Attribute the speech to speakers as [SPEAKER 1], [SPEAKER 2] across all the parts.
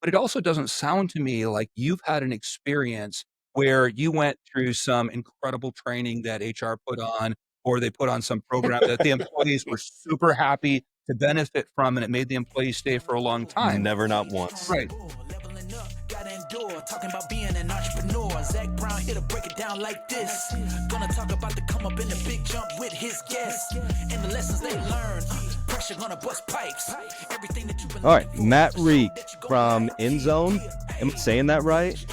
[SPEAKER 1] but it also doesn't sound to me like you've had an experience where you went through some incredible training that HR put on, or they put on some program that the employees were super happy to benefit from, and it made the employees stay for a long time.
[SPEAKER 2] Never, not once.
[SPEAKER 1] Right.
[SPEAKER 3] Leveling up, gotta endure. Talking about being an entrepreneur. Zach Brown here to break it down like this. Gonna talk about the come up in the big jump with his guests and the lessons they learned. Pressure gonna bust pipes. Everything that you've been.
[SPEAKER 2] All right, Matt Rieck from InZone. Am I saying that right?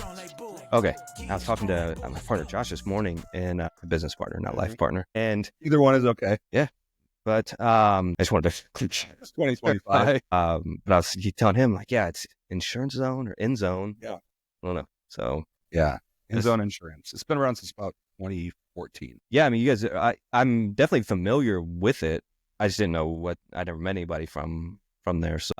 [SPEAKER 2] Okay. I was talking to my partner Josh this morning, and a business partner, not life partner. And
[SPEAKER 4] either one is okay.
[SPEAKER 2] Yeah. But I just wanted to
[SPEAKER 4] it's 2025.
[SPEAKER 2] But I was telling him, like, yeah, it's Insurance Zone or InZone.
[SPEAKER 4] Yeah.
[SPEAKER 2] I don't know. So
[SPEAKER 4] yeah, InZone Insurance. It's been around since about 2014.
[SPEAKER 2] Yeah, I mean, you guys, I'm definitely familiar with it. I just didn't know I never met anybody from there. So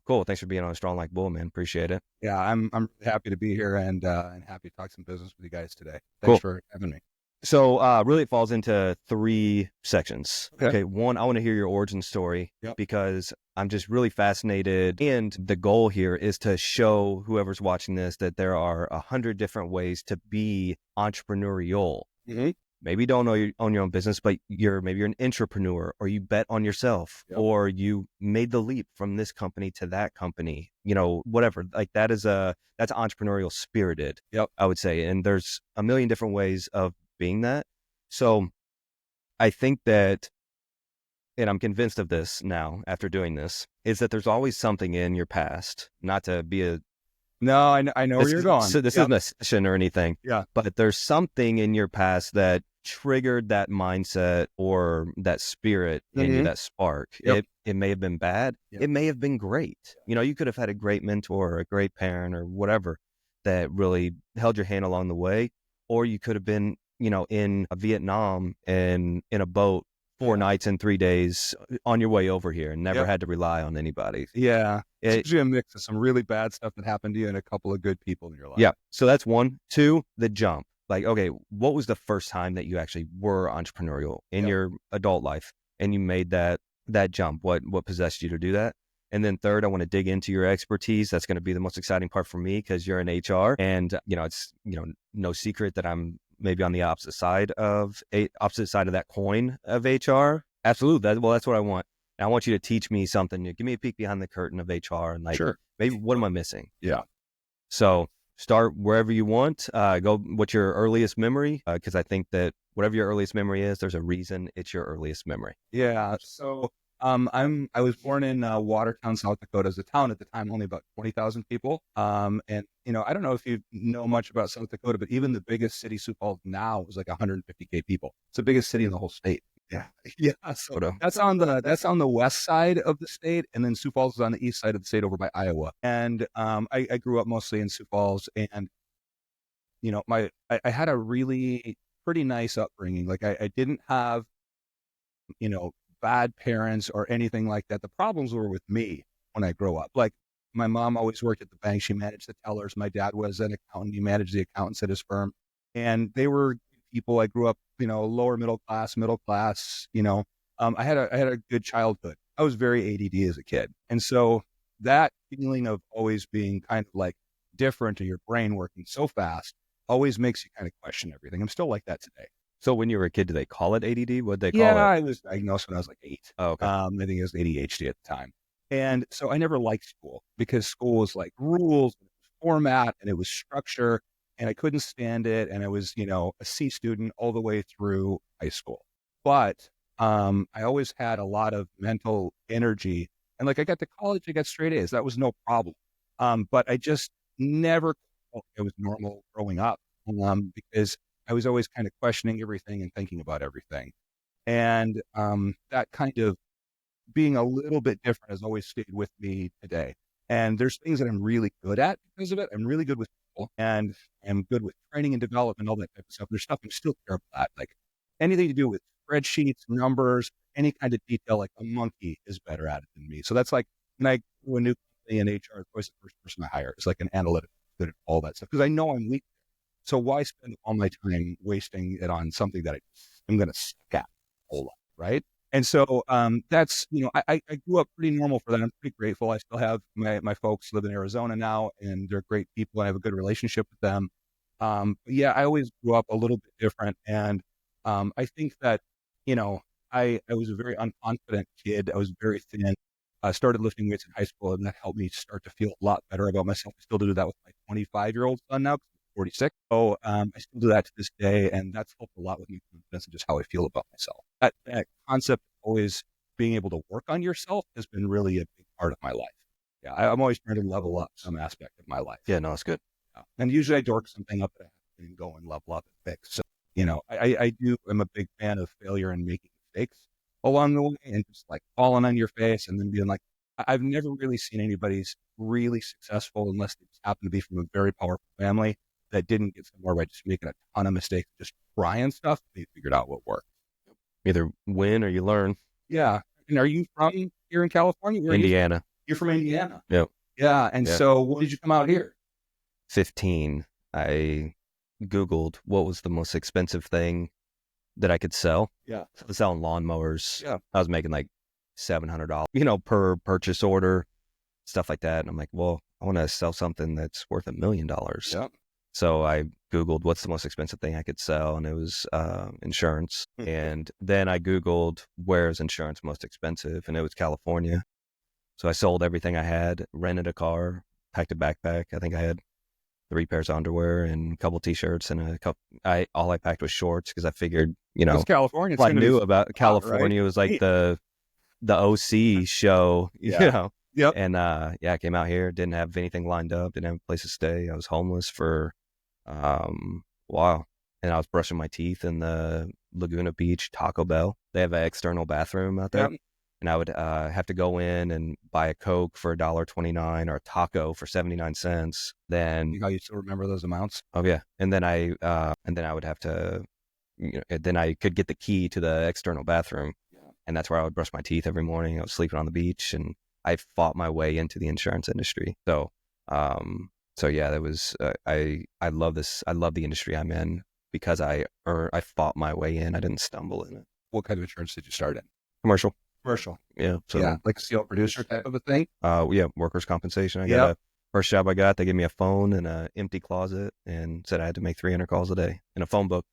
[SPEAKER 2] cool. Thanks for being on a Strong Like Bull, man. Appreciate it.
[SPEAKER 4] Yeah, I'm happy to be here and happy to talk some business with you guys today.
[SPEAKER 2] Cool.
[SPEAKER 4] Thanks for having me.
[SPEAKER 2] So really it falls into 3 sections.
[SPEAKER 4] Okay.
[SPEAKER 2] One, I want to hear your origin story.
[SPEAKER 4] Yep.
[SPEAKER 2] Because I'm just really fascinated. And the goal here is to show whoever's watching this that there are 100 different ways to be entrepreneurial.
[SPEAKER 4] Mm-hmm.
[SPEAKER 2] Maybe you don't own your own business, but maybe you're an entrepreneur, or you bet on yourself,
[SPEAKER 4] Yep.
[SPEAKER 2] or you made the leap from this company to that company, whatever. Like that's entrepreneurial spirited.
[SPEAKER 4] Yep.
[SPEAKER 2] I would say. And there's a million different ways of being that. So I think that, and I'm convinced of this now after doing this, is that there's always something in your past, not to be
[SPEAKER 4] No, I know where you're going.
[SPEAKER 2] So this isn't a session or anything.
[SPEAKER 4] Yeah.
[SPEAKER 2] But there's something in your past that triggered that mindset or that spirit in you, that spark.
[SPEAKER 4] Yep.
[SPEAKER 2] It may have been bad.
[SPEAKER 4] Yep.
[SPEAKER 2] It may have been great. You could have had a great mentor or a great parent or whatever that really held your hand along the way. Or you could have been, in Vietnam and in a boat 4 nights and 3 days on your way over here and never had to rely on anybody.
[SPEAKER 4] Yeah. It's usually a mix of some really bad stuff that happened to you and a couple of good people in your life.
[SPEAKER 2] Yeah. So that's 1. 2, the jump. Like, okay, what was the first time that you actually were entrepreneurial in your adult life and you made that jump? What possessed you to do that? And then 3rd, I want to dig into your expertise. That's going to be the most exciting part for me because you're in HR, and it's no secret that I'm maybe on the opposite side of that coin of HR. Absolutely. That's what I want. And I want you to teach me something. Give me a peek behind the curtain of HR and maybe what am I missing?
[SPEAKER 4] Yeah.
[SPEAKER 2] So start wherever you want. Go. What's your earliest memory? Because I think that whatever your earliest memory is, there's a reason it's your earliest memory.
[SPEAKER 4] Yeah. So I was born in Watertown, South Dakota, as a town at the time, only about 20,000 people. And I don't know if you know much about South Dakota, but even the biggest city, Sioux Falls, now is like 150K people. It's the biggest city in the whole state. Yeah. Yeah. So that's on the west side of the state. And then Sioux Falls is on the east side of the state over by Iowa. And I grew up mostly in Sioux Falls, and I had a really pretty nice upbringing. Like I didn't have, bad parents or anything like that. The problems were with me when I grew up. Like my mom always worked at the bank. She managed the tellers. My dad was an accountant. He managed the accountants at his firm. And they were people. I grew up, lower middle class. I had a good childhood. I was very ADD as a kid. And so that feeling of always being kind of like different, or your brain working so fast, always makes you kind of question everything. I'm still like that today.
[SPEAKER 2] So when you were a kid, did they call it ADD? What'd they call it?
[SPEAKER 4] Yeah, I was diagnosed when I was like 8.
[SPEAKER 2] Oh, okay.
[SPEAKER 4] I think it was ADHD at the time. And so I never liked school because school was like rules, and it was format, and it was structure, and I couldn't stand it. And I was, a C student all the way through high school. But I always had a lot of mental energy. And like I got to college, I got straight A's. That was no problem. But I just never felt it was normal growing up because I was always kind of questioning everything and thinking about everything. And that kind of being a little bit different has always stayed with me today. And there's things that I'm really good at because of it. I'm really good with people, and I'm good with training and development, all that type of stuff. There's stuff I'm still terrible at, like anything to do with spreadsheets, numbers, any kind of detail. Like a monkey is better at it than me. So that's like when I do a new company in HR, it's always the first person I hire. It's like an analytical, good at all that stuff because I know I'm weak. So why spend all my time wasting it on something that I'm going to suck at a whole lot, right? And so that's, I grew up pretty normal for that. I'm pretty grateful. I still have my folks live in Arizona now, and they're great people. I have a good relationship with them. But yeah, I always grew up a little bit different. And I think that, I was a very unconfident kid. I was very thin. I started lifting weights in high school, and that helped me start to feel a lot better about myself. I still do that with my 25-year-old son now, 'cause he's 46. So I still do that to this day, and that's helped a lot with my confidence and just how I feel about myself. That concept of always being able to work on yourself has been really a big part of my life. Yeah, I'm always trying to level up some aspect of my life.
[SPEAKER 2] Yeah, no, it's good.
[SPEAKER 4] Yeah. And usually I dork something up that I have to go and level up and fix. So, I'm a big fan of failure and making mistakes along the way and just like falling on your face and then being like, I've never really seen anybody's really successful unless they just happen to be from a very powerful family that didn't get somewhere by just making a ton of mistakes, just trying stuff. They figured out what worked.
[SPEAKER 2] Either win or you learn.
[SPEAKER 4] Yeah. And are you from here in California? Where
[SPEAKER 2] Indiana.
[SPEAKER 4] You're from Indiana.
[SPEAKER 2] Yep.
[SPEAKER 4] Yeah. And so when did you come out here?
[SPEAKER 2] 15. I Googled what was the most expensive thing that I could sell.
[SPEAKER 4] Yeah.
[SPEAKER 2] So I was selling lawnmowers.
[SPEAKER 4] Yeah.
[SPEAKER 2] I was making like $700, per purchase order, stuff like that. And I'm like, well, I want to sell something that's worth $1 million.
[SPEAKER 4] Yeah.
[SPEAKER 2] So I Googled what's the most expensive thing I could sell, and it was insurance. And then I Googled where is insurance most expensive, and it was California. So I sold everything I had, rented a car, packed a backpack. I think I had 3 pairs of underwear and a couple t-shirts and all I packed was shorts because I figured,
[SPEAKER 4] It's California.
[SPEAKER 2] I knew about California was like the OC show,
[SPEAKER 4] Yeah. Yep.
[SPEAKER 2] And I came out here, didn't have anything lined up, didn't have a place to stay. I was homeless for a while, and I was brushing my teeth in the Laguna Beach Taco Bell. They have an external bathroom out there.
[SPEAKER 4] Yep.
[SPEAKER 2] And I would have to go in and buy a Coke for $1.29 or a taco for 79 cents. Then
[SPEAKER 4] How you still remember those amounts?
[SPEAKER 2] oh yeah, and then I would have to, then I could get the key to the external bathroom, and that's where I would brush my teeth every morning. I was sleeping on the beach, and I fought my way into the insurance industry. So yeah, that was I love this. I love the industry I'm in because I fought my way in. I didn't stumble in it.
[SPEAKER 4] What kind of insurance did you start in?
[SPEAKER 2] Commercial.
[SPEAKER 4] Yeah.
[SPEAKER 2] So
[SPEAKER 4] yeah, like a CL producer type of a thing.
[SPEAKER 2] Workers' compensation. I got first job I got, they gave me a phone and an empty closet and said I had to make 300 calls a day in a phone book.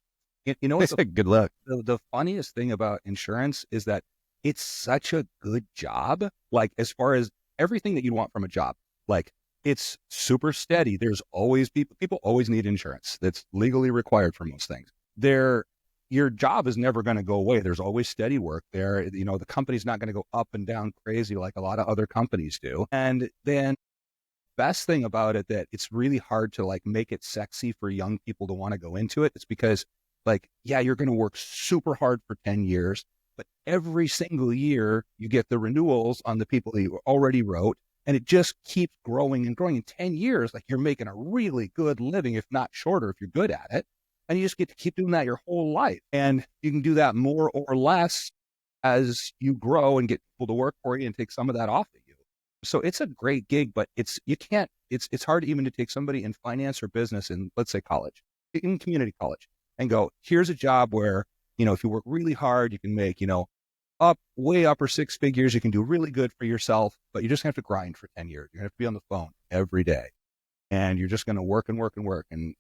[SPEAKER 4] You know what's
[SPEAKER 2] good luck.
[SPEAKER 4] The funniest thing about insurance is that it's such a good job. Like as far as everything that you want from a job, like it's super steady. There's always people always need insurance. That's legally required for most things. Your job is never going to go away. There's always steady work there. The company's not going to go up and down crazy like a lot of other companies do. And then best thing about it that it's really hard to like make it sexy for young people to want to go into it. It's because you're going to work super hard for 10 years, but every single year you get the renewals on the people that you already wrote. And it just keeps growing and growing. In 10 years, like you're making a really good living, if not shorter, if you're good at it. And you just get to keep doing that your whole life. And you can do that more or less as you grow and get people to work for you and take some of that off of you. So it's a great gig, but it's hard even to take somebody in finance or business in, let's say, college, in community college, and go, here's a job where, if you work really hard, you can make, way upper 6 figures. You can do really good for yourself, but you just have to grind for 10 years. You're going to have to be on the phone every day, and you're just going to work and work and work. And,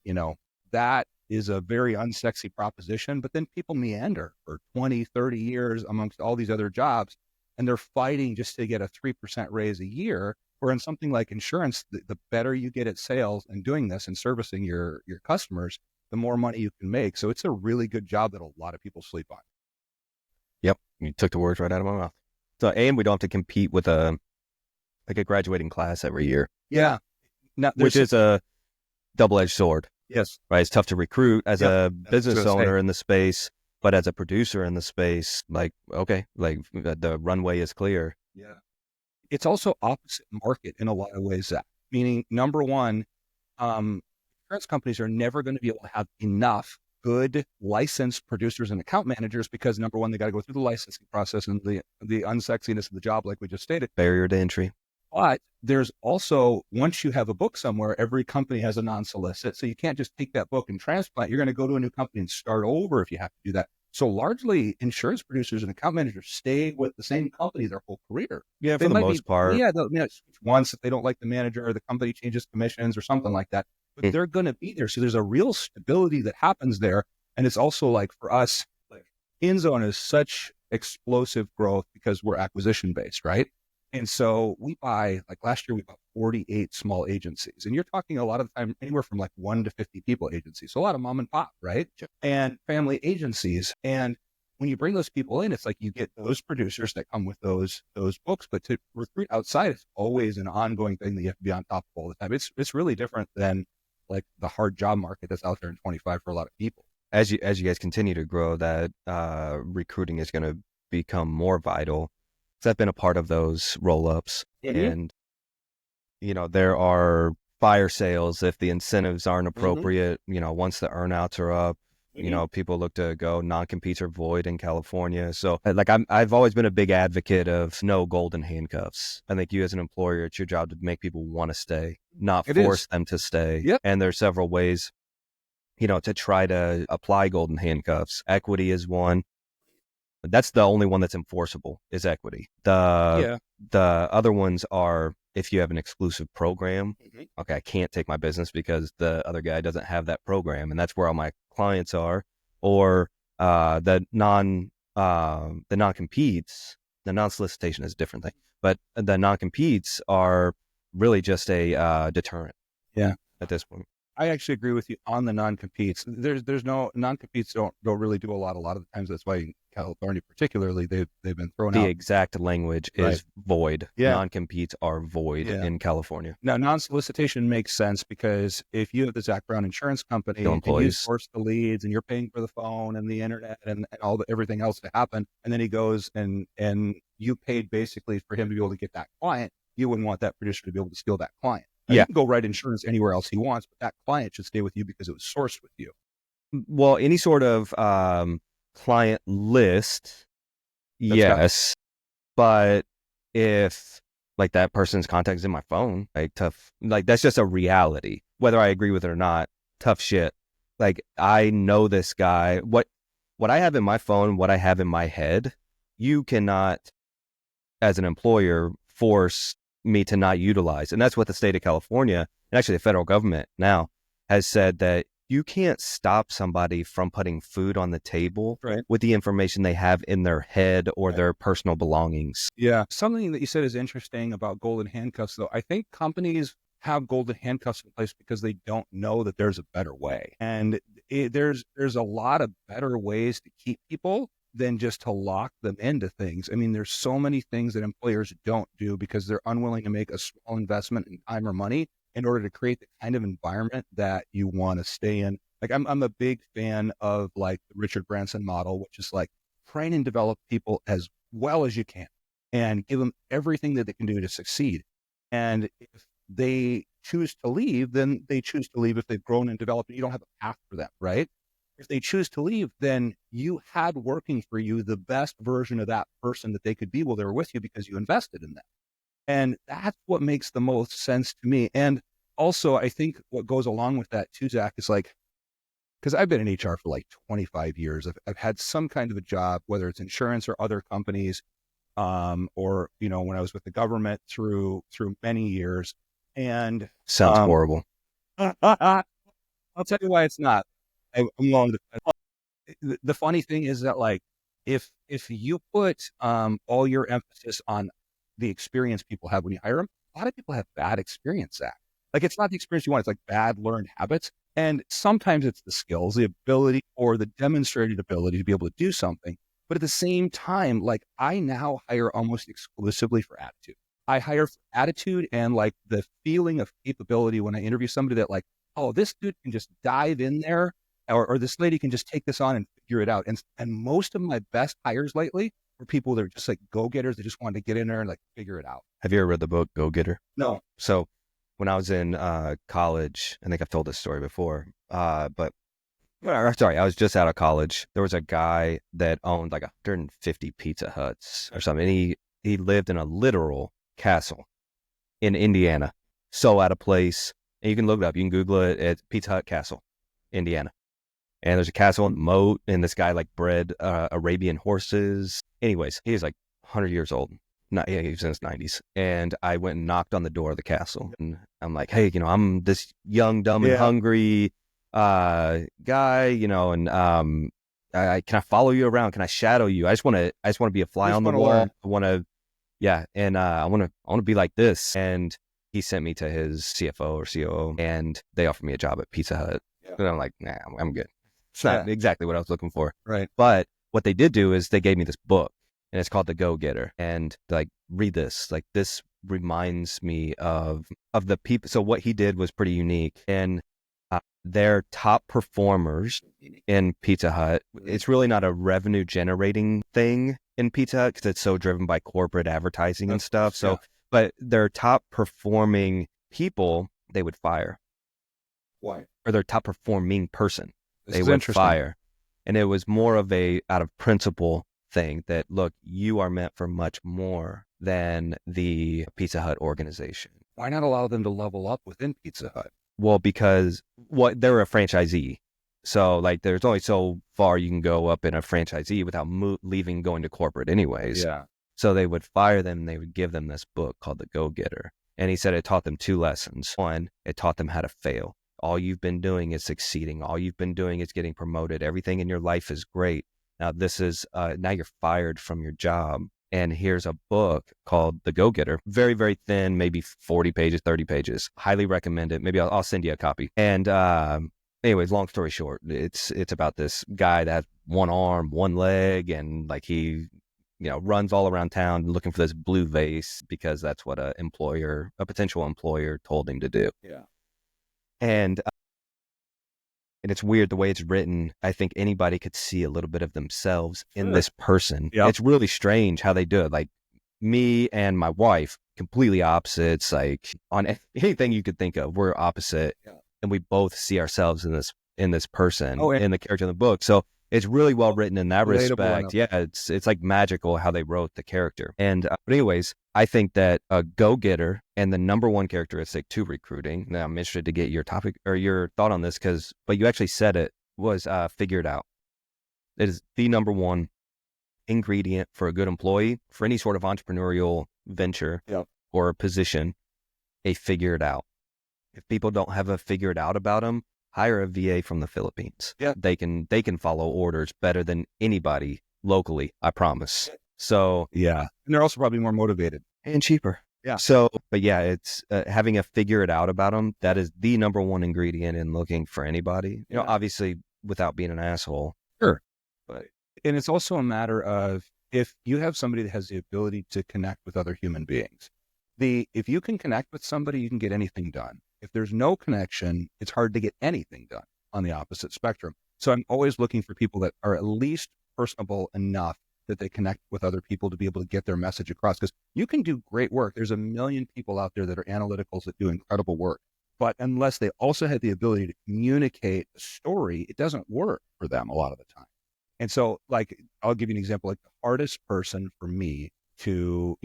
[SPEAKER 4] that is a very unsexy proposition, but then people meander for 20, 30 years amongst all these other jobs, and they're fighting just to get a 3% raise a year. Where in something like insurance, the better you get at sales and doing this and servicing your customers, the more money you can make. So it's a really good job that a lot of people sleep on.
[SPEAKER 2] Yep. You took the words right out of my mouth. So, and we don't have to compete with a graduating class every year.
[SPEAKER 4] Yeah.
[SPEAKER 2] Which is a double-edged sword.
[SPEAKER 4] Yes.
[SPEAKER 2] Right. It's tough to recruit as a business owner in the space, but as a producer in the space, the runway is clear.
[SPEAKER 4] Yeah. It's also opposite market in a lot of ways. Meaning, number one, insurance companies are never going to be able to have enough good licensed producers and account managers because number one, they got to go through the licensing process and the unsexiness of the job, like we just stated.
[SPEAKER 2] Barrier to entry.
[SPEAKER 4] But there's also, once you have a book somewhere, every company has a non-solicit. So you can't just take that book and transplant. You're going to go to a new company and start over if you have to do that. So largely insurance producers and account managers stay with the same company their whole career.
[SPEAKER 2] Yeah,
[SPEAKER 4] They
[SPEAKER 2] for the
[SPEAKER 4] might
[SPEAKER 2] most part.
[SPEAKER 4] yeah, they'll switch once if they don't like the manager or the company changes commissions or something like that, but they're going to be there. So there's a real stability that happens there. And it's also like for us, like InZone is such explosive growth because we're acquisition based, right? And so we buy, like last year, we bought 48 small agencies. And you're talking a lot of the time, anywhere from like 1 to 50 people agencies. So a lot of mom and pop, right? And family agencies. And when you bring those people in, it's like you get those producers that come with those books. But to recruit outside, it's always an ongoing thing that you have to be on top of all the time. It's really different than like the hard job market that's out there in 25 for a lot of people.
[SPEAKER 2] As you guys continue to grow, that recruiting is going to become more vital. So I've been a part of those roll-ups, and there are fire sales if the incentives aren't appropriate. Once the earnouts are up, people look to go. Non-competes are void in California. So like I've always been a big advocate of no golden handcuffs. I think you as an employer, it's your job to make people want to stay, not force them to stay.
[SPEAKER 4] Yep.
[SPEAKER 2] And there's several ways, to try to apply golden handcuffs. Equity is one. That's the only one that's enforceable is equity. The other ones are if you have an exclusive program. Okay, I can't take my business because the other guy doesn't have that program, and that's where all my clients are. Or the non-competes, the non-solicitation is a different thing, but the non-competes are really just a deterrent.
[SPEAKER 4] Yeah,
[SPEAKER 2] at this point.
[SPEAKER 4] I actually agree with you on the non-competes. There's no non-competes don't really do a lot of the times. That's why in California particularly they've been thrown out.
[SPEAKER 2] The exact language is void.
[SPEAKER 4] Yeah.
[SPEAKER 2] Non-competes are void in California.
[SPEAKER 4] Now, non-solicitation makes sense because if you have the Zach Brown insurance company and you source the leads and you're paying for the phone and the internet and everything else to happen, and then he goes and you paid basically for him to be able to get that client, you wouldn't want that producer to be able to steal that client. Now, you can go write insurance anywhere else he wants, but that client should stay with you because it was sourced with you.
[SPEAKER 2] Well, any sort of client list, yes. But if like that person's contact is in my phone, like that's just a reality. Whether I agree with it or not, tough shit. Like I know this guy. What I have in my phone, what I have in my head, you cannot, as an employer, force me to not utilize. And that's what the state of California, and actually the federal government now, has said that you can't stop somebody from putting food on the table with the information they have in their head or their personal belongings.
[SPEAKER 4] Yeah. Something that you said is interesting about golden handcuffs, though. I think companies have golden handcuffs in place because they don't know that there's a better way. And there's a lot of better ways to keep people than just to lock them into things. I mean, there's so many things that employers don't do because they're unwilling to make a small investment in time or money in order to create the kind of environment that you want to stay in. Like I'm a big fan of like the Richard Branson model, which is like train and develop people as well as you can and give them everything that they can do to succeed. And if they choose to leave, then they choose to leave if they've grown and developed and you don't have a path for them, right? If they choose to leave, then you had working for you the best version of that person that they could be while they were with you because you invested in them. And that's what makes the most sense to me. And also, I think what goes along with that too, Zach, is like, because I've been in HR for like 25 years. I've had some kind of a job, whether it's insurance or other companies, or, when I was with the government through many years. And
[SPEAKER 2] sounds horrible.
[SPEAKER 4] I'll tell you why it's not. I'm willing to. The funny thing is that like, if you put all your emphasis on the experience people have when you hire them, a lot of people have bad experience, Zach. Like it's not the experience you want, it's like bad learned habits. And sometimes it's the skills, the ability or the demonstrated ability to be able to do something. But at the same time, like I now hire almost exclusively for attitude. I hire for attitude and like the feeling of capability when I interview somebody that like, oh, this dude can just dive in there or this lady can just take this on and figure it out. And most of my best hires lately were people that are just like go-getters. They just wanted to get in there and like figure it out.
[SPEAKER 2] Have you ever read the book Go-Getter?
[SPEAKER 4] No.
[SPEAKER 2] So when I was in college, I think I've told this story before, but sorry, I was just out of college. There was a guy that owned like 150 Pizza Huts or something. And he lived in a literal castle in Indiana. So out of place. And you can look it up. You can Google it. It's Pizza Hut Castle, Indiana. and there's a castle and moat, and this guy like bred Arabian horses. Anyways, he's like 100 years old. Not, yeah, he was in his 90s. And I went and knocked on the door of the castle. And I'm like, hey, I'm this young, dumb, and hungry guy, and can I follow you around? Can I shadow you? I just want to be a fly on the wall. Learn. I want to, and I want to be like this. And he sent me to his CFO or COO, and they offered me a job at Pizza Hut. Yeah. And I'm like, nah, I'm good. It's not exactly what I was looking for.
[SPEAKER 4] Right.
[SPEAKER 2] But what they did do is they gave me this book, and it's called The Go-Getter. And like, read this. Like, this reminds me of the people. So what he did was pretty unique. And their top performers in Pizza Hut, it's really not a revenue generating thing in Pizza Hut because it's so driven by corporate advertising and stuff. So, but their top performing people, they would fire.
[SPEAKER 4] Why?
[SPEAKER 2] Or their top performing person, they would fire. And it was more of a out of principle thing that, look, you are meant for much more than the Pizza Hut organization.
[SPEAKER 4] Why not allow them to level up within Pizza Hut?
[SPEAKER 2] Well, because they're a franchisee. So like there's only so far you can go up in a franchisee without leaving, going to corporate anyways.
[SPEAKER 4] Yeah.
[SPEAKER 2] So they would fire them and they would give them this book called The Go-Getter. And he said it taught them 2 lessons. One, it taught them how to fail. All you've been doing is succeeding. All you've been doing is getting promoted. Everything in your life is great. Now this is, now you're fired from your job. And here's a book called The Go-Getter. Very, very thin, maybe 40 pages, 30 pages. Highly recommend it. Maybe I'll send you a copy. And anyways, long story short, it's about this guy that has 1 arm, 1 leg, and like he, runs all around town looking for this blue vase because that's what a potential employer told him to do.
[SPEAKER 4] Yeah.
[SPEAKER 2] And it's weird the way it's written. I think anybody could see a little bit of themselves in this person. Yep. It's really strange how they do it. Like me and my wife, completely opposites. Like on anything you could think of, we're opposite, and we both see ourselves in this person, in the character in the book. So it's really well written in that respect. Yeah, it's like magical how they wrote the character. And but anyways, I think that a go-getter and the number one characteristic to recruiting. Now I'm interested to get your topic or your thought on this but you actually said it was figure it out. It is the number one ingredient for a good employee for any sort of entrepreneurial venture or position. A figure it out. If people don't have a figure it out about them, hire a VA from the Philippines. Yeah, they can follow orders better than anybody locally. I promise. So
[SPEAKER 4] and they're also probably more motivated
[SPEAKER 2] and cheaper. Yeah. So, but it's having a figure it out about them. That is the number one ingredient in looking for anybody. Obviously, without being an asshole.
[SPEAKER 4] Sure. And it's also a matter of if you have somebody that has the ability to connect with other human beings. If you can connect with somebody, you can get anything done. If there's no connection, it's hard to get anything done on the opposite spectrum. So I'm always looking for people that are at least personable enough that they connect with other people to be able to get their message across. Because you can do great work. There's a million people out there that are analyticals that do incredible work. But unless they also have the ability to communicate a story, it doesn't work for them a lot of the time. And so, like, I'll give you an example. Like the hardest person for me to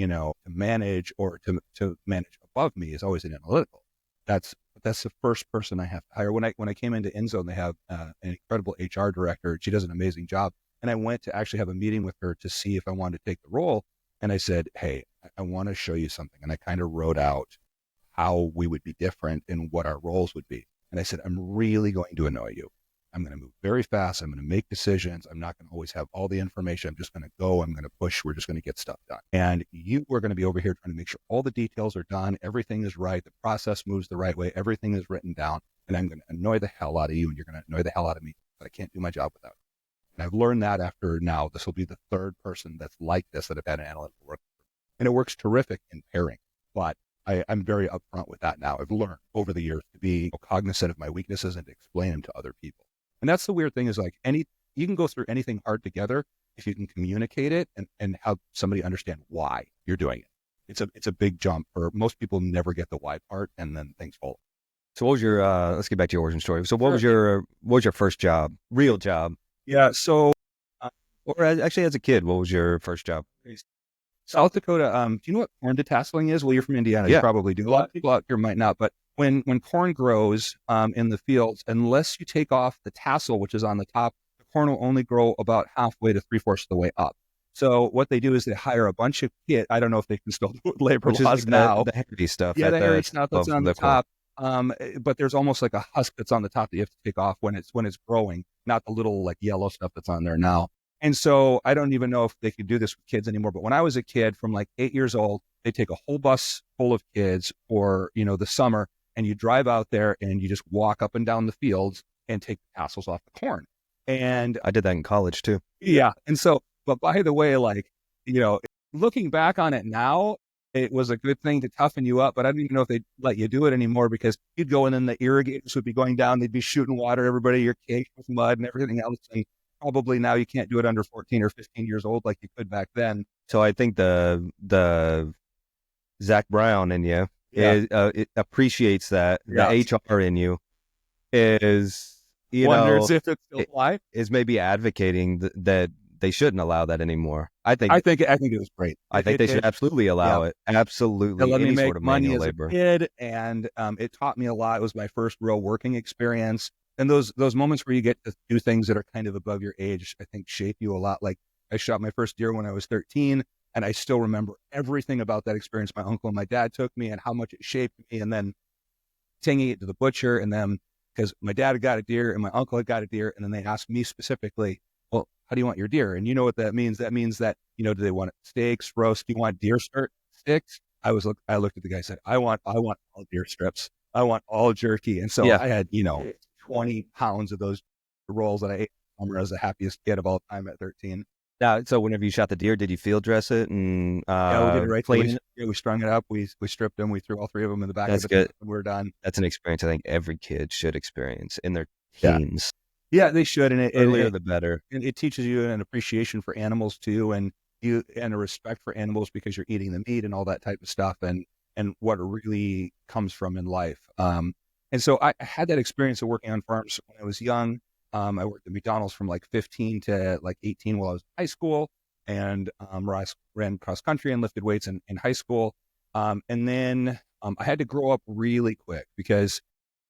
[SPEAKER 4] manage or to manage above me is always an analytical. That's the first person I have to hire. When I came into InZone, they have an incredible HR director. She does an amazing job. And I went to actually have a meeting with her to see if I wanted to take the role. And I said, hey, I want to show you something. And I kind of wrote out how we would be different and what our roles would be. And I said, I'm really going to annoy you. I'm going to move very fast. I'm going to make decisions. I'm not going to always have all the information. I'm just going to go. I'm going to push. We're just going to get stuff done. And you are going to be over here trying to make sure all the details are done. Everything is right. The process moves the right way. Everything is written down. And I'm going to annoy the hell out of you. And you're going to annoy the hell out of me. But I can't do my job without it. And I've learned that after now, this will be the 3rd person that's like this that I've had an analytical work. And it works terrific in pairing. But I'm very upfront with that now. I've learned over the years to be cognizant of my weaknesses and to explain them to other people. And that's the weird thing is like you can go through anything hard together if you can communicate it and help somebody understand why you're doing it. It's a big jump for most people never get the why part and then things fall.
[SPEAKER 2] So what was your, let's get back to your origin story. So what was your first job, real job?
[SPEAKER 4] Yeah. So,
[SPEAKER 2] or actually as a kid, what was your first job?
[SPEAKER 4] South Dakota. Do you know what corn detasseling is? Well, you're from Indiana. You probably do. A lot of people out here might not, but when corn grows in the fields, unless you take off the tassel, which is on the top, the corn will only grow about halfway to 3/4 of the way up. So what they do is they hire a bunch of kids. I don't know if they can still do it with labor
[SPEAKER 2] Which is
[SPEAKER 4] laws
[SPEAKER 2] like
[SPEAKER 4] now.
[SPEAKER 2] the heavy stuff
[SPEAKER 4] Yeah,
[SPEAKER 2] at
[SPEAKER 4] the hairy
[SPEAKER 2] the
[SPEAKER 4] stuff
[SPEAKER 2] top
[SPEAKER 4] that's on
[SPEAKER 2] of
[SPEAKER 4] the
[SPEAKER 2] the corn.
[SPEAKER 4] top. But there's almost like a husk that's on the top that you have to take off when it's growing, not the little like yellow stuff that's on there now. And so I don't even know if they could do this with kids anymore. But when I was a kid, from like 8 years old, they take a whole bus full of kids for, the summer, and you drive out there and you just walk up and down the fields and take the tassels off the corn. And
[SPEAKER 2] I did that in college too.
[SPEAKER 4] yeah. And so, but by the way, like, looking back on it now, it was a good thing to toughen you up, but I don't even know if they'd let you do it anymore, because you'd go in and the irrigators would be going down. They'd be shooting water, everybody, you're caked with mud and everything else. And probably now you can't do it under 14 or 15 years old like you could back then.
[SPEAKER 2] So I think the Zach Brown in you it appreciates that.
[SPEAKER 4] Yeah.
[SPEAKER 2] The HR in you is,
[SPEAKER 4] Wonders if it's still alive.
[SPEAKER 2] is maybe advocating that they shouldn't allow that anymore. I think
[SPEAKER 4] it was great.
[SPEAKER 2] I think they should absolutely allow it. Absolutely.
[SPEAKER 4] It let me
[SPEAKER 2] Any
[SPEAKER 4] make
[SPEAKER 2] sort of
[SPEAKER 4] money
[SPEAKER 2] manual
[SPEAKER 4] as
[SPEAKER 2] labor.
[SPEAKER 4] a kid, and it taught me a lot. It was my first real working experience. And those moments where you get to do things that are kind of above your age, I think shape you a lot. Like, I shot my first deer when I was 13, and I still remember everything about that experience. My uncle and my dad took me and how much it shaped me, and then taking it to the butcher, and then, because my dad had got a deer and my uncle had got a deer, and then they asked me specifically, well, how do you want your deer? And you know what that means? That means that, do they want steaks, roast? Do you want deer sticks? I looked at the guy and said, I want all deer strips. I want all jerky. And so I had, 20 pounds of those rolls that I ate. I was the happiest kid of all time at 13.
[SPEAKER 2] Now, so whenever you shot the deer, did you field dress it and
[SPEAKER 4] Yeah, we did it right.
[SPEAKER 2] clean it?
[SPEAKER 4] We strung it up. We stripped them. We threw all three of them in the back
[SPEAKER 2] That's
[SPEAKER 4] of the
[SPEAKER 2] good.
[SPEAKER 4] truck when we were done.
[SPEAKER 2] That's an experience I think every kid should experience in their teens.
[SPEAKER 4] Yeah, they should. And
[SPEAKER 2] Earlier the better.
[SPEAKER 4] And it teaches you an appreciation for animals too, and a respect for animals because you're eating the meat and all that type of stuff, and what it really comes from in life. And so I had that experience of working on farms when I was young. I worked at McDonald's from like 15 to like 18 while I was in high school, and I ran cross country and lifted weights in high school. And then I had to grow up really quick because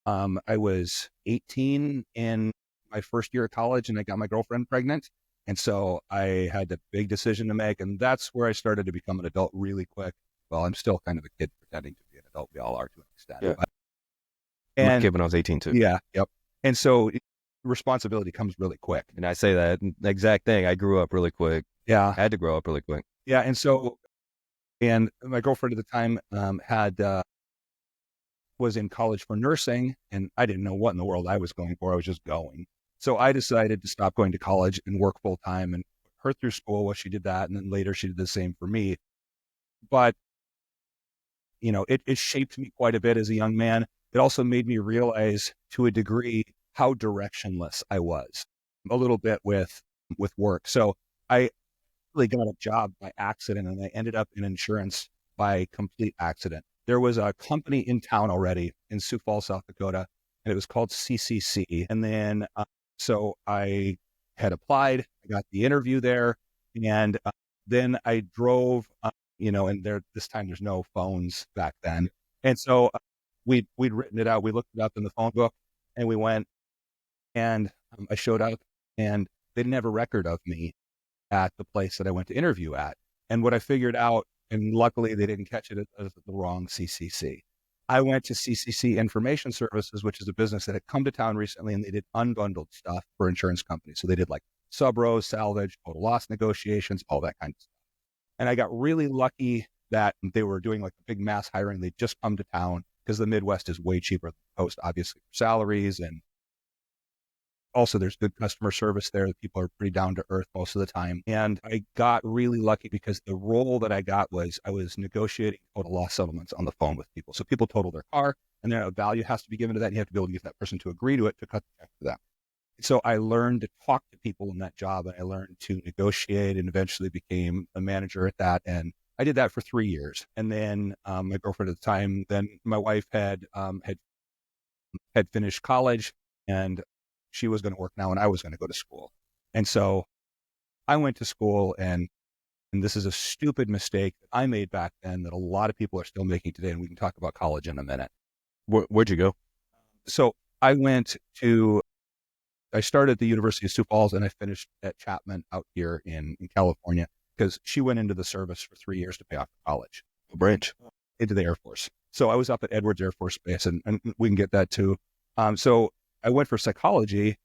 [SPEAKER 4] I was 18 in my first year of college, and I got my girlfriend pregnant. And so I had a big decision to make, and that's where I started to become an adult really quick. Well, I'm still kind of a kid pretending to be an adult. We all are to an extent.
[SPEAKER 2] Yeah.
[SPEAKER 4] But,
[SPEAKER 2] I was a
[SPEAKER 4] and
[SPEAKER 2] kid when I was 18 too.
[SPEAKER 4] yeah, yep. And so responsibility comes really quick.
[SPEAKER 2] And I say that exact thing. I grew up really quick.
[SPEAKER 4] Yeah.
[SPEAKER 2] I had to grow up really quick.
[SPEAKER 4] Yeah. And so, and my girlfriend at the time was in college for nursing, and I didn't know what in the world I was going for. I was just going. So I decided to stop going to college and work full time, and put her through school while she did that. And then later she did the same for me. But, it shaped me quite a bit as a young man. It also made me realize to a degree how directionless I was a little bit with work. So I really got a job by accident, and I ended up in insurance by complete accident. There was a company in town already in Sioux Falls, South Dakota, and it was called CCC. And then, so I had applied, I got the interview there, and then I drove, and this time there's no phones back then. And so we'd written it out. We looked it up in the phone book, and we went, and I showed up, and they didn't have a record of me at the place that I went to interview at. And what I figured out, and luckily they didn't catch it as the wrong CCC. I went to CCC Information Services, which is a business that had come to town recently, and they did unbundled stuff for insurance companies. So they did like sub-ros, salvage, total loss negotiations, all that kind of stuff. And I got really lucky that they were doing like a big mass hiring. They'd just come to town because the Midwest is way cheaper than the coast, obviously, for salaries. And also there's good customer service there. The people are pretty down to earth most of the time. And I got really lucky because the role that I got was I was negotiating total loss settlements on the phone with people. So people total their car, and then a value has to be given to that. And you have to be able to get that person to agree to it to cut the check for them. So I learned to talk to people in that job, and I learned to negotiate, and eventually became a manager at that. And I did that for 3 years. And then my girlfriend at the time, then my wife had finished college, and she was going to work now, and I was going to go to school. And so I went to school, and this is a stupid mistake that I made back then that a lot of people are still making today. And we can talk about college in a minute.
[SPEAKER 2] Where'd you go?
[SPEAKER 4] So I started at the University of Sioux Falls and I finished at Chapman out here in California because she went into the service for 3 years to pay off college.
[SPEAKER 2] What branch?
[SPEAKER 4] Into the Air Force. So I was up at Edwards Air Force Base and we can get that too. So I went for psychology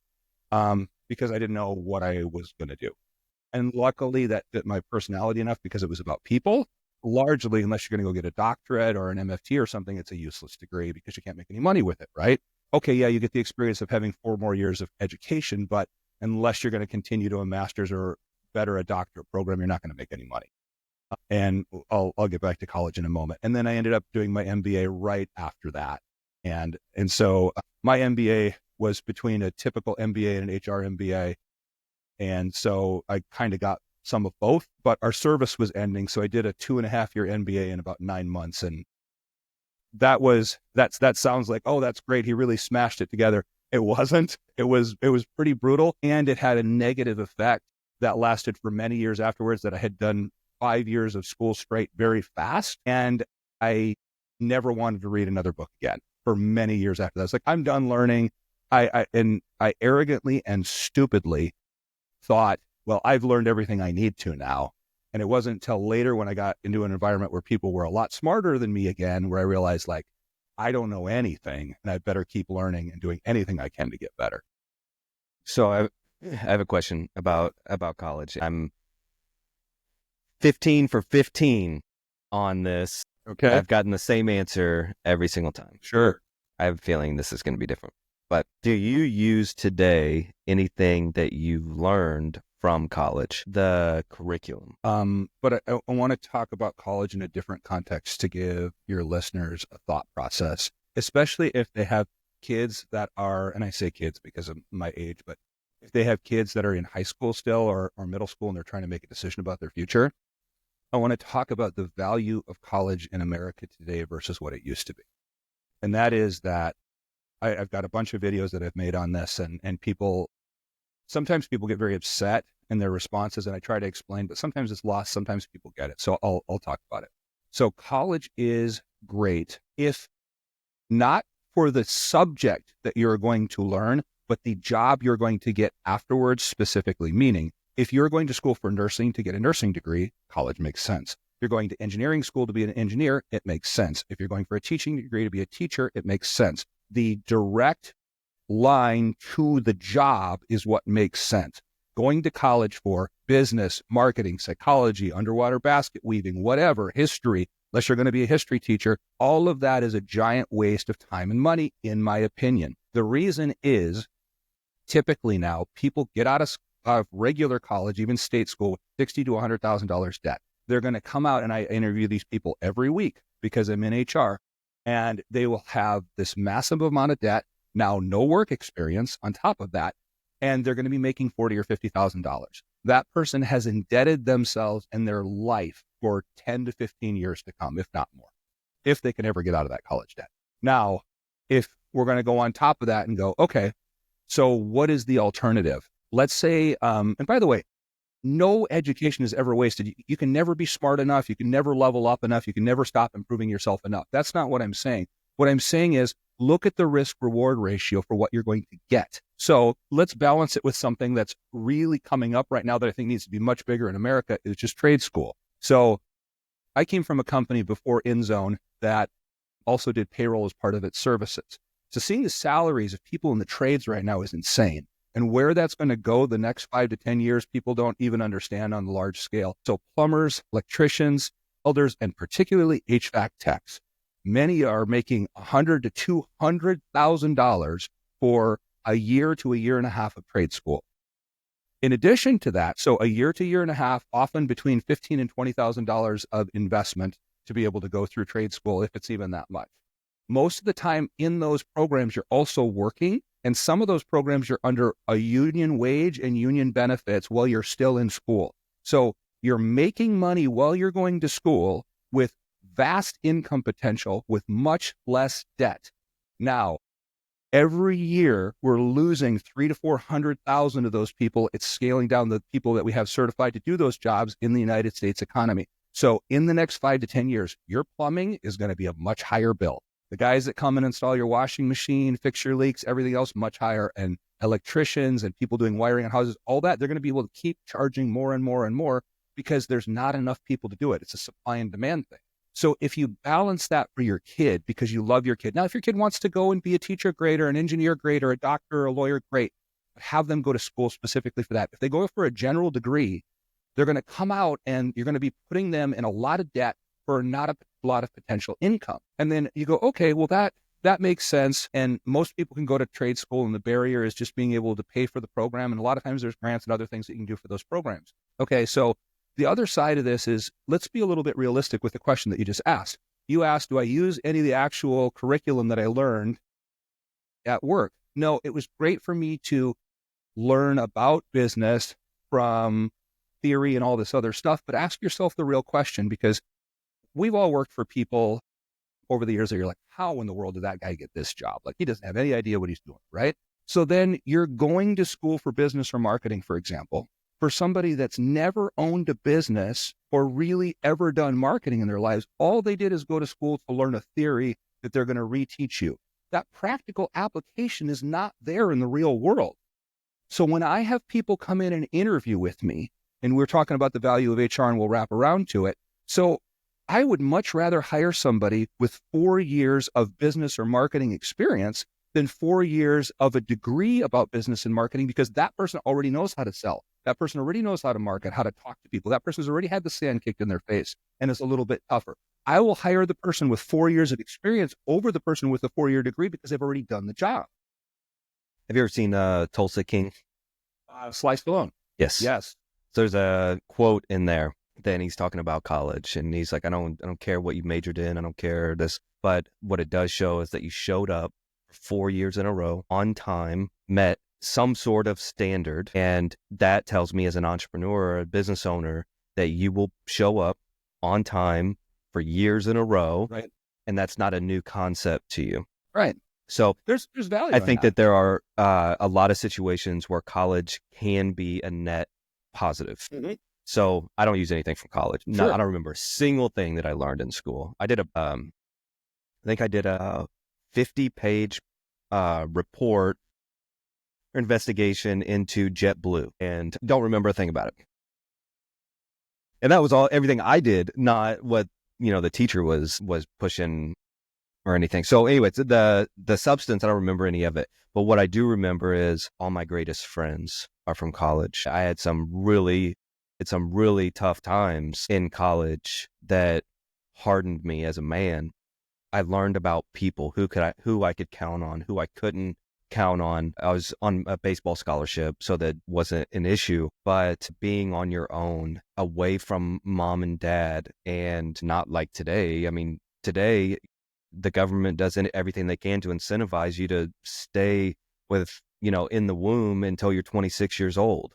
[SPEAKER 4] because I didn't know what I was going to do. And luckily that fit my personality enough because it was about people. Largely, unless you're going to go get a doctorate or an MFT or something, it's a useless degree because you can't make any money with it, right? Okay, yeah, you get the experience of having 4 more years of education, but unless you're going to continue to a master's or better a doctorate program, you're not going to make any money. And I'll get back to college in a moment. And then I ended up doing my MBA right after that. And so my MBA was between a typical MBA and an HR MBA. And so I kind of got some of both, but our service was ending. So I did a 2.5-year MBA in about 9 months. And that sounds like, oh, that's great. He really smashed it together. It wasn't. It was pretty brutal. And it had a negative effect that lasted for many years afterwards, that I had done 5 years of school straight very fast. And I never wanted to read another book again for many years after that. It's like, I'm done learning. I arrogantly and stupidly thought, well, I've learned everything I need to now. And it wasn't until later when I got into an environment where people were a lot smarter than me again, where I realized, like, I don't know anything and I better keep learning and doing anything I can to get better.
[SPEAKER 2] So I have a question about college. I'm 15 for 15 on this.
[SPEAKER 4] Okay.
[SPEAKER 2] I've gotten the same answer every single time.
[SPEAKER 4] Sure.
[SPEAKER 2] I have a feeling this is going to be different. But do you use today anything that you've learned from college, the curriculum?
[SPEAKER 4] But I want to talk about college in a different context to give your listeners a thought process, especially if they have kids that are, and I say kids because of my age, but if they have kids that are in high school still or middle school and they're trying to make a decision about their future, I want to talk about the value of college in America today versus what it used to be. And that is that I've got a bunch of videos that I've made on this, and sometimes people get very upset in their responses, and I try to explain, but sometimes it's lost. Sometimes people get it. So I'll talk about it. So college is great, if not for the subject that you're going to learn, but the job you're going to get afterwards specifically. Meaning, if you're going to school for nursing to get a nursing degree, college makes sense. If you're going to engineering school to be an engineer, it makes sense. If you're going for a teaching degree to be a teacher, it makes sense. The direct line to the job is what makes sense. Going to college for business, marketing, psychology, underwater basket weaving, whatever, history, unless you're going to be a history teacher, all of that is a giant waste of time and money, in my opinion. The reason is, typically now, people get out of regular college, even state school, with $60,000 to $100,000 debt. They're going to come out, and I interview these people every week because I'm in HR, and they will have this massive amount of debt, now no work experience on top of that, and they're going to be making $40,000 or $50,000. That person has indebted themselves and their life for 10 to 15 years to come, if not more, if they can ever get out of that college debt. Now, if we're going to go on top of that and go, okay, so what is the alternative? Let's say, and by the way, no education is ever wasted. You can never be smart enough. You can never level up enough. You can never stop improving yourself enough. That's not what I'm saying. What I'm saying is, look at the risk reward ratio for what you're going to get. So let's balance it with something that's really coming up right now that I think needs to be much bigger in America, is just trade school. So I came from a company before InZone that also did payroll as part of its services. So seeing the salaries of people in the trades right now is insane. And where that's going to go the next 5 to 10 years, people don't even understand on the large scale. So plumbers, electricians, welders, and particularly HVAC techs, many are making $100,000 to $200,000 for a year to a year and a half of trade school. In addition to that, so a year to year and a half, often between $15,000 and $20,000 of investment to be able to go through trade school, if it's even that much. Most of the time in those programs, you're also working. And some of those programs, you're under a union wage and union benefits while you're still in school. So you're making money while you're going to school with vast income potential with much less debt. Now, every year we're losing 300,000 to 400,000 of those people. It's scaling down the people that we have certified to do those jobs in the United States economy. So in the next 5 to 10 years, your plumbing is going to be a much higher bill. The guys that come and install your washing machine, fix your leaks, everything else, much higher. And electricians and people doing wiring on houses, all that, they're going to be able to keep charging more and more and more because there's not enough people to do it. It's a supply and demand thing. So if you balance that for your kid because you love your kid. Now, if your kid wants to go and be a teacher, great, or an engineer, great, or a doctor or a lawyer, great. But have them go to school specifically for that. If they go for a general degree, they're going to come out and you're going to be putting them in a lot of debt for not a lot of potential income. And then you go, okay, well, that makes sense. And most people can go to trade school and the barrier is just being able to pay for the program. And a lot of times there's grants and other things that you can do for those programs. Okay, so the other side of this is let's be a little bit realistic with the question that you just asked. You asked, do I use any of the actual curriculum that I learned at work? No, it was great for me to learn about business from theory and all this other stuff, but ask yourself the real question, because we've all worked for people over the years that you're like, how in the world did that guy get this job? Like, he doesn't have any idea what he's doing, right? So then you're going to school for business or marketing, for example, for somebody that's never owned a business or really ever done marketing in their lives. All they did is go to school to learn a theory that they're going to reteach you. That practical application is not there in the real world. So when I have people come in and interview with me, and we're talking about the value of HR and we'll wrap around to it. So I would much rather hire somebody with 4 years of business or marketing experience than 4 years of a degree about business and marketing, because that person already knows how to sell. That person already knows how to market, how to talk to people. That person's already had the sand kicked in their face and is a little bit tougher. I will hire the person with 4 years of experience over the person with a 4-year degree because they've already done the job.
[SPEAKER 2] Have you ever seen Tulsa King?
[SPEAKER 4] Sly Stallone.
[SPEAKER 2] Yes.
[SPEAKER 4] Yes.
[SPEAKER 2] So there's a quote in there. Then he's talking about college, and he's like, I don't care what you majored in. I don't care this. But what it does show is that you showed up 4 years in a row on time, met some sort of standard. And that tells me as an entrepreneur or a business owner that you will show up on time for years in a row.
[SPEAKER 4] Right.
[SPEAKER 2] And that's not a new concept to you.
[SPEAKER 4] Right.
[SPEAKER 2] So
[SPEAKER 4] there's value.
[SPEAKER 2] I think that there are a lot of situations where college can be a net positive.
[SPEAKER 4] Mm-hmm.
[SPEAKER 2] So I don't use anything from college.
[SPEAKER 4] Sure.
[SPEAKER 2] No, I don't remember a single thing that I learned in school. I think I did a 50-page report or investigation into JetBlue, and don't remember a thing about it. And that was everything I did, not what, the teacher was pushing or anything. So anyways, the substance, I don't remember any of it. But what I do remember is all my greatest friends are from college. I had some really tough times in college that hardened me as a man. I learned about people who I could count on, who I couldn't count on. I was on a baseball scholarship, so that wasn't an issue, but being on your own, away from mom and dad, and not like today. I mean, today the government does everything they can to incentivize you to stay with, in the womb until you're 26 years old.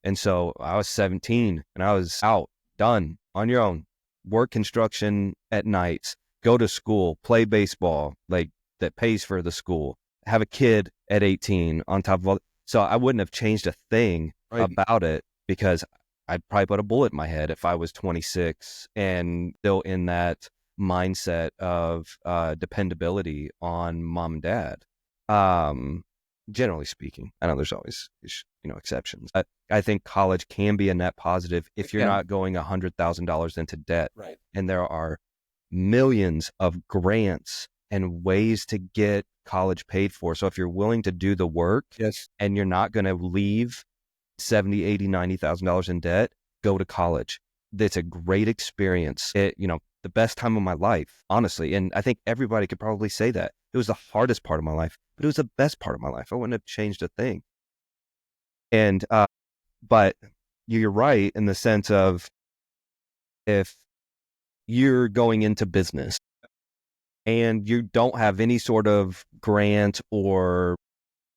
[SPEAKER 2] And so I was 17 and I was out, done, on your own, work construction at nights, go to school, play baseball, like that pays for the school, have a kid at 18 on top of all. So I wouldn't have changed a thing about it, because I'd probably put a bullet in my head if I was 26 and still in that mindset of dependability on mom and dad. Generally speaking, I know there's always, exceptions. I think college can be a net positive if you're not going $100,000 into debt.
[SPEAKER 4] Right.
[SPEAKER 2] And there are millions of grants and ways to get college paid for. So if you're willing to do the work,
[SPEAKER 4] yes,
[SPEAKER 2] and you're not going to leave $70,000, $80,000, $90,000 in debt, go to college. It's a great experience. The best time of my life, honestly. And I think everybody could probably say that. It was the hardest part of my life, but it was the best part of my life. I wouldn't have changed a thing. And, but you're right in the sense of, if you're going into business and you don't have any sort of grant or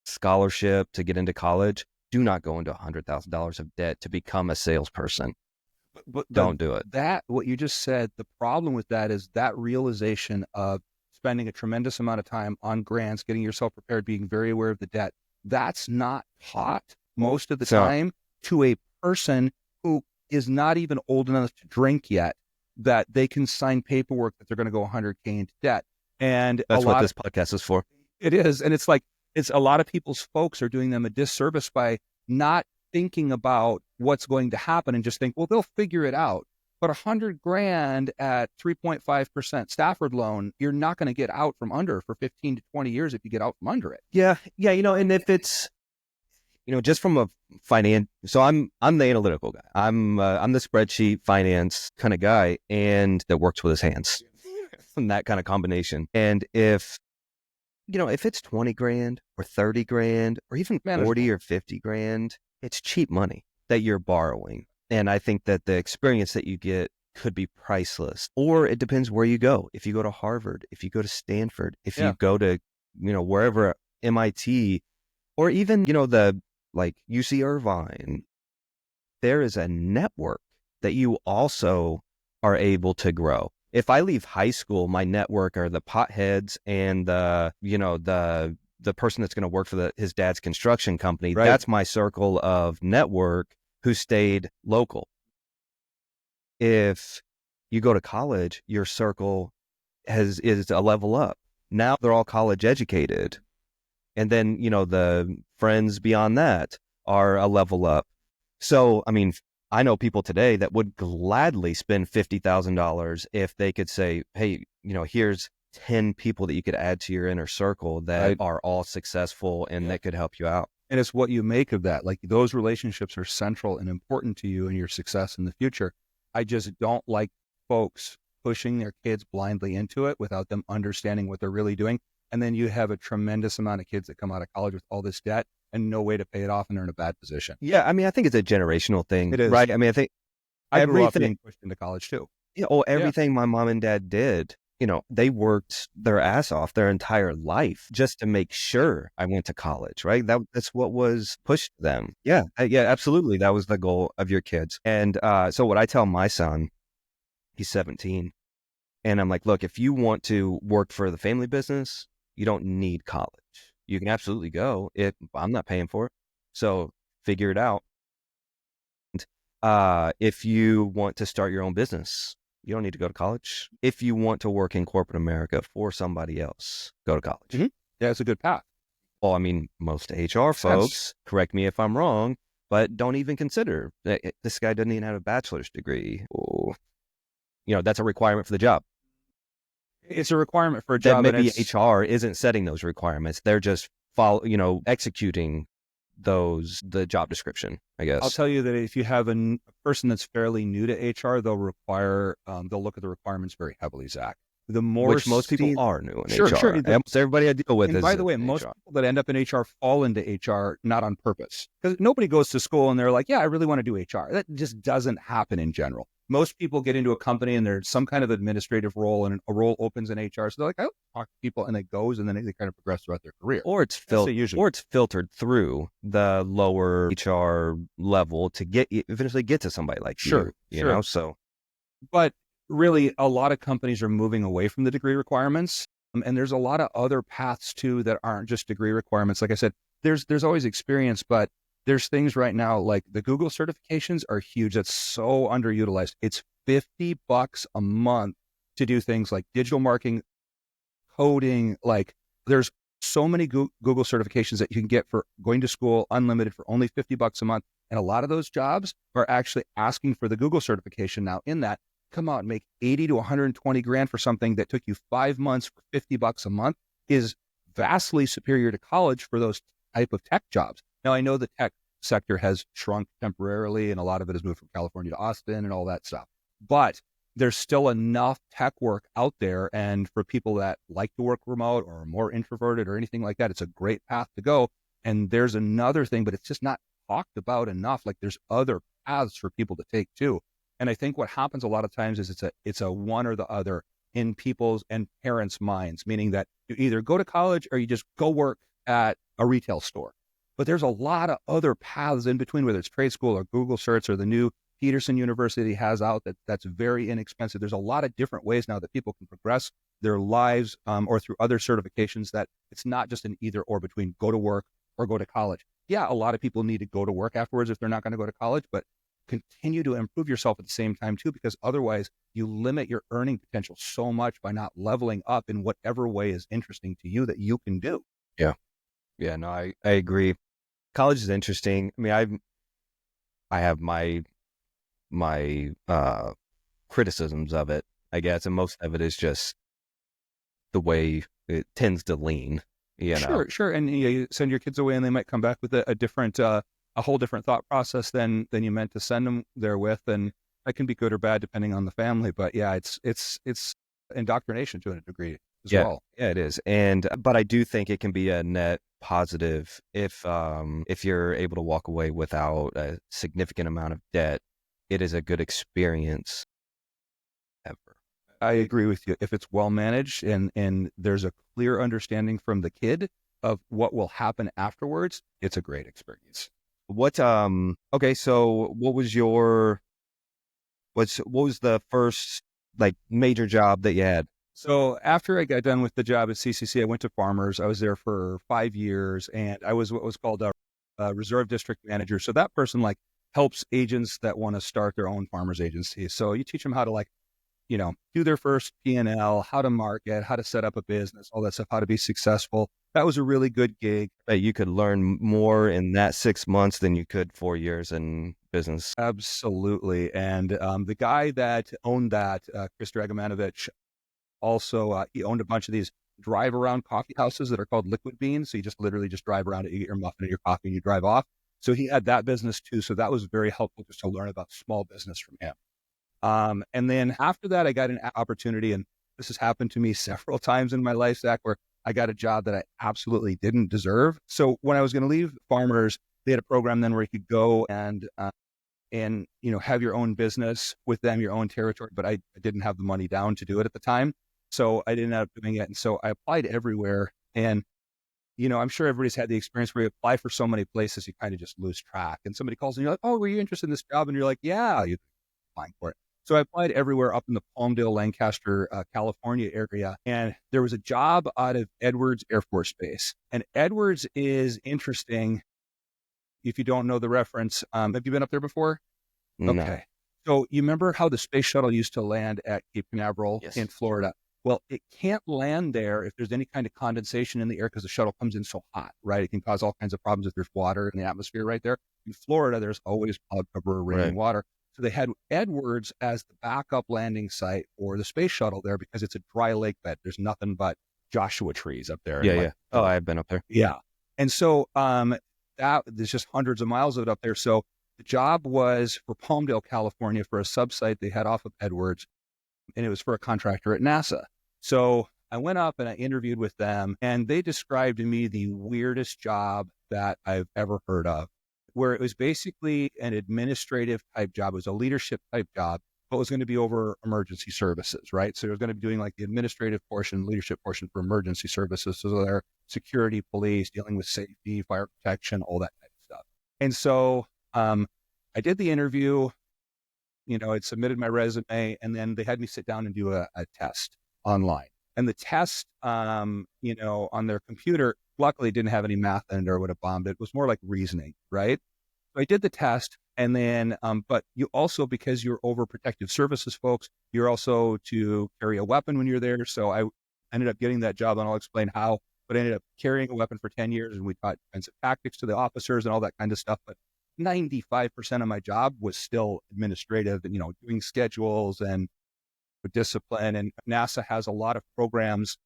[SPEAKER 2] scholarship to get into college, do not go into $100,000 of debt to become a salesperson. But don't do it.
[SPEAKER 4] What you just said, the problem with that is that realization of spending a tremendous amount of time on grants, getting yourself prepared, being very aware of the debt. That's not taught most of the time to a person who is not even old enough to drink yet, that they can sign paperwork that they're going to go 100K into debt. And
[SPEAKER 2] That's what this podcast is for.
[SPEAKER 4] it is. And it's like, it's a lot of people's folks are doing them a disservice by not thinking about what's going to happen and just think, well, they'll figure it out. But $100,000 at 3.5% Stafford loan, you're not going to get out from under for 15 to 20 years if you get out from under it.
[SPEAKER 2] Yeah. And if it's, just from a so I'm the analytical guy. I'm the spreadsheet finance kind of guy, and that works with his hands and that kind of combination. And if it's 20 grand or 30 grand or even 40 or 50 grand, it's cheap money that you're borrowing. And I think that the experience that you get could be priceless. Or it depends where you go. If you go to Harvard, if you go to Stanford, if you go to, wherever, MIT, or even, like UC Irvine, there is a network that you also are able to grow. If I leave high school, my network are the potheads and the person that's going to work for his dad's construction company. Right. That's my circle of network who stayed local. If you go to college, your circle is a level up. Now they're all college educated. And then, the friends beyond that are a level up. So, I mean, I know people today that would gladly spend $50,000 if they could say, hey, here's 10 people that you could add to your inner circle that are all successful and that could help you out.
[SPEAKER 4] And it's what you make of that. Like, those relationships are central and important to you and your success in the future. I just don't like folks pushing their kids blindly into it without them understanding what they're really doing. And then you have a tremendous amount of kids that come out of college with all this debt and no way to pay it off, and they're in a bad position.
[SPEAKER 2] Yeah, I mean, I think it's a generational thing.
[SPEAKER 4] It is.
[SPEAKER 2] Right? I mean, I think
[SPEAKER 4] I grew up being pushed into college too.
[SPEAKER 2] Everything my mom and dad did, they worked their ass off their entire life just to make sure I went to college, right? That's what was pushed to them. Yeah, absolutely. That was the goal of your kids. And so what I tell my son, he's 17, and I'm like, look, if you want to work for the family business, you don't need college. You can absolutely go. I'm not paying for it. So figure it out. If you want to start your own business, you don't need to go to college. If you want to work in corporate America for somebody else, go to college.
[SPEAKER 4] Mm-hmm. Yeah, it's a good path.
[SPEAKER 2] Well, I mean, most HR folks, correct me if I'm wrong, but don't even consider that this guy doesn't even have a bachelor's degree. Oh, that's a requirement for the job.
[SPEAKER 4] It's a requirement for a job.
[SPEAKER 2] That maybe HR isn't setting those requirements. They're just executing the job description, I guess.
[SPEAKER 4] I'll tell you that if you have a person that's fairly new to HR, they'll look at the requirements very heavily, Zach.
[SPEAKER 2] Which most people are new in HR.
[SPEAKER 4] Sure.
[SPEAKER 2] Almost everybody I deal with is.
[SPEAKER 4] By the way, most people that end up in HR fall into HR not on purpose. Because nobody goes to school and they're like, yeah, I really want to do HR. That just doesn't happen in general. Most people get into a company and there's some kind of administrative role and a role opens in HR. So they're like, I'll talk to people, and it goes, and then they kind of progress throughout their career.
[SPEAKER 2] Or it's filtered through the lower HR level to eventually get to somebody like you. Sure. So.
[SPEAKER 4] But really, a lot of companies are moving away from the degree requirements. And there's a lot of other paths too that aren't just degree requirements. Like I said, there's always experience, but there's things right now like the Google certifications are huge. That's so underutilized. It's $50 a month to do things like digital marketing, coding. Like, there's so many Google certifications that you can get for going to school unlimited for only $50 a month. And a lot of those jobs are actually asking for the Google certification now. In that, come out and make 80 to 120 grand for something that took you 5 months for $50 a month is vastly superior to college for those type of tech jobs. Now, I know the tech sector has shrunk temporarily, and a lot of it has moved from California to Austin and all that stuff. But there's still enough tech work out there. And for people that like to work remote or are more introverted or anything like that, it's a great path to go. And there's another thing, but it's just not talked about enough. Like, there's other paths for people to take too. And I think what happens a lot of times is it's a one or the other in people's and parents' minds, meaning that you either go to college or you just go work at a retail store. But there's a lot of other paths in between, whether it's trade school or Google certs or the new Peterson University has out that's very inexpensive. There's a lot of different ways now that people can progress their lives or through other certifications, that it's not just an either or between go to work or go to college. Yeah, a lot of people need to go to work afterwards if they're not going to go to college, but continue to improve yourself at the same time too, because otherwise you limit your earning potential so much by not leveling up in whatever way is interesting to you that you can do.
[SPEAKER 2] Yeah. Yeah, no, I agree. College is interesting. I mean, I have my criticisms of it, I guess, and most of it is just the way it tends to lean, you know.
[SPEAKER 4] Sure. And you send your kids away and they might come back with a different, a whole different thought process than you meant to send them there with. And that can be good or bad depending on the family. But yeah, it's indoctrination to a degree as well.
[SPEAKER 2] Yeah, it is. But I do think it can be a net positive if you're able to walk away without a significant amount of debt. It is a good experience ever.
[SPEAKER 4] I agree with you. If it's well managed and there's a clear understanding from the kid of what will happen afterwards, it's a great experience.
[SPEAKER 2] Okay, so what was the first like major job that you had?
[SPEAKER 4] So after I got done with the job at CCC, I went to Farmers. I was there for 5 years, and I was what was called a reserve district manager. So that person like helps agents that want to start their own farmers agency. So you teach them how to like, do their first P&L, how to market, how to set up a business, all that stuff, how to be successful. That was a really good gig.
[SPEAKER 2] That you could learn more in that 6 months than you could 4 years in business.
[SPEAKER 4] Absolutely. And the guy that owned that, Chris Dragomanovic, also, he owned a bunch of these drive around coffee houses that are called liquid beans. So you just literally just drive around and you get your muffin and your coffee and you drive off. So he had that business too. So that was very helpful just to learn about small business from him. And then after that, I got an opportunity, and this has happened to me several times in my life, Zach, where I got a job that I absolutely didn't deserve. So when I was going to leave Farmers, they had a program then where you could go and have your own business with them, your own territory. But I didn't have the money down to do it at the time. So I didn't end up doing it. And so I applied everywhere. And, I'm sure everybody's had the experience where you apply for so many places, you kind of just lose track. And somebody calls and you're like, oh, were you interested in this job? And you're like, yeah, you're applying for it. So I applied everywhere up in the Palmdale, Lancaster, California area. And there was a job out of Edwards Air Force Base. And Edwards is interesting. If you don't know the reference, have you been up there before?
[SPEAKER 2] No.
[SPEAKER 4] Okay. So you remember how the space shuttle used to land at Cape Canaveral in Florida? Well, it can't land there if there's any kind of condensation in the air because the shuttle comes in so hot, right? It can cause all kinds of problems if there's water in the atmosphere right there. In Florida, there's always cloud cover or raining water. So they had Edwards as the backup landing site for the space shuttle there because it's a dry lake bed. There's nothing but Joshua trees up there.
[SPEAKER 2] Yeah. Oh, I've been up there.
[SPEAKER 4] Yeah. And so there's just hundreds of miles of it up there. So the job was for Palmdale, California, for a sub-site they had off of Edwards, and it was for a contractor at NASA. So I went up and I interviewed with them, and they described to me the weirdest job that I've ever heard of, where it was basically an administrative type job. It was a leadership type job, but it was going to be over emergency services, right? So it was going to be doing like the administrative portion, leadership portion for emergency services. So their security, police, dealing with safety, fire protection, all that type of stuff. And so I did the interview, I'd submitted my resume, and then they had me sit down and do a test online. And the test, on their computer, luckily didn't have any math in it or would have bombed it. It was more like reasoning, right? So I did the test, and then, but you also, because you're over protective services folks, you're also to carry a weapon when you're there. So I ended up getting that job, and I'll explain how, but I ended up carrying a weapon for 10 years, and we taught defensive tactics to the officers and all that kind of stuff. But 95% of my job was still administrative and, doing schedules and discipline. And NASA has a lot of programs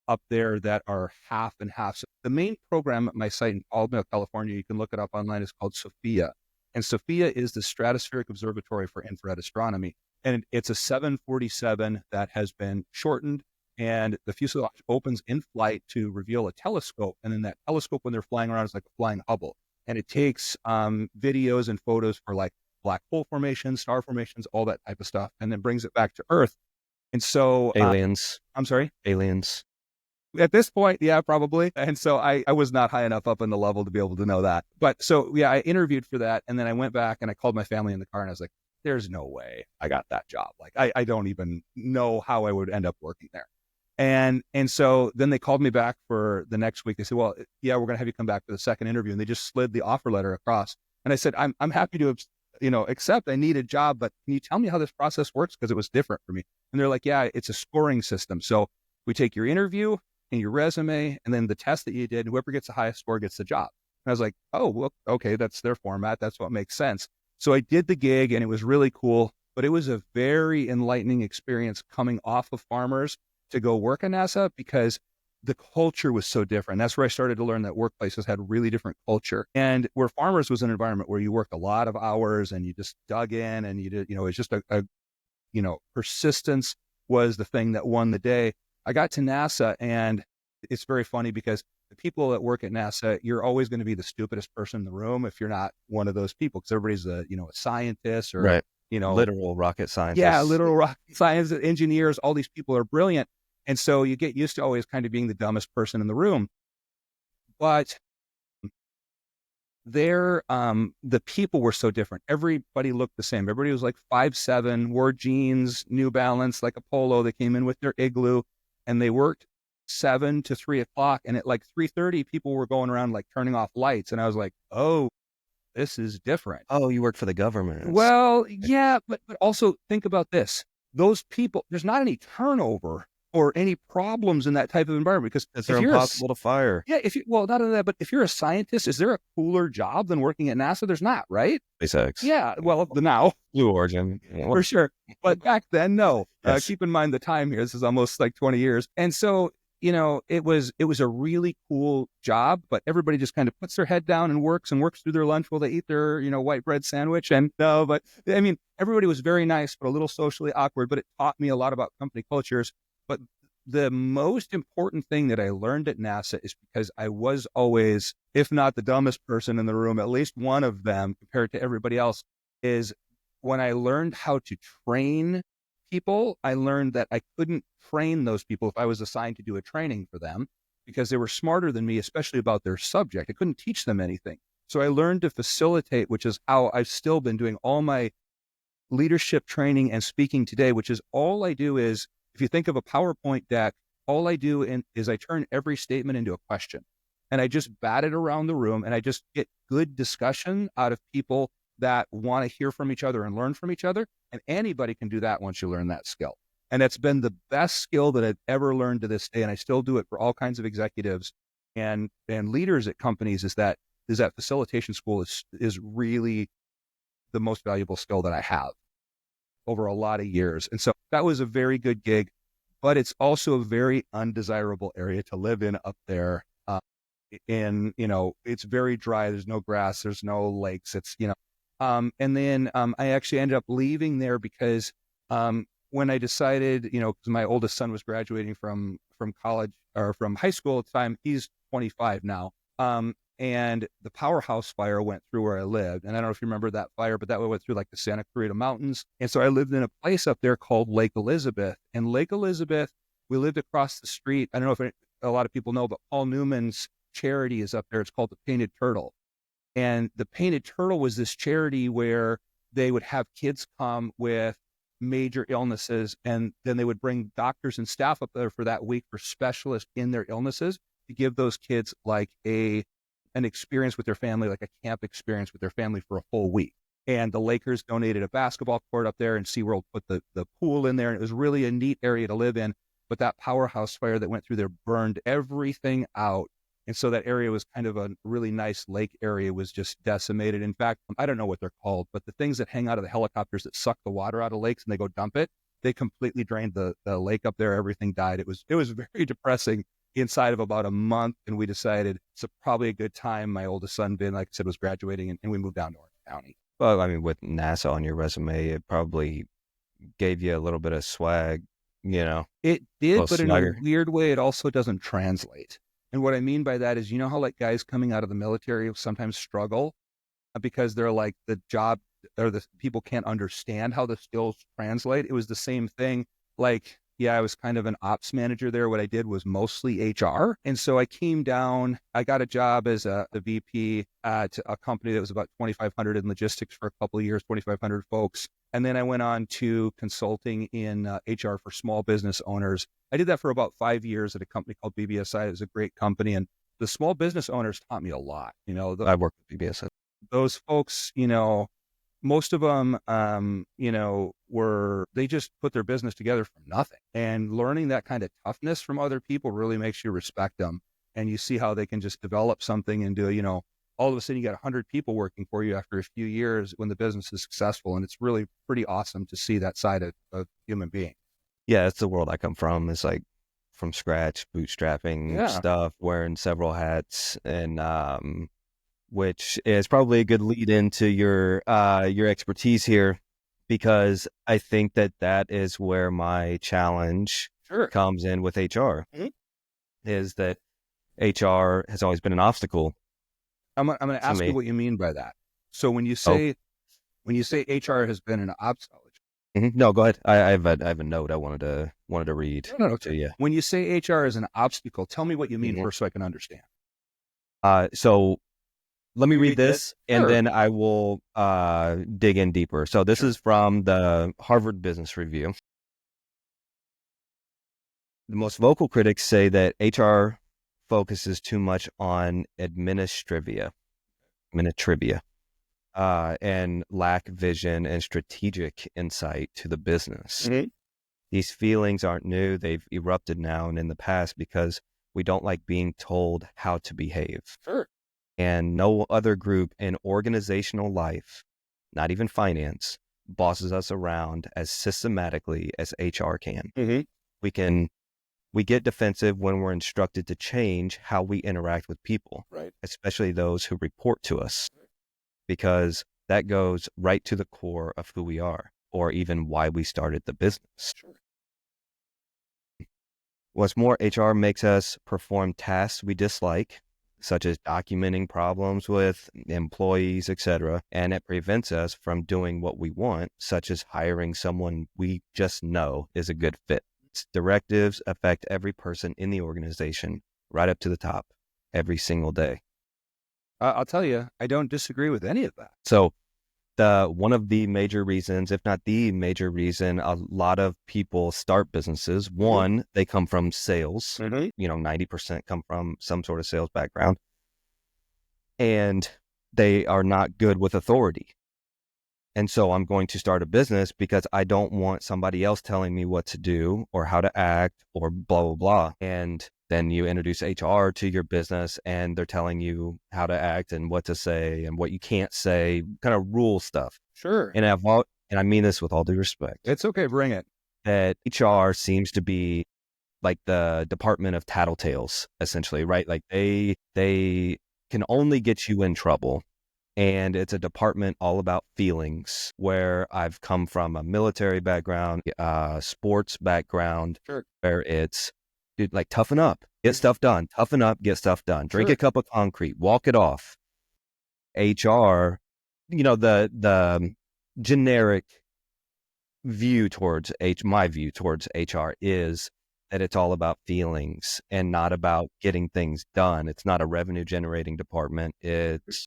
[SPEAKER 4] up there that are half and half. So the main program at my site in Palmdale, California, you can look it up online, is called SOFIA. And SOFIA is the Stratospheric Observatory for Infrared Astronomy. And it's a 747 that has been shortened, and the fuselage opens in flight to reveal a telescope. And then that telescope, when they're flying around, is like a flying Hubble. And it takes videos and photos for like black hole formations, star formations, all that type of stuff, and then brings it back to Earth. And so
[SPEAKER 2] aliens.
[SPEAKER 4] I'm sorry?
[SPEAKER 2] Aliens.
[SPEAKER 4] At this point, yeah, probably. And so I was not high enough up in the level to be able to know that. But so, yeah, I interviewed for that. And then I went back and I called my family in the car and I was like, there's no way I got that job. Like, I don't even know how I would end up working there. And so then they called me back for the next week. They said, well, yeah, we're going to have you come back for the second interview. And they just slid the offer letter across. And I said, I'm happy to accept I need a job, but can you tell me how this process works? Because it was different for me. And they're like, yeah, it's a scoring system. So we take your interview and your resume and then the test that you did, and whoever gets the highest score gets the job. And I was like, oh, well, okay, that's their format. That's what makes sense. So I did the gig and it was really cool, but it was a very enlightening experience coming off of Farmers to go work at NASA because the culture was so different. That's where I started to learn that workplaces had really different culture. And where Farmers was an environment where you worked a lot of hours and you just dug in and you did, it's just persistence was the thing that won the day. I got to NASA and it's very funny because the people that work at NASA, you're always going to be the stupidest person in the room if you're not one of those people, because everybody's a scientist or,
[SPEAKER 2] right. Literal rocket scientists.
[SPEAKER 4] Yeah, literal rocket science engineers. All these people are brilliant. And so you get used to always kind of being the dumbest person in the room. But the people were so different. Everybody looked the same. Everybody was like 5'7", wore jeans, New Balance, like a polo. They came in with their Igloo and they worked 7 to 3 o'clock. And at like 3:30, people were going around like turning off lights. And I was like, oh, this is different.
[SPEAKER 2] Oh, you work for the government.
[SPEAKER 4] Well, yeah, but also think about this. Those people, there's not any turnover or any problems in that type of environment because
[SPEAKER 2] they're impossible to fire.
[SPEAKER 4] Yeah, not only that, but if you're a scientist, is there a cooler job than working at NASA? There's not, right?
[SPEAKER 2] SpaceX.
[SPEAKER 4] Yeah, well, now.
[SPEAKER 2] Blue Origin.
[SPEAKER 4] For sure. But back then, no.
[SPEAKER 2] Yes.
[SPEAKER 4] Keep in mind the time here. This is almost like 20 years. And so, it was a really cool job, but everybody just kind of puts their head down and works through their lunch while they eat their, white bread sandwich. And no, but I mean, everybody was very nice, but a little socially awkward, but it taught me a lot about company cultures. But the most important thing that I learned at NASA is because I was always, if not the dumbest person in the room, at least one of them compared to everybody else, is when I learned how to train people, I learned that I couldn't train those people if I was assigned to do a training for them because they were smarter than me, especially about their subject. I couldn't teach them anything. So I learned to facilitate, which is how I've still been doing all my leadership training and speaking today, which is all I do is, if you think of a PowerPoint deck, all I do is I turn every statement into a question and I just bat it around the room and I just get good discussion out of people that want to hear from each other and learn from each other. And anybody can do that once you learn that skill. And it's been the best skill that I've ever learned to this day. And I still do it for all kinds of executives and leaders at companies is that facilitation school is really the most valuable skill that I have over a lot of years. And so that was a very good gig, but it's also a very undesirable area to live in up there. It's very dry. There's no grass. There's no lakes. And then I actually ended up leaving there because when I decided, because my oldest son was graduating from college or from high school at the time, he's 25 now. And the powerhouse fire went through where I lived. And I don't know if you remember that fire, but that went through like the Santa Clarita Mountains. And so I lived in a place up there called Lake Elizabeth. And Lake Elizabeth, we lived across the street. I don't know if a lot of people know, but Paul Newman's charity is up there. It's called the Painted Turtle. And the Painted Turtle was this charity where they would have kids come with major illnesses, and then they would bring doctors and staff up there for that week for specialists in their illnesses to give those kids like an experience with their family, like a camp experience with their family for a full week. And the Lakers donated a basketball court up there and SeaWorld put the pool in there. And it was really a neat area to live in. But that powerhouse fire that went through there burned everything out. And so that area was kind of a really nice lake area, was just decimated. In fact, I don't know what they're called, but the things that hang out of the helicopters that suck the water out of lakes and they go dump it, they completely drained the lake up there. Everything died. It was very depressing inside of about a month. And we decided it's probably a good time. My oldest son, Ben, like I said, was graduating and we moved down to Orange County.
[SPEAKER 2] Well, I mean, with NASA on your resume, it probably gave you a little bit of swag,
[SPEAKER 4] It did, but in a weird way, it also doesn't translate. And what I mean by that is, how like guys coming out of the military sometimes struggle because they're like the job or the people can't understand how the skills translate. It was the same thing. Like, yeah, I was kind of an ops manager there. What I did was mostly HR. And so I came down, I got a job as the VP at a company that was about 2,500 in logistics for a couple of years, 2,500 folks. And then I went on to consulting in HR for small business owners. I did that for about 5 years at a company called BBSI. It was a great company. And the small business owners taught me a lot.
[SPEAKER 2] I worked with BBSI.
[SPEAKER 4] Those folks, Most of them, they just put their business together from nothing. And learning that kind of toughness from other people really makes you respect them. And you see how they can just develop something and all of a sudden you got 100 people working for you after a few years when the business is successful. And it's really pretty awesome to see that side of human being.
[SPEAKER 2] Yeah, it's the world I come from. It's like from scratch, bootstrapping stuff, wearing several hats, and which is probably a good lead into your expertise here, because I think that is where my challenge comes in with HR, is that HR has always been an obstacle.
[SPEAKER 4] I'm going to ask you what you mean by that. So when you say HR has been an obstacle.
[SPEAKER 2] No, go ahead. I have a note I wanted to read.
[SPEAKER 4] No.
[SPEAKER 2] To you.
[SPEAKER 4] When you say HR is an obstacle, tell me what you mean first so I can understand.
[SPEAKER 2] So let me read this and then I will dig in deeper. So this is from the Harvard Business Review. The most vocal critics say that HR focuses too much on administrivia, and lack vision and strategic insight to the business. These feelings aren't new. They've erupted now and in the past because we don't like being told how to behave. And no other group in organizational life, not even finance, bosses us around as systematically as HR can. We get defensive when we're instructed to change how we interact with people, especially those who report to us, because that goes right to the core of who we are, or even why we started the business. What's more, HR makes us perform tasks we dislike, such as documenting problems with employees, etc., and it prevents us from doing what we want, such as hiring someone we just know is a good fit. Its directives affect every person in the organization, right up to the top, every single day.
[SPEAKER 4] I'll tell you, I don't disagree with any of that.
[SPEAKER 2] So one of the major reasons, if not the major reason, a lot of people start businesses, one, they come from sales, 90% come from some sort of sales background, and they are not good with authority. And so I'm going to start a business because I don't want somebody else telling me what to do or how to act or blah, blah, blah. And then you introduce HR to your business and they're telling you how to act and what to say and what you can't say, kind of rule stuff. And I mean this with all due respect.
[SPEAKER 4] It's okay. Bring it.
[SPEAKER 2] That HR seems to be like the department of tattletales, essentially, right? Like they can only get you in trouble. And it's a department all about feelings, where I've come from a military background, sports background, where it's, dude, like, toughen up, get stuff done, toughen up, get stuff done, drink a cup of concrete, walk it off. HR, the generic view towards my view towards HR is that it's all about feelings and not about getting things done. It's not a revenue generating department. It's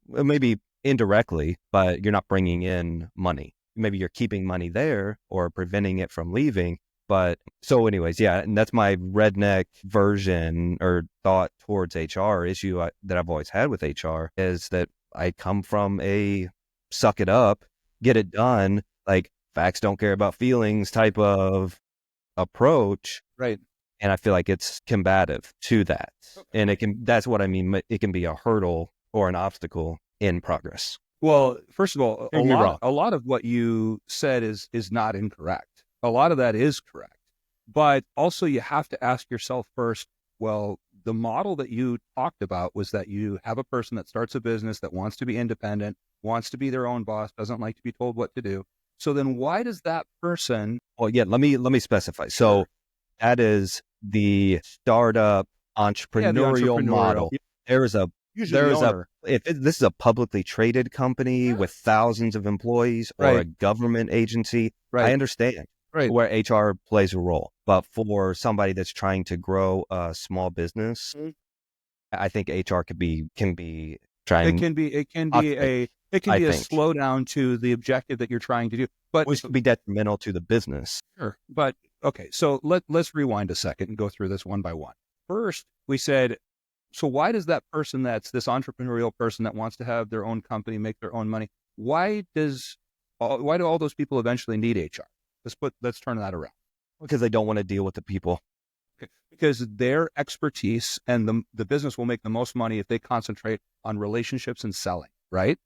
[SPEAKER 2] maybe indirectly, but you're not bringing in money. Maybe you're keeping money there or preventing it from leaving. But so anyways, and that's my redneck version or thought towards HR issue that I've always had with HR, is that I come from a suck it up, get it done, like facts don't care about feelings type of approach. And I feel like it's combative to that. And that's what I mean. It can be a hurdle or an obstacle in progress.
[SPEAKER 4] Well, first of all, a lot of what you said is not incorrect. A lot of that is correct. But also you have to ask yourself first, well, the model that you talked about was that you have a person that starts a business that wants to be independent, wants to be their own boss, doesn't like to be told what to do. So then why does that person...
[SPEAKER 2] Well, let me specify. So that is the startup entrepreneurial model. This is a publicly traded company with thousands of employees or a government agency. I understand where HR plays a role, but for somebody that's trying to grow a small business, I think HR can be trying. It can be a
[SPEAKER 4] slowdown to the objective that you're trying to do, but
[SPEAKER 2] which could be detrimental to the business.
[SPEAKER 4] Sure, but okay. So let's rewind a second and go through this one by one. First, we said, so why does that person that's this entrepreneurial person that wants to have their own company, make their own money, why do all those people eventually need HR? Let's turn that around.
[SPEAKER 2] Because they don't want to deal with the people.
[SPEAKER 4] Okay. Because their expertise and the business will make the most money if they concentrate on relationships and selling, right?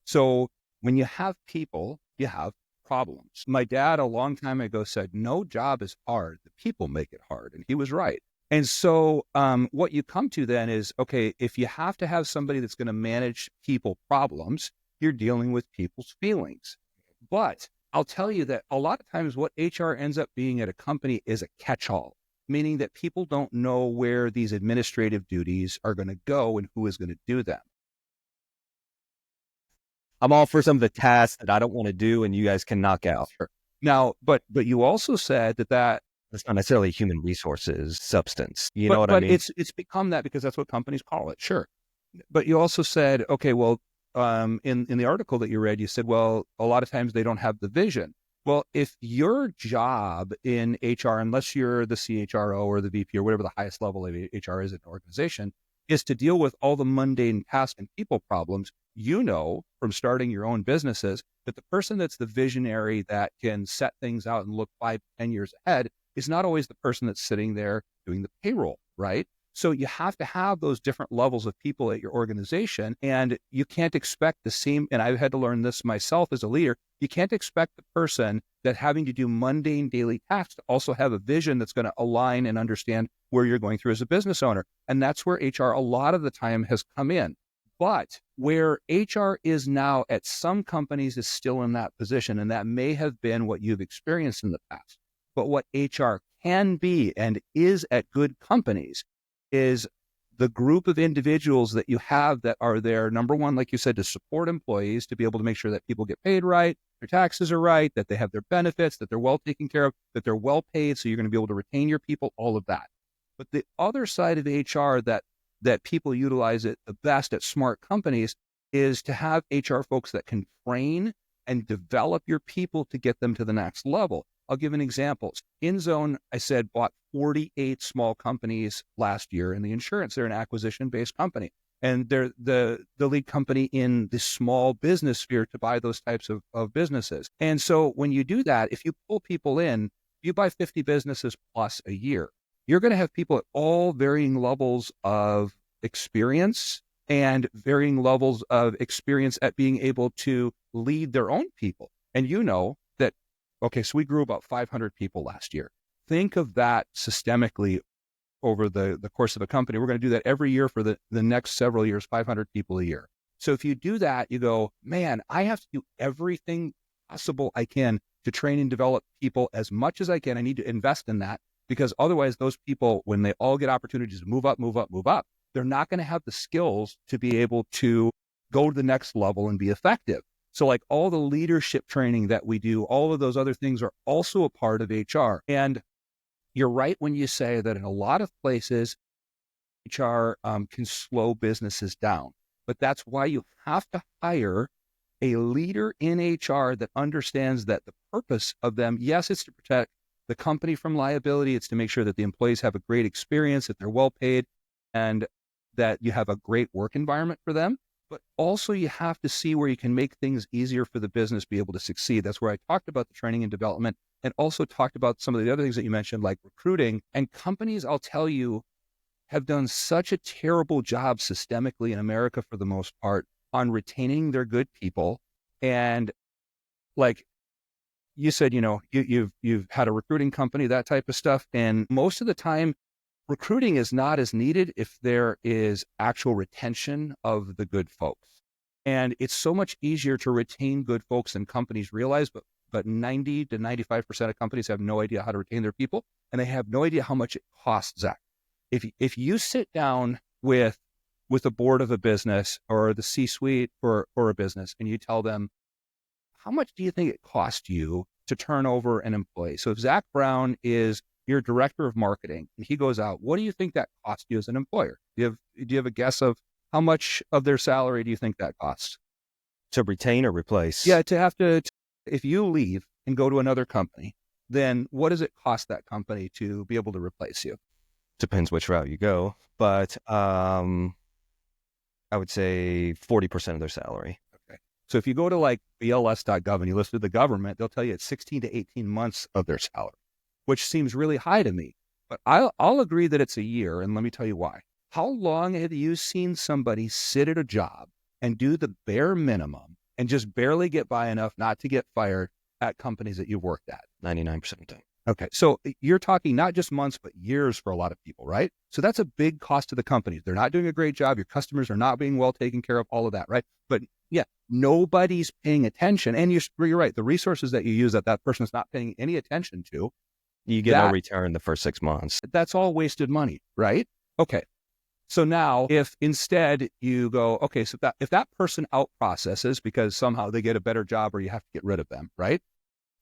[SPEAKER 4] So when you have people, you have problems. My dad a long time ago said, no job is hard. The people make it hard. And he was right. And so what you come to then is, okay, if you have to have somebody that's going to manage people problems, you're dealing with people's feelings. But I'll tell you that a lot of times what HR ends up being at a company is a catch-all, meaning that people don't know where these administrative duties are going to go and who is going to do them.
[SPEAKER 2] I'm all for some of the tasks that I don't want to do and you guys can knock out.
[SPEAKER 4] Sure. Now, but you also said that
[SPEAKER 2] that's not necessarily human resources substance. You know what I mean?
[SPEAKER 4] But it's become that because that's what companies call it. Sure. But you also said, okay, well, in the article that you read, you said, well, a lot of times they don't have the vision. Well, if your job in HR, unless you're the CHRO or the VP or whatever the highest level of HR is in an organization, is to deal with all the mundane tasks and people problems, you know, from starting your own businesses, that the person that's the visionary that can set things out and look 5-10 years ahead is not always the person that's sitting there doing the payroll, right? So you have to have those different levels of people at your organization, and you can't expect the same, and I've had to learn this myself as a leader, you can't expect the person that having to do mundane daily tasks to also have a vision that's going to align and understand where you're going through as a business owner. And that's where HR a lot of the time has come in. But where HR is now at some companies is still in that position, and that may have been what you've experienced in the past. But what HR can be and is at good companies is the group of individuals that you have that are there, number one, like you said, to support employees, to be able to make sure that people get paid right, their taxes are right, that they have their benefits, that they're well taken care of, that they're well paid, so you're going to be able to retain your people, all of that. But the other side of HR that people utilize it the best at smart companies is to have HR folks that can train and develop your people to get them to the next level. I'll give an example. InZone, I said, bought 48 small companies last year in the insurance. They're an acquisition-based company. And they're the lead company in the small business sphere to buy those types of businesses. And so when you do that, if you pull people in, you buy 50 businesses plus a year, you're going to have people at all varying levels of experience and varying levels of experience at being able to lead their own people. And you know that, okay, so we grew about 500 people last year. Think of that systemically over the course of a company. We're going to do that every year for the next several years, 500 people a year. So if you do that, you go, man, I have to do everything possible I can to train and develop people as much as I can. I need to invest in that, because otherwise those people, when they all get opportunities to move up, they're not going to have the skills to be able to go to the next level and be effective. So like all the leadership training that we do, all of those other things are also a part of HR. And you're right when you say that in a lot of places, HR can slow businesses down. But that's why you have to hire a leader in HR that understands that the purpose of them, yes, it's to protect the company from liability. It's to make sure that the employees have a great experience, that they're well paid, and that you have a great work environment for them. But also you have to see where you can make things easier for the business to be able to succeed. That's where I talked about the training and development, and also talked about some of the other things that you mentioned, like recruiting. And companies, I'll tell you, have done such a terrible job systemically in America for the most part on retaining their good people. And like you said, you know, you've had a recruiting company, that type of stuff. And most of the time, recruiting is not as needed if there is actual retention of the good folks. And it's so much easier to retain good folks than companies realize, but 90 to 95% of companies have no idea how to retain their people, and they have no idea how much it costs, Zach. If you sit down with a board of a business or the C-suite for a business, and you tell them, how much do you think it costs you to turn over an employee? So if Zach Brown is your director of marketing, and he goes out, what do you think that costs you as an employer? Do you have a guess of how much of their salary do you think that costs?
[SPEAKER 2] To retain or replace?
[SPEAKER 4] Yeah, to have to, if you leave and go to another company, then what does it cost that company to be able to replace you?
[SPEAKER 2] Depends which route you go, but I would say 40% of their salary.
[SPEAKER 4] Okay. So if you go to like BLS.gov and you listen to the government, they'll tell you it's 16 to 18 months of their salary, which seems really high to me. But I'll agree that it's a year, and let me tell you why. How long have you seen somebody sit at a job and do the bare minimum and just barely get by enough not to get fired at companies that you've worked at?
[SPEAKER 2] 99% of the time.
[SPEAKER 4] Okay, so you're talking not just months, but years for a lot of people, right? So that's a big cost to the companies. They're not doing a great job. Your customers are not being well taken care of, all of that, right? But yeah, nobody's paying attention. And you're right. The resources that you use that person's not paying any attention to,
[SPEAKER 2] You get no return the first 6 months.
[SPEAKER 4] that's all wasted money, right? Okay. So now if instead you go, okay, so if that person out processes because somehow they get a better job or you have to get rid of them, right?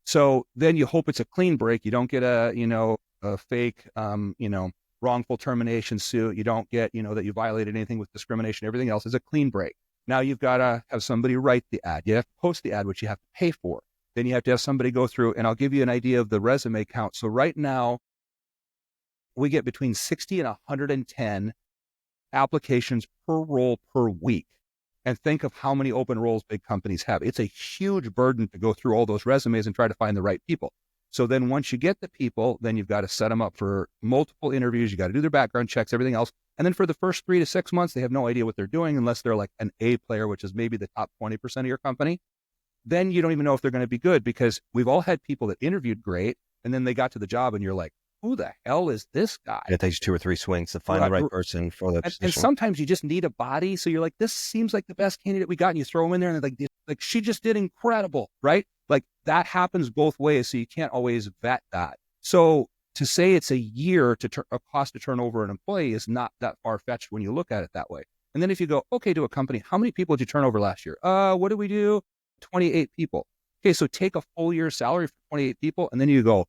[SPEAKER 4] So then you hope it's a clean break. You don't get a fake, wrongful termination suit. You don't get, that you violated anything with discrimination. Everything else is a clean break. Now you've got to have somebody write the ad. You have to post the ad, which you have to pay for. Then you have to have somebody go through, and I'll give you an idea of the resume count. So right now we get between 60 and 110 applications per role per week. And think of how many open roles big companies have. It's a huge burden to go through all those resumes and try to find the right people. So then once you get the people, then you've got to set them up for multiple interviews. You got to do their background checks, everything else. And then for the first 3 to 6 months, they have no idea what they're doing unless they're like an A player, which is maybe the top 20% of your company. Then you don't even know if they're going to be good, because we've all had people that interviewed great and then they got to the job and you're like, who the hell is this guy?
[SPEAKER 2] And it takes 2 or 3 swings to find the right person for the position.
[SPEAKER 4] And sometimes you just need a body. So you're like, this seems like the best candidate we got. And you throw them in there and they're like, she just did incredible, right? Like that happens both ways. So you can't always vet that. So to say it's a year a cost to turn over an employee is not that far fetched when you look at it that way. And then if you go, okay, to a company, how many people did you turn over last year? What did we do? 28 people. Okay, so take a full year's salary for 28 people. And then you go,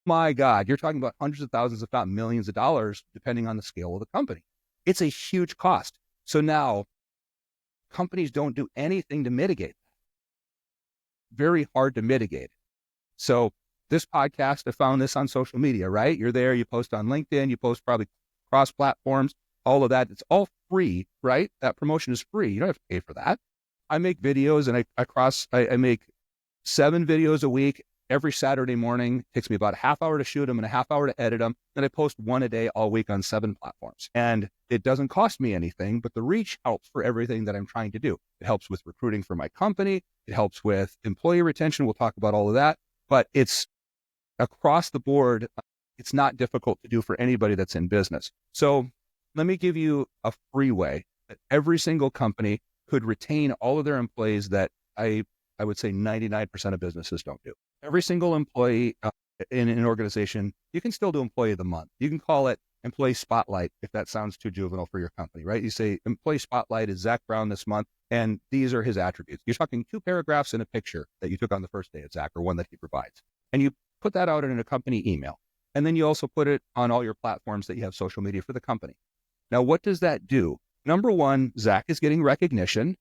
[SPEAKER 4] my God, you're talking about hundreds of thousands, if not millions of dollars, depending on the scale of the company. It's a huge cost. So now companies don't do anything to mitigate that. Very hard to mitigate it. So this podcast, I found this on social media, right? You're there, you post on LinkedIn, you post probably cross platforms, all of that. It's all free, right? That promotion is free. You don't have to pay for that. I make videos and I make 7 videos a week. Every Saturday morning. It takes me about a half hour to shoot them and a half hour to edit them. Then I post 1 a day all week on 7 platforms. And it doesn't cost me anything, but the reach helps for everything that I'm trying to do. It helps with recruiting for my company. It helps with employee retention. We'll talk about all of that, but it's across the board. It's not difficult to do for anybody that's in business. So let me give you a free way that every single company could retain all of their employees that I would say 99% of businesses don't do. Every single employee in an organization, you can still do employee of the month. You can call it employee spotlight if that sounds too juvenile for your company, right? You say employee spotlight is Zach Brown this month, and these are his attributes. You're talking 2 paragraphs and a picture that you took on the first day of Zach, or one that he provides. And you put that out in a company email. And then you also put it on all your platforms that you have social media for the company. Now, what does that do? Number one, Zach is getting recognition.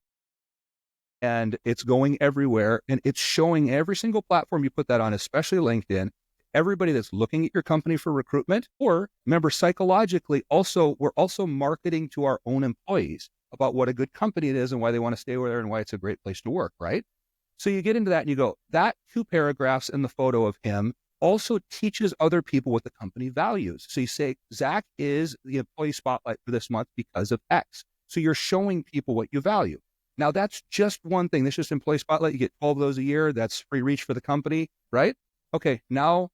[SPEAKER 4] And it's going everywhere, and it's showing every single platform you put that on, especially LinkedIn, everybody that's looking at your company for recruitment. Or remember, psychologically, we're also marketing to our own employees about what a good company it is and why they want to stay there and why it's a great place to work, right? So you get into that and you go, that 2 paragraphs in the photo of him also teaches other people what the company values. So you say, Zach is the employee spotlight for this month because of X. So you're showing people what you value. Now, that's just one thing. That's just employee spotlight. You get 12 of those a year. That's free reach for the company, right? Okay, now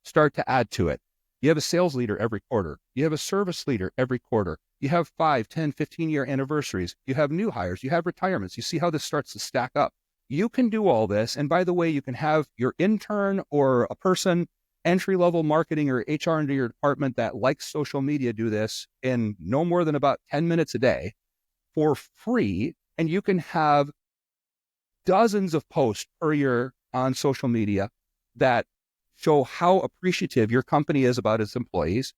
[SPEAKER 4] start to add to it. You have a sales leader every quarter. You have a service leader every quarter. You have 5, 10, 15-year anniversaries. You have new hires. You have retirements. You see how this starts to stack up. You can do all this. And by the way, you can have your intern or a person, entry-level marketing or HR into your department that likes social media do this in no more than about 10 minutes a day for free. And you can have dozens of posts per year on social media that show how appreciative your company is about its employees.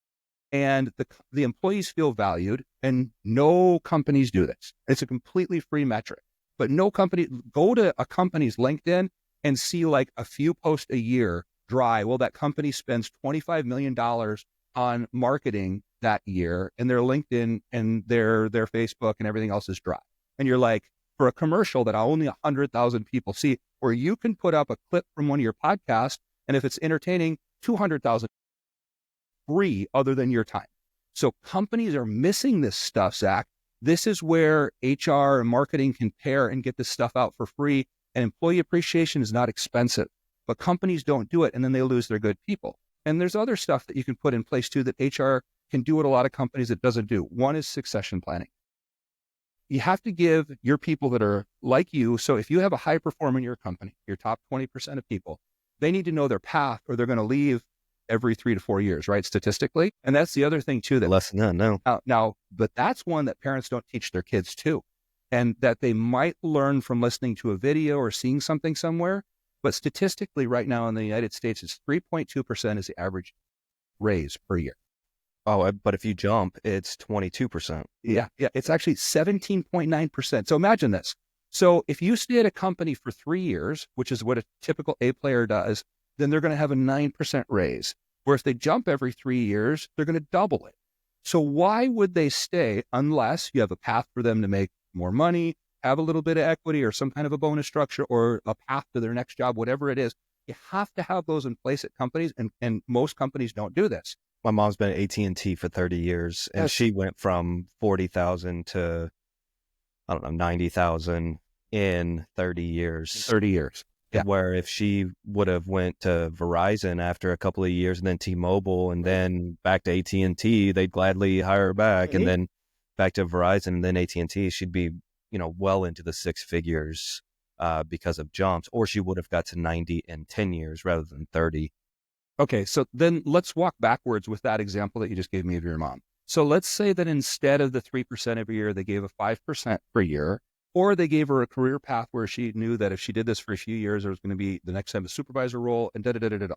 [SPEAKER 4] And the employees feel valued, and no companies do this. It's a completely free metric, but no company, go to a company's LinkedIn and see like a few posts a year dry. Well, that company spends $25 million on marketing that year, and their LinkedIn and their Facebook and everything else is dry. And you're like, for a commercial that only 100,000 people see, or you can put up a clip from one of your podcasts, and if it's entertaining, 200,000 free other than your time. So companies are missing this stuff, Zach. This is where HR and marketing can pair and get this stuff out for free. And employee appreciation is not expensive, but companies don't do it, and then they lose their good people. And there's other stuff that you can put in place too that HR can do what a lot of companies it doesn't do. One is succession planning. You have to give your people that are like you. So if you have a high performer in your company, your top 20% of people, they need to know their path or they're going to leave every 3 to 4 years, right? Statistically. And that's the other thing too, that
[SPEAKER 2] Less than that, no.
[SPEAKER 4] now, but that's one that parents don't teach their kids too. And that they might learn from listening to a video or seeing something somewhere. But statistically right now in the United States, it's 3.2% is the average raise per year.
[SPEAKER 2] Oh, but if you jump, it's 22%.
[SPEAKER 4] Yeah. It's actually 17.9%. So imagine this. So if you stay at a company for 3 years, which is what a typical A player does, then they're going to have a 9% raise. Where if they jump every 3 years, they're going to double it. So why would they stay unless you have a path for them to make more money, have a little bit of equity or some kind of a bonus structure or a path to their next job, whatever it is? You have to have those in place at companies, and most companies don't do this.
[SPEAKER 2] My mom's been at AT&T for 30 years, and
[SPEAKER 4] Yes.
[SPEAKER 2] she went from 40,000 to, I don't know, 90,000 in 30 years.
[SPEAKER 4] 30 years. Yeah.
[SPEAKER 2] Where if she would have went to Verizon after a couple of years and then T-Mobile and then back to AT&T, they'd gladly hire her back. And then back to Verizon and then AT&T, she'd be, well into the 6 figures because of jumps, or she would have got to 90 in 10 years rather than 30.
[SPEAKER 4] Okay, so then let's walk backwards with that example that you just gave me of your mom. So let's say that instead of the 3% every year, they gave a 5% per year, or they gave her a career path where she knew that if she did this for a few years, there was going to be the next time a supervisor role and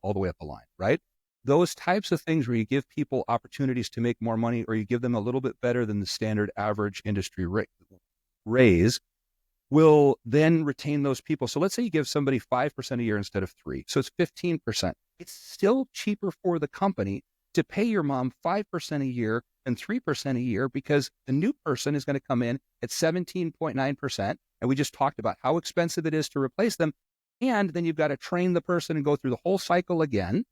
[SPEAKER 4] all the way up the line, right? Those types of things where you give people opportunities to make more money, or you give them a little bit better than the standard average industry raise, will then retain those people. So let's say you give somebody 5% a year instead of 3. So it's 15%. It's still cheaper for the company to pay your mom 5% a year than 3% a year, because the new person is going to come in at 17.9%. And we just talked about how expensive it is to replace them. And then you've got to train the person and go through the whole cycle again.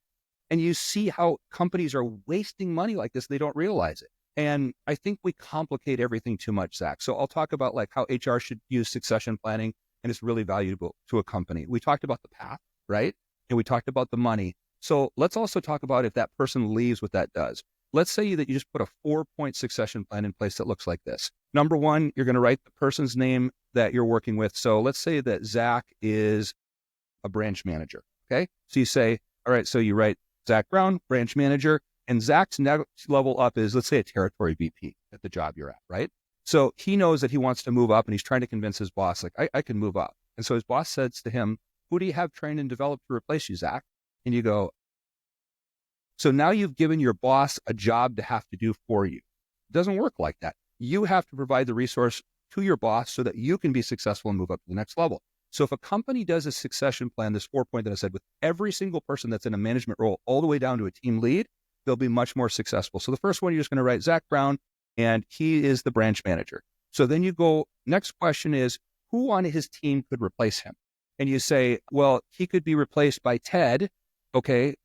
[SPEAKER 4] And you see how companies are wasting money like this. They don't realize it. And I think we complicate everything too much, Zach. So I'll talk about like how HR should use succession planning, and it's really valuable to a company. We talked about the path, right? And we talked about the money. So let's also talk about if that person leaves, what that does. Let's say that you just put a 4-point succession plan in place that looks like this. Number one, you're going to write the person's name that you're working with. So let's say that Zach is a branch manager. Okay. So you say, all right, so you write Zach Brown, branch manager, and Zach's next level up is, let's say, a territory VP at the job you're at, right? So he knows that he wants to move up, and he's trying to convince his boss, like, I can move up. And so his boss says to him, who do you have trained and developed to replace you, Zach? And you go, so now you've given your boss a job to have to do for you. It doesn't work like that. You have to provide the resource to your boss so that you can be successful and move up to the next level. So if a company does a succession plan, this 4-point that I said, with every single person that's in a management role all the way down to a team lead, they'll be much more successful. So the first one, you're just going to write Zach Brown, and he is the branch manager. So then you go, next question is, who on his team could replace him? And you say, well, he could be replaced by Ted. Okay.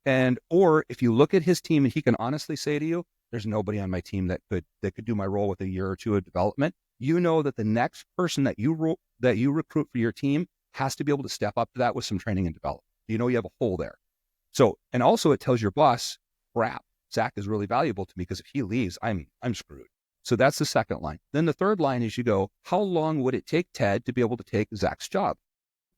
[SPEAKER 4] Or if you look at his team and he can honestly say to you, there's nobody on my team that could do my role with a year or two of development. You know that the next person that you recruit for your team has to be able to step up to that with some training and development. You know, you have a hole there. So, and also it tells your boss, crap, Zach is really valuable to me, because if he leaves, I'm screwed. So that's the second line. Then the third line is you go, how long would it take Ted to be able to take Zach's job?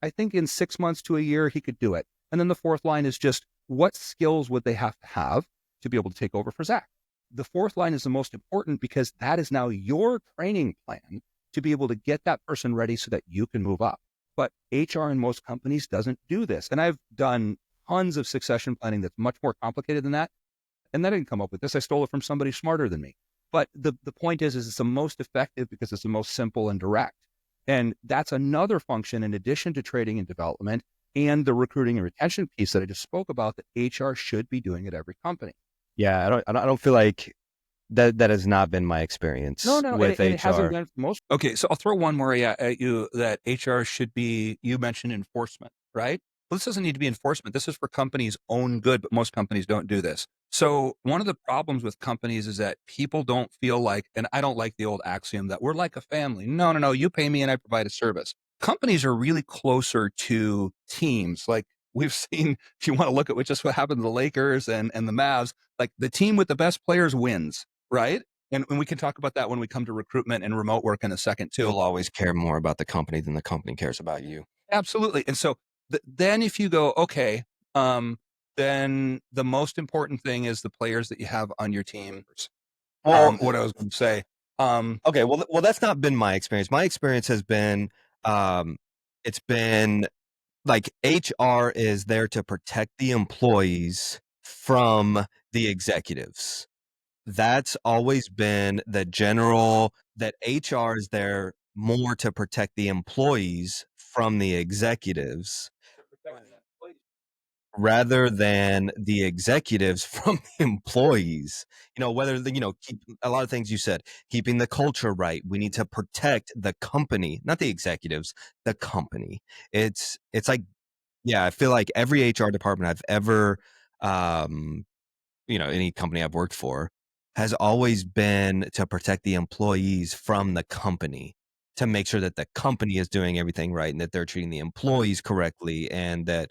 [SPEAKER 4] I think in 6 months to a year, he could do it. And then the fourth line is just, what skills would they have to be able to take over for Zach? The fourth line is the most important, because that is now your training plan to be able to get that person ready so that you can move up. But HR in most companies doesn't do this. And I've done tons of succession planning that's much more complicated than that. And I didn't come up with this. I stole it from somebody smarter than me. But the point is it's the most effective because it's the most simple and direct. And that's another function in addition to training and development and the recruiting and retention piece that I just spoke about, that HR should be doing at every company.
[SPEAKER 2] Yeah, I don't feel like That has not been my experience
[SPEAKER 4] No, no,
[SPEAKER 2] with
[SPEAKER 4] and it hasn't
[SPEAKER 2] HR.
[SPEAKER 4] been for most.
[SPEAKER 1] Okay, so I'll throw one more at you that HR should be, you mentioned enforcement, right? Well, this doesn't need to be enforcement. This is for companies' own good, but most companies don't do this. So one of the problems with companies is that people don't feel like, and I don't like the old axiom that we're like a family. No, no, no, you pay me and I provide a service. Companies are really closer to teams. Like we've seen, if you want to look at just what happened to the Lakers and the Mavs, like the team with the best players wins, right? And we can talk about that when we come to recruitment and remote work in a second too.
[SPEAKER 2] You'll always care more about the company than the company cares about you.
[SPEAKER 1] Absolutely. And so then if you go, okay, then the most important thing is the players that you have on your team.
[SPEAKER 2] Well,
[SPEAKER 1] What I was going to say.
[SPEAKER 2] okay, well, that's not been my experience. My experience has been, it's been like HR is there to protect the employees from the executives. That's always been the general, that HR is there more to protect the employees from the executives rather than the executives from the employees. Whether keep a lot of things you said, keeping the culture right. We need to protect the company, not the executives, the company. It's like, yeah, I feel like every HR department I've ever, any company I've worked for has always been to protect the employees from the company, to make sure that the company is doing everything right and that they're treating the employees correctly, and that,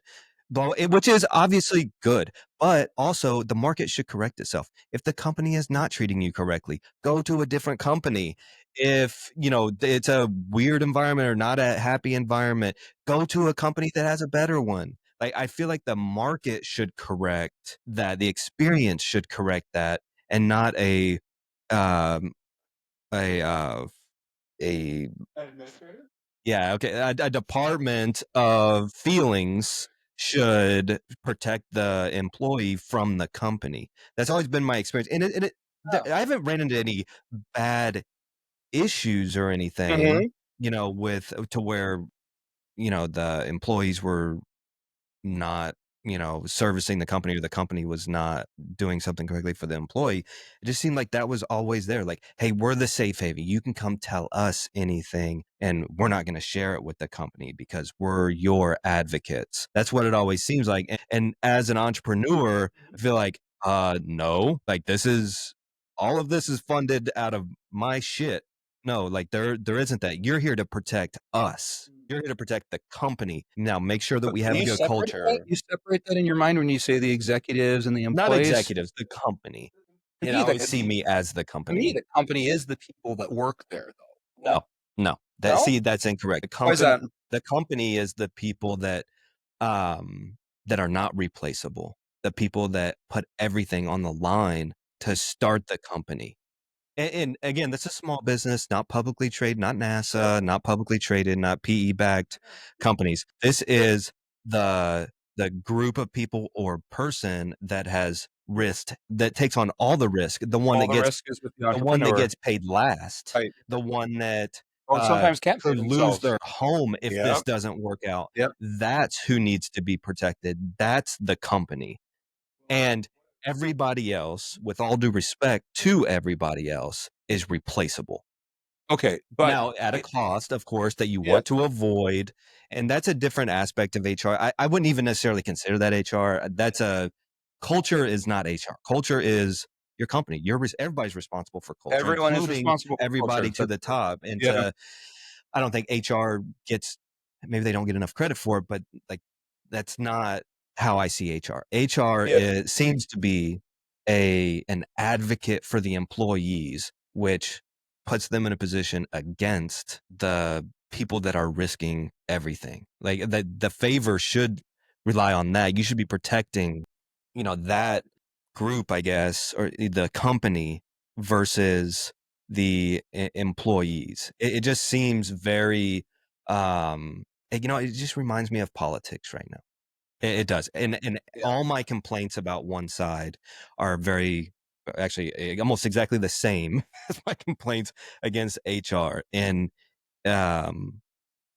[SPEAKER 2] which is obviously good, but also the market should correct itself. If the company is not treating you correctly, go to a different company. If, it's a weird environment or not a happy environment, go to a company that has a better one. Like, I feel like the market should correct that, the experience should correct that, and not um a administrator. Yeah, okay. A department of feelings should protect the employee from the company. That's always been my experience, and I haven't ran into any bad issues or anything. With to where the employees were not, servicing the company, or the company was not doing something correctly for the employee. It just seemed like that was always there. Like, hey, we're the safe haven. You can come tell us anything, and we're not going to share it with the company because we're your advocates. That's what it always seems like. And as an entrepreneur, I feel like, no, like all of this is funded out of my shit. No, like there isn't that. You're here to protect us. You're here to protect the company. Now, make sure that we have a good culture.
[SPEAKER 1] You separate that in your mind when you say the executives and the
[SPEAKER 2] Not
[SPEAKER 1] employees.
[SPEAKER 2] executives, the company.
[SPEAKER 1] To
[SPEAKER 2] You
[SPEAKER 1] me,
[SPEAKER 2] always see me as the
[SPEAKER 1] to me,
[SPEAKER 2] company.
[SPEAKER 1] the company is the people that work there, though.
[SPEAKER 2] No.
[SPEAKER 1] No?
[SPEAKER 2] That's incorrect.
[SPEAKER 1] Why is that?
[SPEAKER 2] The company is the people that that are not replaceable. The people that put everything on the line to start the company. And again, this is a small business, not publicly traded, not NASA, not publicly traded, not PE backed companies. This is the group of people or person that has risked, that takes on all the risk, the one
[SPEAKER 1] All
[SPEAKER 2] that
[SPEAKER 1] the
[SPEAKER 2] gets
[SPEAKER 1] risk is with the entrepreneur.
[SPEAKER 2] paid last,
[SPEAKER 1] Right.
[SPEAKER 2] the one that
[SPEAKER 1] Well, sometimes can't pay
[SPEAKER 2] could lose
[SPEAKER 1] themselves.
[SPEAKER 2] their home if
[SPEAKER 1] Yep.
[SPEAKER 2] this doesn't work out.
[SPEAKER 1] Yep.
[SPEAKER 2] That's who needs to be protected. That's the company. And everybody else, with all due respect to everybody else, is replaceable.
[SPEAKER 1] Okay, but
[SPEAKER 2] Now, at a cost, of course, that you
[SPEAKER 1] Yep.
[SPEAKER 2] want to avoid. And that's a different aspect of HR. I wouldn't even necessarily consider that HR. Culture is not HR. Culture is your company. Everybody's responsible for culture,
[SPEAKER 1] everyone is
[SPEAKER 2] including
[SPEAKER 1] responsible for
[SPEAKER 2] everybody
[SPEAKER 1] culture.
[SPEAKER 2] to the top. And
[SPEAKER 1] Yeah.
[SPEAKER 2] I don't think HR maybe they don't get enough credit for it, but like, that's not how I see HR. HR seems to be an advocate for the employees, which puts them in a position against the people that are risking everything. Like, the favor should rely on that. You should be protecting, that group, I guess, or the company versus the employees. It just seems very, it just reminds me of politics right now. It does. And all my complaints about one side are very, actually, almost exactly the same as my complaints against HR. And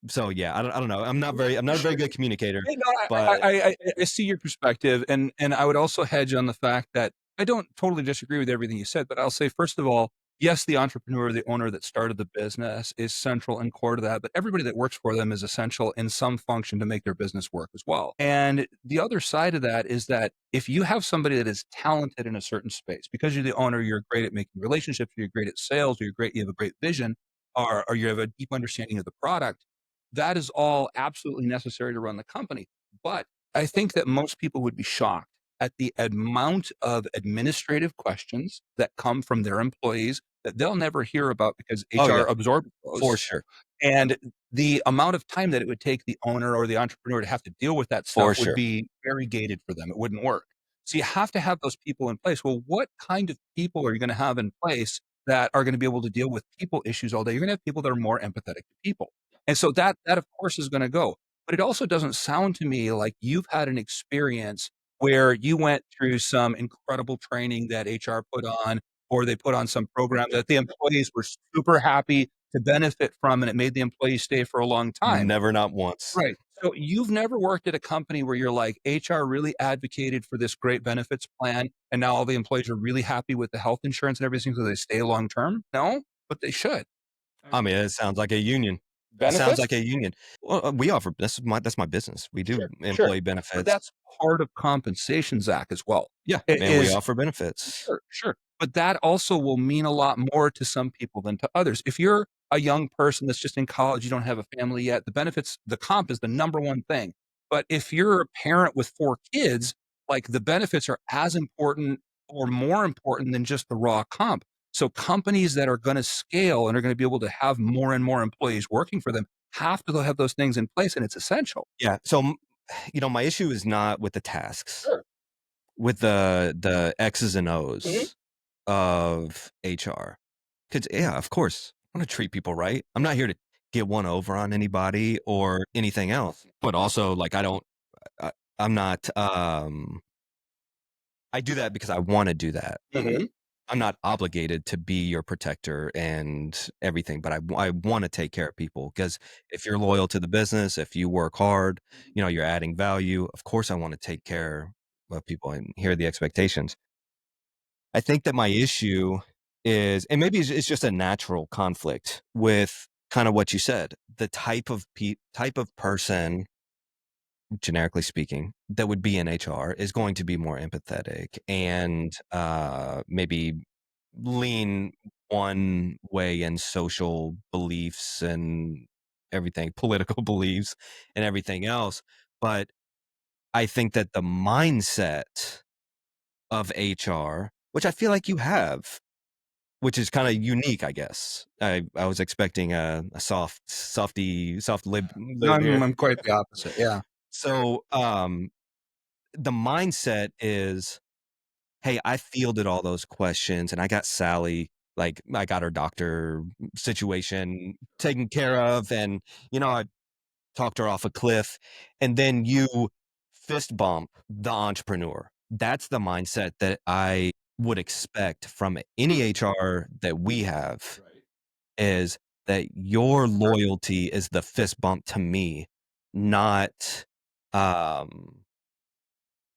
[SPEAKER 2] so yeah, I don't know. I'm not a very good communicator.
[SPEAKER 1] Hey, no,
[SPEAKER 2] But
[SPEAKER 1] I see your perspective, and I would also hedge on the fact that I don't totally disagree with everything you said, but I'll say, first of all, yes, the entrepreneur, the owner that started the business is central and core to that, but everybody that works for them is essential in some function to make their business work as well. And the other side of that is that if you have somebody that is talented in a certain space, because you're the owner, you're great at making relationships, you're great at sales, or you have a great vision, or you have a deep understanding of the product, that is all absolutely necessary to run the company. But I think that most people would be shocked at the amount of administrative questions that come from their employees that they'll never hear about because
[SPEAKER 2] Oh
[SPEAKER 1] HR
[SPEAKER 2] yeah,
[SPEAKER 1] absorbs
[SPEAKER 2] for
[SPEAKER 1] those.
[SPEAKER 2] sure,
[SPEAKER 1] And the amount of time that it would take the owner or the entrepreneur to have to deal with that
[SPEAKER 2] for
[SPEAKER 1] stuff would
[SPEAKER 2] sure.
[SPEAKER 1] be very gated for them. It wouldn't work. So you have to have those people in place. Well, what kind of people are you going to have in place that are going to be able to deal with people issues all day? You're going to have people that are more empathetic to people. And so that of course is going to go. But it also doesn't sound to me like you've had an experience where you went through some incredible training that HR put on, or they put on some program that the employees were super happy to benefit from, and it made the employees stay for a long time.
[SPEAKER 2] Never, not once.
[SPEAKER 1] Right. So you've never worked at a company where you're like, HR really advocated for this great benefits plan, and now all the employees are really happy with the health insurance and everything, so they stay long term? No, but they should.
[SPEAKER 2] I mean, it sounds like a union. It sounds
[SPEAKER 1] Benefits?
[SPEAKER 2] like a union. Well, we offer that's my business. We do
[SPEAKER 1] Sure.
[SPEAKER 2] employee
[SPEAKER 1] But
[SPEAKER 2] benefits.
[SPEAKER 1] that's part of compensation, Zach, as well.
[SPEAKER 2] Yeah,
[SPEAKER 1] It
[SPEAKER 2] and we
[SPEAKER 1] is
[SPEAKER 2] offer benefits.
[SPEAKER 1] sure. But that also will mean a lot more to some people than to others. If you're a young person that's just in college, you don't have a family yet, the benefits, the comp is the number one thing. But if you're a parent with 4 kids, like the benefits are as important or more important than just the raw comp. So companies that are going to scale and are going to be able to have more and more employees working for them have to have those things in place, and it's essential.
[SPEAKER 2] Yeah. So, my issue is not with the tasks,
[SPEAKER 1] Sure.
[SPEAKER 2] with the X's and
[SPEAKER 1] Mhm.
[SPEAKER 2] O's of HR. Because yeah, of course, I want to treat people right. I'm not here to get one over on anybody or anything else. But also, like, I, I'm not. I do that because I want to do that.
[SPEAKER 1] Mhm.
[SPEAKER 2] I'm not obligated to be your protector and everything, but I want to take care of people because if you're loyal to the business, if you work hard, you're adding value. Of course, I want to take care of people and hear the expectations. I think that my issue is, and maybe it's just a natural conflict with kind of what you said, the type of person, generically speaking, that would be in HR is going to be more empathetic and maybe lean one way in social beliefs and everything, political beliefs and everything else. But I think that the mindset of HR, which I feel like you have, which is kind of unique, I guess. I was expecting a soft
[SPEAKER 1] No,
[SPEAKER 2] lib
[SPEAKER 1] I'm
[SPEAKER 2] here.
[SPEAKER 1] I'm quite the opposite, yeah.
[SPEAKER 2] So the mindset is, hey, I fielded all those questions and I got Sally, like I got her doctor situation taken care of. And, I talked her off a cliff. And then you fist bump the entrepreneur. That's the mindset that I would expect from any HR that we have is that your loyalty is the fist bump to me, not, um,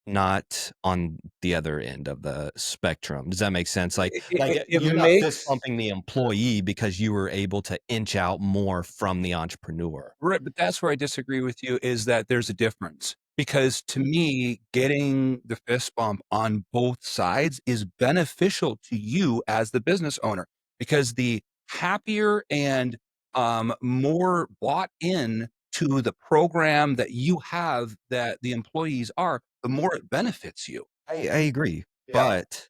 [SPEAKER 2] not on the other end of the spectrum. Does that make sense? Like,
[SPEAKER 1] It
[SPEAKER 2] you're not fist
[SPEAKER 1] makes
[SPEAKER 2] bumping the employee because you were able to inch out more from the entrepreneur.
[SPEAKER 1] right, but that's where I disagree with you, is that there's a difference. Because to me, getting the fist bump on both sides is beneficial to you as the business owner, because the happier and more bought in to the program that you have that the employees are, the more it benefits you.
[SPEAKER 2] I agree,
[SPEAKER 1] Yeah.
[SPEAKER 2] but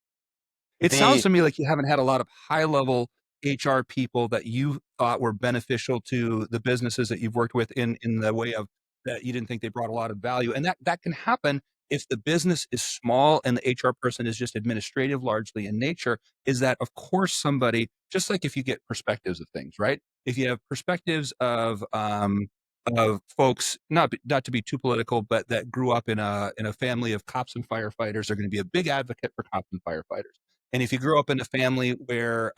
[SPEAKER 1] It sounds
[SPEAKER 2] they
[SPEAKER 1] to me like you haven't had a lot of high level HR people that you thought were beneficial to the businesses that you've worked with in the way of that you didn't think they brought a lot of value. And that can happen if the business is small and the HR person is just administrative largely in nature, is that of course somebody, just like if you get perspectives of things, right? If you have perspectives of folks, not to be too political, but that grew up in a family of cops and firefighters, are going to be a big advocate for cops and firefighters. And if you grew up in a family where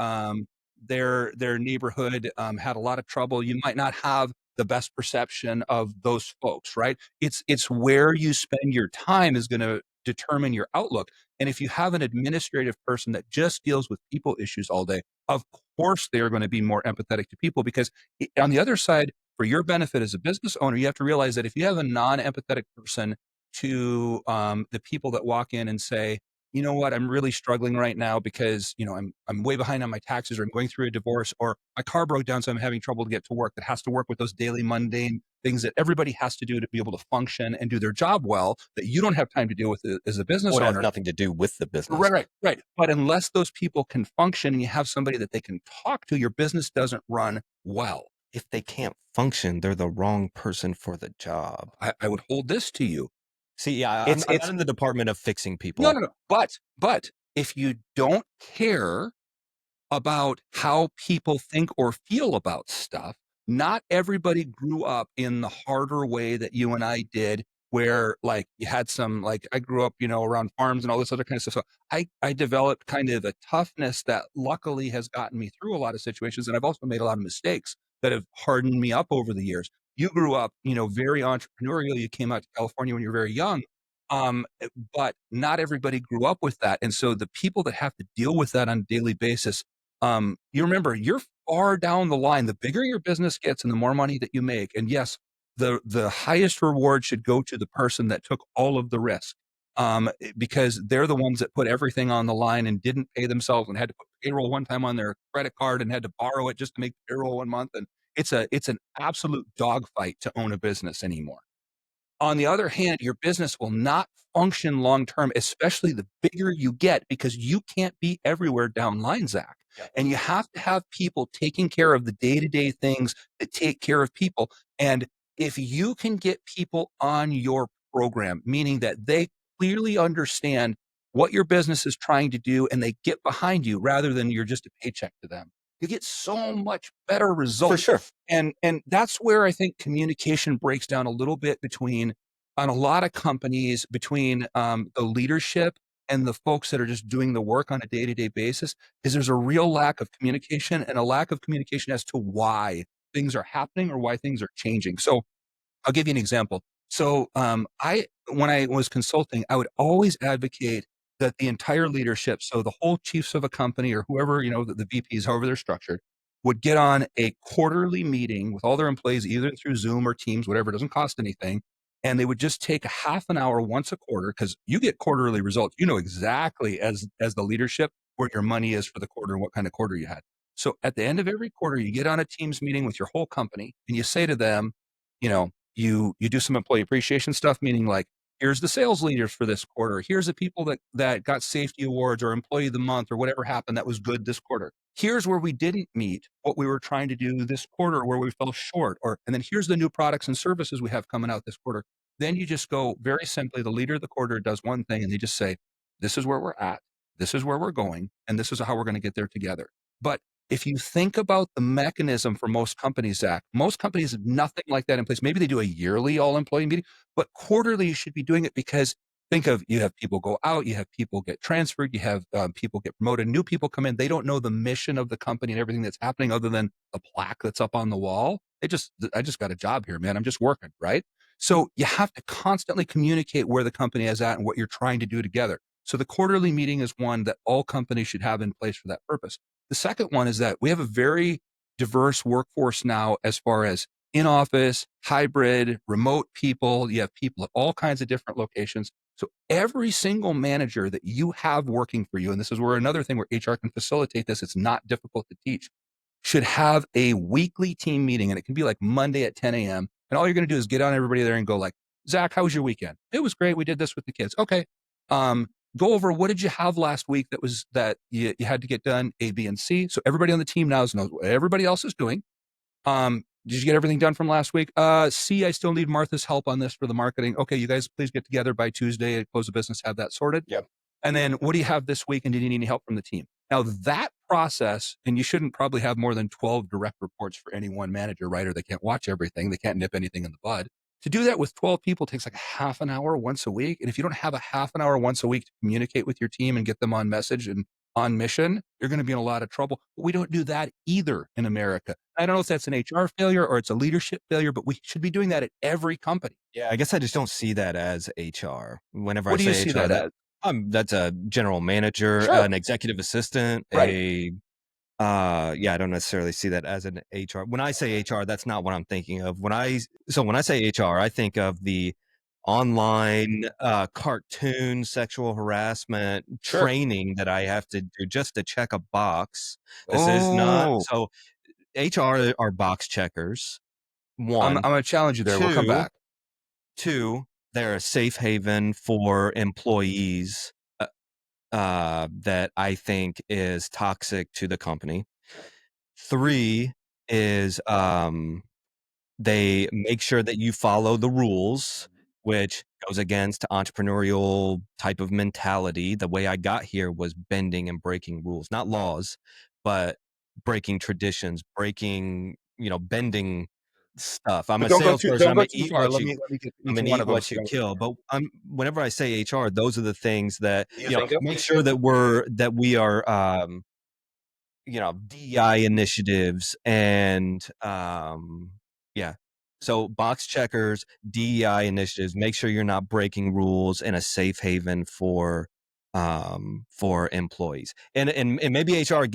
[SPEAKER 1] their neighborhood had a lot of trouble, you might not have the best perception of those folks, right? It's where you spend your time is going to determine your outlook. And if you have an administrative person that just deals with people issues all day, of course they are going to be more empathetic to people, because on the other side, for your benefit as a business owner, you have to realize that if you have a non-empathetic person to the people that walk in and say, you know what, I'm really struggling right now because, I'm way behind on my taxes, or I'm going through a divorce, or my car broke down, so I'm having trouble to get to work, that has to work with those daily mundane things that everybody has to do to be able to function and do their job well, that you don't have time to deal with as a business
[SPEAKER 5] Well, it has
[SPEAKER 1] owner.
[SPEAKER 5] nothing to do with the business.
[SPEAKER 1] Right. But unless those people can function and you have somebody that they can talk to, your business doesn't run well.
[SPEAKER 5] If they can't function, they're the wrong person for the job.
[SPEAKER 1] I would hold this to you.
[SPEAKER 5] See, yeah, I'm
[SPEAKER 2] It's-
[SPEAKER 5] not in the department of fixing people.
[SPEAKER 1] No. But if you don't care about how people think or feel about stuff, not everybody grew up in the harder way that you and I did, where like you had some, like I grew up, around farms and all this other kind of stuff. So I developed kind of a toughness that luckily has gotten me through a lot of situations. And I've also made a lot of mistakes that have hardened me up over the years. You grew up, very entrepreneurial. You came out to California when you were very young. But not everybody grew up with that. And so the people that have to deal with that on a daily basis, you remember, you're far down the line. The bigger your business gets and the more money that you make. And yes, the highest reward should go to the person that took all of the risk, because they're the ones that put everything on the line and didn't pay themselves and had to put payroll one time on their credit card and had to borrow it just to make payroll 1 month. And it's an absolute dogfight to own a business anymore. On the other hand, your business will not function long term, especially the bigger you get, because you can't be everywhere down line, Zach.
[SPEAKER 5] Yeah.
[SPEAKER 1] And you have to have people taking care of the day-to-day things that take care of people. And if you can get people on your program, meaning that they clearly understand what your business is trying to do and they get behind you rather than you're just a paycheck to them, you get so much better results.
[SPEAKER 5] For sure.
[SPEAKER 1] And that's where I think communication breaks down a little bit on a lot of companies, between the leadership and the folks that are just doing the work on a day-to-day basis, is there's a real lack of communication, and a lack of communication as to why things are happening or why things are changing. So I'll give you an example. So when I was consulting, I would always advocate that the entire leadership, so the whole chiefs of a company or whoever, the VPs, however they're structured, would get on a quarterly meeting with all their employees, either through Zoom or Teams, whatever, it doesn't cost anything. And they would just take a half an hour once a quarter, because you get quarterly results. You know exactly as the leadership where your money is for the quarter and what kind of quarter you had. So at the end of every quarter, you get on a Teams meeting with your whole company and you say to them, you do some employee appreciation stuff, meaning like, here's the sales leaders for this quarter. Here's the people that got safety awards or employee of the month or whatever happened that was good this quarter. Here's where we didn't meet what we were trying to do this quarter, where we fell short, and then here's the new products and services we have coming out this quarter. Then you just go, very simply, the leader of the quarter does one thing and they just say, this is where we're at, this is where we're going, and this is how we're going to get there together. But if you think about the mechanism for most companies, Zach, most companies have nothing like that in place. Maybe they do a yearly all employee meeting, but quarterly you should be doing it, because think of, you have people go out, you have people get transferred, you have people get promoted, new people come in. They don't know the mission of the company and everything that's happening other than the plaque that's up on the wall. I just got a job here, man. I'm just working, right? So you have to constantly communicate where the company is at and what you're trying to do together. So the quarterly meeting is one that all companies should have in place for that purpose. The second one is that we have a very diverse workforce now, as far as in-office, hybrid, remote people. You have people at all kinds of different locations. So every single manager that you have working for you, and this is where another thing where HR can facilitate this, it's not difficult to teach, should have a weekly team meeting. And it can be like Monday at 10 a.m. And all you're going to do is get on everybody there and go like, Zach, how was your weekend? It was great. We did this with the kids. Okay. Go over, what did you have last week that you had to get done, A, B, and C. So everybody on the team now knows what everybody else is doing. Did you get everything done from last week? C, I still need Martha's help on this for the marketing. Okay, you guys please get together by Tuesday and close the business, have that sorted.
[SPEAKER 5] Yep.
[SPEAKER 1] And then what do you have this week, and did you need any help from the team? Now that process, and you shouldn't probably have more than 12 direct reports for any one manager, right? Or they can't watch everything. They can't nip anything in the bud. To do that with 12 people takes like a half an hour once a week. And if you don't have a half an hour once a week to communicate with your team and get them on message and on mission, you're going to be in a lot of trouble. But we don't do that either in America. I don't know if that's an HR failure or it's a leadership failure, but we should be doing that at every company.
[SPEAKER 5] Yeah, I guess I just don't see that as HR. Whenever I
[SPEAKER 1] What do you
[SPEAKER 5] say
[SPEAKER 1] see
[SPEAKER 5] HR,
[SPEAKER 1] that as?
[SPEAKER 5] that's a general manager,
[SPEAKER 1] Sure.
[SPEAKER 5] an executive assistant,
[SPEAKER 1] Right.
[SPEAKER 5] yeah, I don't necessarily see that as an HR. When I say HR, that's not what I'm thinking of. When I say HR, I think of the online cartoon sexual harassment
[SPEAKER 1] Sure.
[SPEAKER 5] training that I have to do just to check a box. This is not
[SPEAKER 1] Oh,
[SPEAKER 5] so HR are box checkers.
[SPEAKER 1] I'm
[SPEAKER 5] One,
[SPEAKER 1] going to challenge you there. We'll come
[SPEAKER 5] two,
[SPEAKER 1] back.
[SPEAKER 5] two, they're a safe haven for employees that I think is toxic to the company. Three is they make sure that you follow the rules, which goes against entrepreneurial type of mentality. The way I got here was bending and breaking rules, not laws, but breaking traditions, bending stuff. I'm
[SPEAKER 1] But
[SPEAKER 5] a salesperson.
[SPEAKER 1] don't
[SPEAKER 5] I'm
[SPEAKER 1] go
[SPEAKER 5] gonna
[SPEAKER 1] too
[SPEAKER 5] eat
[SPEAKER 1] far.
[SPEAKER 5] what
[SPEAKER 1] Let
[SPEAKER 5] you
[SPEAKER 1] me get
[SPEAKER 5] I'm
[SPEAKER 1] each
[SPEAKER 5] gonna
[SPEAKER 1] one
[SPEAKER 5] eat
[SPEAKER 1] of them
[SPEAKER 5] what
[SPEAKER 1] so
[SPEAKER 5] you
[SPEAKER 1] you
[SPEAKER 5] kill. But whenever I say HR, those are the things that
[SPEAKER 1] you think of?
[SPEAKER 5] make sure that we are DEI initiatives and yeah. So box checkers, DEI initiatives, make sure you're not breaking rules, and a safe haven for employees. And maybe HR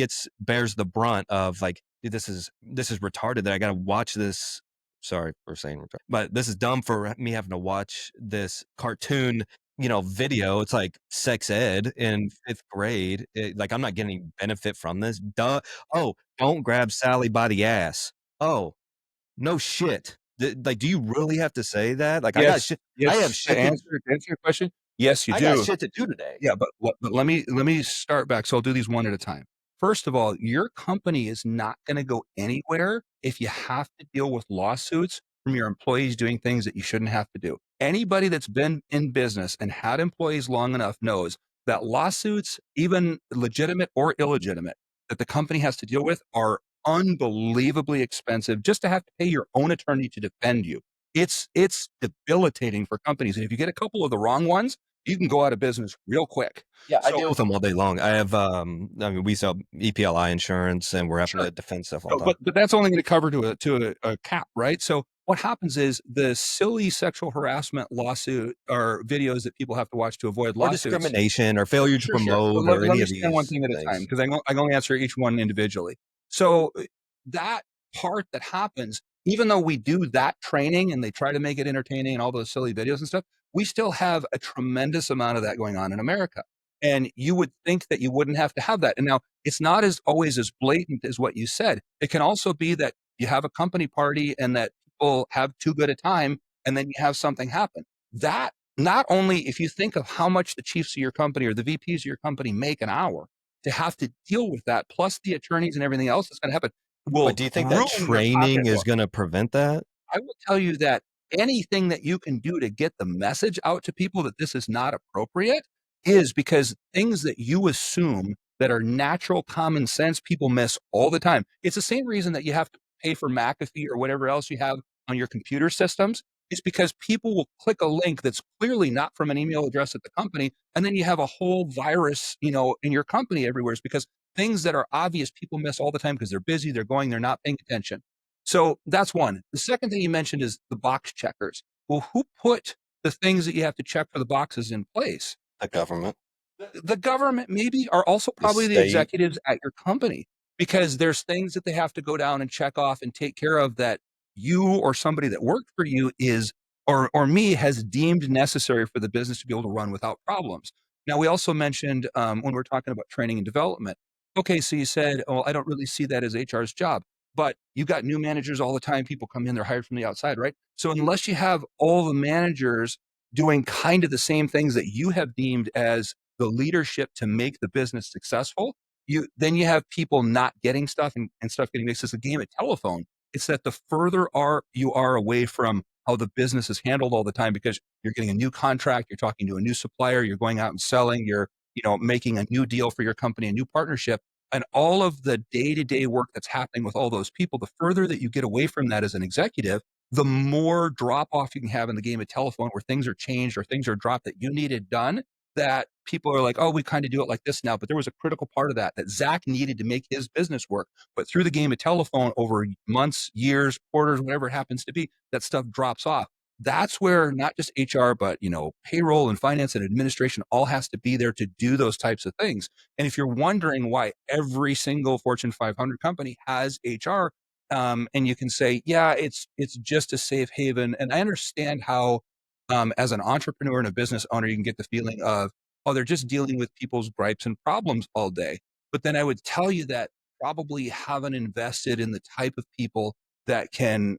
[SPEAKER 5] bears the brunt of like, dude, this is retarded that I gotta watch this. Sorry for saying retarded, but this is dumb for me having to watch this cartoon video. It's like sex ed in 5th grade. Like, I'm not getting any benefit from this. Duh. Oh, don't grab Sally by the ass. Oh, no shit. Like, do you really have to say that? Like, I got
[SPEAKER 1] Yes.
[SPEAKER 5] shit. I have
[SPEAKER 1] Yes. To
[SPEAKER 5] shit
[SPEAKER 1] answer your question, yes, you
[SPEAKER 5] I got
[SPEAKER 1] do.
[SPEAKER 5] shit to do today.
[SPEAKER 1] Yeah, but let me start back. So I'll do these one at a time. First of all, your company is not going to go anywhere if you have to deal with lawsuits from your employees doing things that you shouldn't have to do. Anybody that's been in business and had employees long enough knows that lawsuits, even legitimate or illegitimate, that the company has to deal with are unbelievably expensive just to have to pay your own attorney to defend you. It's debilitating for companies. And if you get a couple of the wrong ones, you can go out of business real quick.
[SPEAKER 5] Yeah, I
[SPEAKER 1] So
[SPEAKER 5] deal with them all day long. I have, I mean, we sell EPLI insurance, and we're having
[SPEAKER 1] sure.
[SPEAKER 5] to defend stuff all
[SPEAKER 1] So,
[SPEAKER 5] the time.
[SPEAKER 1] but that's only going to cover to a cap, right? So what happens is the silly sexual harassment lawsuit or videos that people have to watch to avoid
[SPEAKER 5] Or
[SPEAKER 1] lawsuits.
[SPEAKER 5] discrimination, or failure to
[SPEAKER 1] Sure. So
[SPEAKER 5] promote, or
[SPEAKER 1] let
[SPEAKER 5] any
[SPEAKER 1] me
[SPEAKER 5] of
[SPEAKER 1] spend one
[SPEAKER 5] these
[SPEAKER 1] thing at a time
[SPEAKER 5] things.
[SPEAKER 1] because I can only answer each one individually. So that part that happens, even though we do that training and they try to make it entertaining and all those silly videos and stuff, we still have a tremendous amount of that going on in America. And you would think that you wouldn't have to have that. And now it's not as always as blatant as what you said. It can also be that you have a company party and that people have too good a time and then you have something happen. That not only if you think of how much the chiefs of your company or the VPs of your company make an hour to have to deal with that, plus the attorneys and everything else that's going to happen,
[SPEAKER 5] But
[SPEAKER 1] will
[SPEAKER 5] do you think that
[SPEAKER 1] ruin their
[SPEAKER 5] training is
[SPEAKER 1] pocketbook.
[SPEAKER 5] gonna prevent that?
[SPEAKER 1] I will tell you that anything that you can do to get the message out to people that this is not appropriate is because things that you assume that are natural common sense, people miss all the time. It's the same reason that you have to pay for McAfee or whatever else you have on your computer systems. It's because people will click a link that's clearly not from an email address at the company, and then you have a whole virus, in your company everywhere. It's because things that are obvious people miss all the time because they're busy, they're not paying attention. So that's one. The second thing you mentioned is the box checkers. Well, who put the things that you have to check for the boxes in place?
[SPEAKER 5] The government,
[SPEAKER 1] The government maybe are also
[SPEAKER 5] the
[SPEAKER 1] probably the
[SPEAKER 5] state.
[SPEAKER 1] executives at your company because there's things that they have to go down and check off and take care of that you or somebody that worked for you is or me has deemed necessary for the business to be able to run without problems. Now we also mentioned when we're talking about training and development. Okay, so you said, "Oh, I don't really see that as HR's job." But you got new managers all the time. People come in, they're hired from the outside, right? So unless you have all the managers doing kind of the same things that you have deemed as the leadership to make the business successful, you have people not getting stuff and stuff getting mixed. It's a game of telephone. It's that the further you are away from how the business is handled all the time because you're getting a new contract, you're talking to a new supplier, you're going out and selling, you're making a new deal for your company, a new partnership, and all of the day-to-day work that's happening with all those people, the further that you get away from that as an executive, the more drop off you can have in the game of telephone where things are changed or things are dropped that you needed done that people are like, oh, we kind of do it like this now. But there was a critical part of that Zach needed to make his business work. But through the game of telephone over months, years, quarters, whatever it happens to be, that stuff drops off. That's where not just HR, but payroll and finance and administration all has to be there to do those types of things. And if you're wondering why every single Fortune 500 company has HR, and you can say, yeah, it's just a safe haven. And I understand how, as an entrepreneur and a business owner, you can get the feeling of, oh, they're just dealing with people's gripes and problems all day. But then I would tell you that probably haven't invested in the type of people that can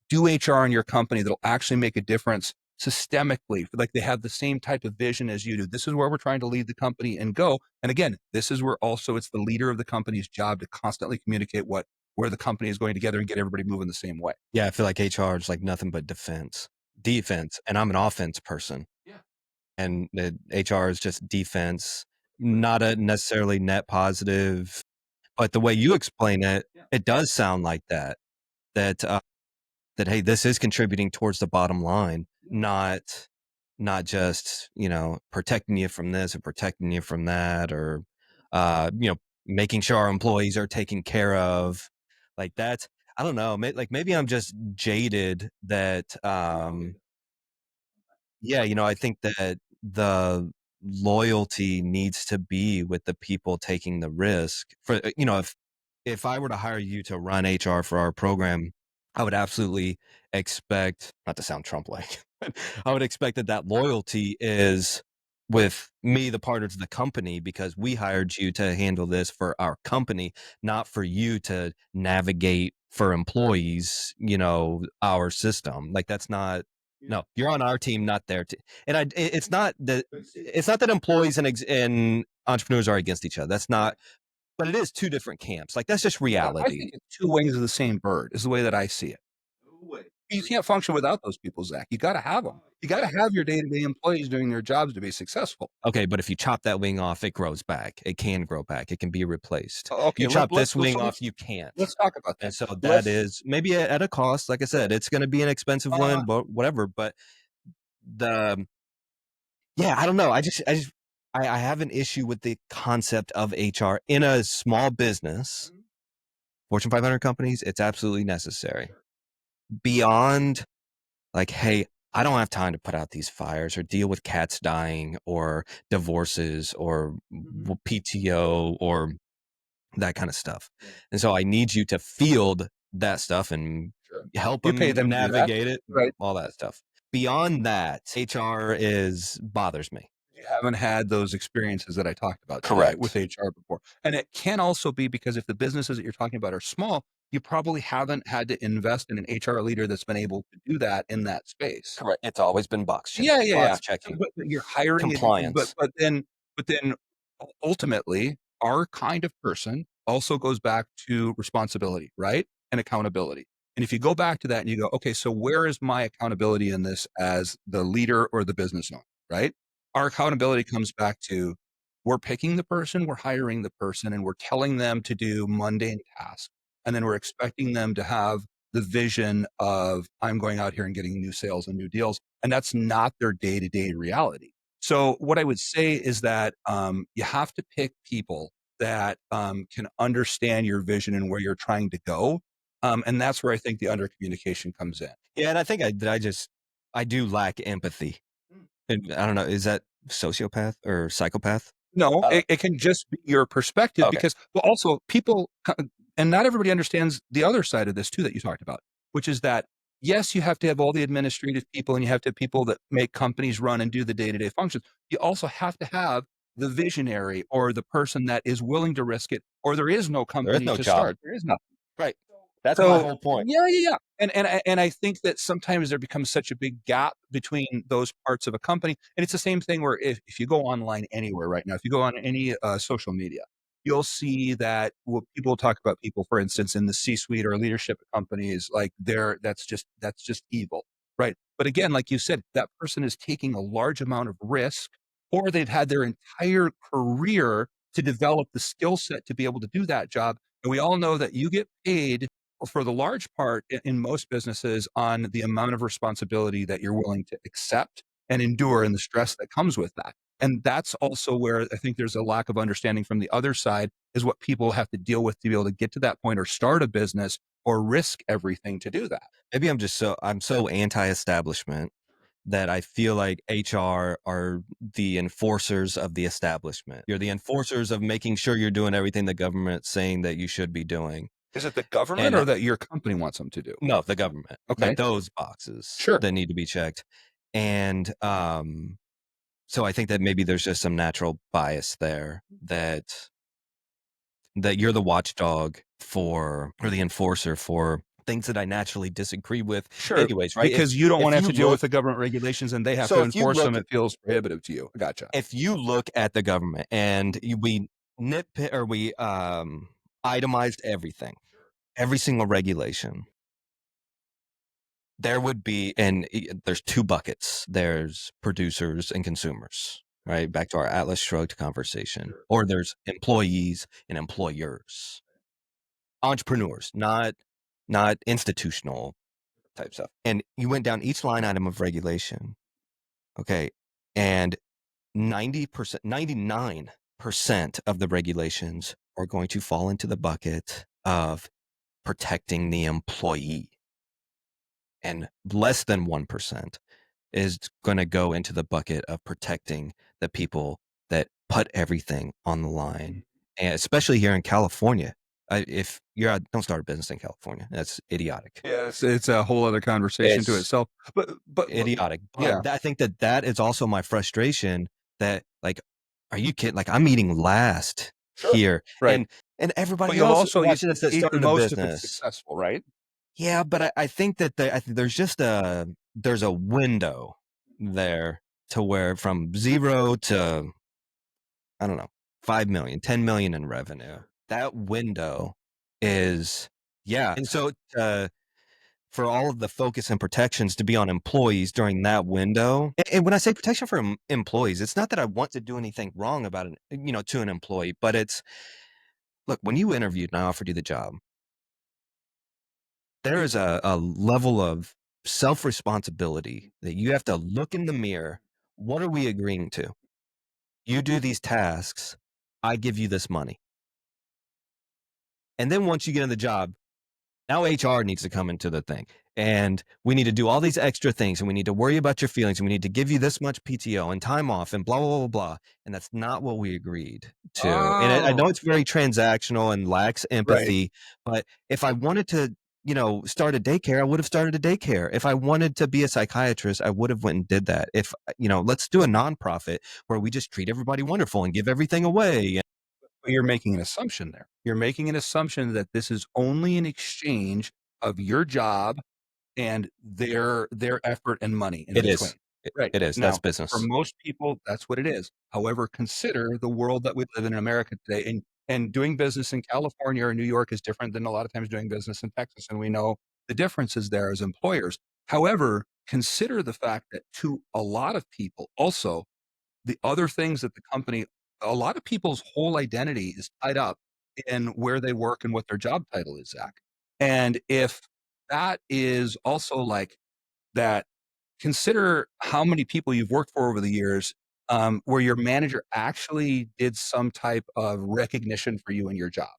[SPEAKER 1] do HR in your company that'll actually make a difference systemically. Like they have the same type of vision as you do. This is where we're trying to lead the company and go. And again, this is where also it's the leader of the company's job to constantly communicate where the company is going together and get everybody moving the same way.
[SPEAKER 5] Yeah, I feel like HR is like nothing but defense, and I'm an offense person.
[SPEAKER 1] Yeah.
[SPEAKER 5] And the HR is just defense, not a necessarily net positive. But the way you explain it, it does sound like that. That hey, this is contributing towards the bottom line, not just protecting you from this or protecting you from that, or making sure our employees are taken care of. Like that's, I don't know, maybe I'm just jaded that I think that the loyalty needs to be with the people taking the risk. For if I were to hire you to run HR for our program, I would absolutely expect, not to sound Trump-like, I would expect that loyalty is with me, the part of the company, because we hired you to handle this for our company, not for you to navigate for employees, our system. Like that's not, no, you're on our team, not their team. And it's not that employees and entrepreneurs are against each other. That's not, but it is two different camps. Like that's just
[SPEAKER 1] I
[SPEAKER 5] reality.
[SPEAKER 1] think it's two wings of the same bird is the way that I see it. You can't function without those people, Zach. You got to have them. You got to have your day-to-day employees doing their jobs to be successful.
[SPEAKER 5] Okay, but if you chop that wing off, it grows back. It can grow back. It can be replaced.
[SPEAKER 1] Okay,
[SPEAKER 5] You chop this wing off, you can't.
[SPEAKER 1] Let's talk about that.
[SPEAKER 5] And so that is maybe at a cost. Like I said, it's going to be an expensive one, but whatever. But I don't know. I have an issue with the concept of HR in a small business. Fortune 500 companies, it's absolutely necessary. Beyond like, hey, I don't have time to put out these fires or deal with cats dying or divorces or PTO or that kind of stuff. And so I need you to field that stuff and help them,
[SPEAKER 1] pay them
[SPEAKER 5] navigate it,
[SPEAKER 1] right?
[SPEAKER 5] All that stuff. Beyond that, HR bothers me.
[SPEAKER 1] You haven't had those experiences that I talked about
[SPEAKER 5] Correct.
[SPEAKER 1] with HR before. And it can also be because if the businesses that you're talking about are small, you probably haven't had to invest in an HR leader that's been able to do that in that space.
[SPEAKER 5] Correct. It's always been box checking.
[SPEAKER 1] Yeah.
[SPEAKER 5] Checking.
[SPEAKER 1] But you're hiring
[SPEAKER 5] Compliance.
[SPEAKER 1] but then ultimately our kind of person also goes back to responsibility, right? And accountability. And if you go back to that and you go, okay, so where is my accountability in this as the leader or the business owner, right? Our accountability comes back to we're picking the person, we're hiring the person, and we're telling them to do mundane tasks. And then we're expecting them to have the vision of I'm going out here and getting new sales and new deals. And that's not their day-to-day reality. So what I would say is that you have to pick people that can understand your vision and where you're trying to go. And that's where I think the under communication comes in.
[SPEAKER 5] Yeah, and I think I do lack empathy. And I don't know, is that sociopath or psychopath?
[SPEAKER 1] No, it can just be your perspective because, well, also people, and not everybody understands the other side of this too that you talked about, which is that, yes, you have to have all the administrative people and you have to have people that make companies run and do the day-to-day functions. You also have to have the visionary or the person that is willing to risk it, or there is no company to start. There is nothing. Right.
[SPEAKER 5] That's my whole point.
[SPEAKER 1] Yeah. And I think that sometimes there becomes such a big gap between those parts of a company. And it's the same thing where if you go online anywhere right now, if you go on any social media, you'll see that people talk about people, for instance, in the C-suite or leadership of companies, like that's just evil, right? But again, like you said, that person is taking a large amount of risk, or they've had their entire career to develop the skill set to be able to do that job. And we all know that you get paid for the large part in most businesses on the amount of responsibility that you're willing to accept and endure and the stress that comes with that. And that's also where I think there's a lack of understanding from the other side is what people have to deal with to be able to get to that point or start a business or risk everything to do that.
[SPEAKER 5] Maybe I'm so anti-establishment that I feel like HR are the enforcers of the establishment. You're the enforcers of making sure you're doing everything the government's saying that you should be doing.
[SPEAKER 1] Is it the government
[SPEAKER 5] And
[SPEAKER 1] or that your company wants them to do?
[SPEAKER 5] no, the government.
[SPEAKER 1] Okay.
[SPEAKER 5] Like those boxes
[SPEAKER 1] Sure.
[SPEAKER 5] that need to be checked. And so I think that maybe there's just some natural bias there that you're the watchdog for, or the enforcer for things that I naturally disagree with.
[SPEAKER 1] Sure.
[SPEAKER 5] Anyways, right?
[SPEAKER 1] Because you don't want to have to deal
[SPEAKER 5] look-
[SPEAKER 1] with the government regulations and they have
[SPEAKER 5] So
[SPEAKER 1] to
[SPEAKER 5] if you
[SPEAKER 1] enforce
[SPEAKER 5] look
[SPEAKER 1] them.
[SPEAKER 5] at-
[SPEAKER 1] It feels prohibitive to you. Gotcha.
[SPEAKER 5] If you look at the government and we nitpick or we itemized everything, every single regulation, there would be, and there's two buckets. There's producers and consumers, right? Back to our Atlas Shrugged conversation. Or there's employees and employers. Entrepreneurs, not institutional type stuff. And you went down each line item of regulation. Okay. And 90%, 99% of the regulations are going to fall into the bucket of protecting the employee. And less than 1% is going to go into the bucket of protecting the people that put everything on the line. And especially here in California. If you're out, don't start a business in California. That's idiotic.
[SPEAKER 1] Yeah, it's a whole other conversation to
[SPEAKER 5] It's
[SPEAKER 1] itself. But
[SPEAKER 5] idiotic.
[SPEAKER 1] Yeah.
[SPEAKER 5] But I think that is also my frustration that, like, are you kidding? Like, I'm eating last here.
[SPEAKER 1] Right.
[SPEAKER 5] And
[SPEAKER 1] But
[SPEAKER 5] everybody
[SPEAKER 1] you'll
[SPEAKER 5] else
[SPEAKER 1] also
[SPEAKER 5] watching this that
[SPEAKER 1] eat the
[SPEAKER 5] started a
[SPEAKER 1] most if it's
[SPEAKER 5] business.
[SPEAKER 1] successful, right?
[SPEAKER 5] Yeah, but I think that I think there's just there's a window there to where from 0 to, I don't know, 5 million, 10 million in revenue. That window is, yeah. And so for all of the focus and protections to be on employees during that window. And when I say protection for employees, it's not that I want to do anything wrong about it, to an employee, but it's, look, when you interviewed and I offered you the job, there is a level of self-responsibility that you have to look in the mirror. What are we agreeing to? You do these tasks, I give you this money. And then once you get in the job, now HR needs to come into the thing. And we need to do all these extra things, and we need to worry about your feelings, and we need to give you this much PTO and time off and blah, blah, blah, blah. And that's not what we agreed to. And I know it's very transactional and lacks empathy, but if I wanted to, start a daycare, I would have started a daycare. If I wanted to be a psychiatrist, I would have went and did that. If, let's do a nonprofit where we just treat everybody wonderful and give everything away.
[SPEAKER 1] But you're making an assumption there. You're making an assumption that this is only an exchange of your job and their effort and money in
[SPEAKER 5] It
[SPEAKER 1] between.
[SPEAKER 5] is.
[SPEAKER 1] Right.
[SPEAKER 5] It is.
[SPEAKER 1] Now,
[SPEAKER 5] That's business.
[SPEAKER 1] for most people, that's what it is. However, consider the world that we live in America today. And doing business in California or New York is different than a lot of times doing business in Texas. And we know the differences there as employers. However, consider the fact that to a lot of people also, the other things that the company, a lot of people's whole identity is tied up in where they work and what their job title is, Zach. And if that is also like that, consider how many people you've worked for over the years, where your manager actually did some type of recognition for you in your job.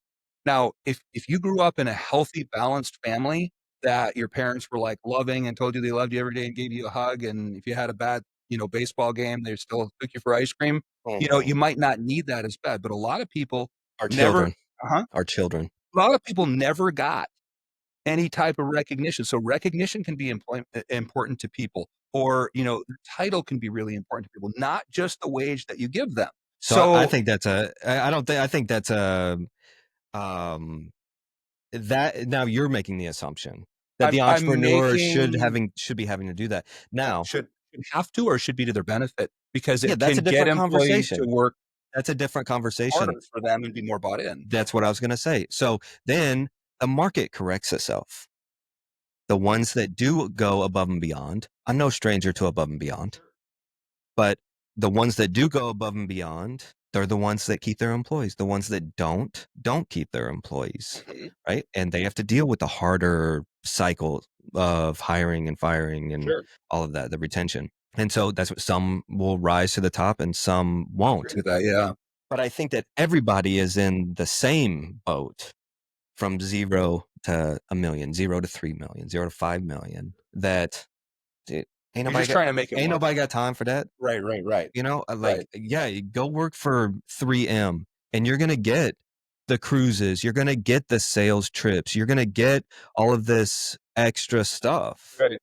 [SPEAKER 1] Now, if you grew up in a healthy, balanced family that your parents were like loving and told you they loved you every day and gave you a hug, and if you had a bad, baseball game, they still took you for ice cream, you might not need that as bad. But a lot of people
[SPEAKER 5] Our
[SPEAKER 1] never,
[SPEAKER 5] children. Our children.
[SPEAKER 1] a lot of people never got any type of recognition. So recognition can be important to people, or, the title can be really important to people, not just the wage that you give them.
[SPEAKER 5] So I think that's I think that's that now you're making the assumption that the
[SPEAKER 1] I'm
[SPEAKER 5] entrepreneur
[SPEAKER 1] making-
[SPEAKER 5] should be having to do that. Now,
[SPEAKER 1] should have to, or should be to their benefit, because it
[SPEAKER 5] that's a
[SPEAKER 1] can get
[SPEAKER 5] different
[SPEAKER 1] employees to
[SPEAKER 5] conversation.
[SPEAKER 1] work
[SPEAKER 5] that's a different conversation.
[SPEAKER 1] harder for them and be more bought in.
[SPEAKER 5] That's what I was going to say. So then the market corrects itself. The ones that do go above and beyond, I'm no stranger to above and beyond, but the ones that do go above and beyond, they're the ones that keep their employees. The ones that don't keep their employees, right? And they have to deal with the harder cycle of hiring and firing and all of that, the retention. And so that's what some will rise to the top and some won't.
[SPEAKER 1] Agree with that, yeah.
[SPEAKER 5] But I think that everybody is in the same boat from 0 to a million, 0 to 3 million, 0 to 5 million. That dude,
[SPEAKER 1] You're just trying to make it
[SPEAKER 5] ain't
[SPEAKER 1] more
[SPEAKER 5] nobody got time for that.
[SPEAKER 1] right.
[SPEAKER 5] You know,
[SPEAKER 1] Right.
[SPEAKER 5] yeah, you go work for 3M and you're going to get the cruises, you're going to get the sales trips, you're going to get all of this extra stuff.
[SPEAKER 1] Right.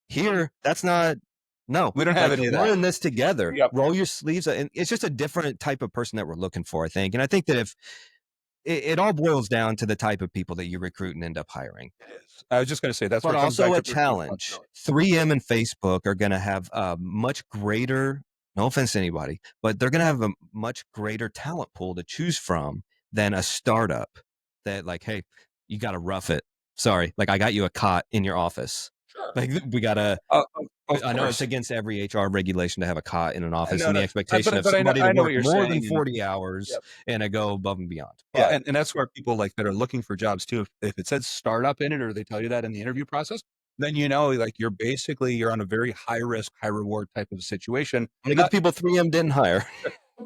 [SPEAKER 5] Here, that's not, no,
[SPEAKER 1] We don't have
[SPEAKER 5] like,
[SPEAKER 1] any of
[SPEAKER 5] we're
[SPEAKER 1] that.
[SPEAKER 5] in this together.
[SPEAKER 1] Yep.
[SPEAKER 5] Roll your sleeves up. And it's just a different type of person that we're looking for, I think. And I think that if it all boils down to the type of people that you recruit and end up hiring.
[SPEAKER 1] It is. I was just going to say that's
[SPEAKER 5] But
[SPEAKER 1] where it comes
[SPEAKER 5] also
[SPEAKER 1] back
[SPEAKER 5] a
[SPEAKER 1] to personal
[SPEAKER 5] challenge.
[SPEAKER 1] responsibility.
[SPEAKER 5] 3M and Facebook are going to have a much greater, no offense to anybody, but they're going to have a much greater talent pool to choose from than a startup that, like, hey, you got to rough it. Sorry, like, I got you a cot in your office.
[SPEAKER 1] Sure.
[SPEAKER 5] Like, we got to,
[SPEAKER 1] Of
[SPEAKER 5] I know it's
[SPEAKER 1] course.
[SPEAKER 5] against every HR regulation to have a cot in an office
[SPEAKER 1] No,
[SPEAKER 5] and the
[SPEAKER 1] no,
[SPEAKER 5] expectation of
[SPEAKER 1] but
[SPEAKER 5] somebody to
[SPEAKER 1] I know
[SPEAKER 5] work
[SPEAKER 1] what you're
[SPEAKER 5] more than
[SPEAKER 1] saying, and
[SPEAKER 5] 40 hours
[SPEAKER 1] yep.
[SPEAKER 5] and to go above and beyond.
[SPEAKER 1] Yeah,
[SPEAKER 5] But
[SPEAKER 1] and that's where people like that are looking for jobs too. If it says startup in it, or they tell you that in the interview process, then you know, like you're on a very high risk, high reward type of situation.
[SPEAKER 5] I'm going to get
[SPEAKER 1] Not,
[SPEAKER 5] the people 3M didn't hire.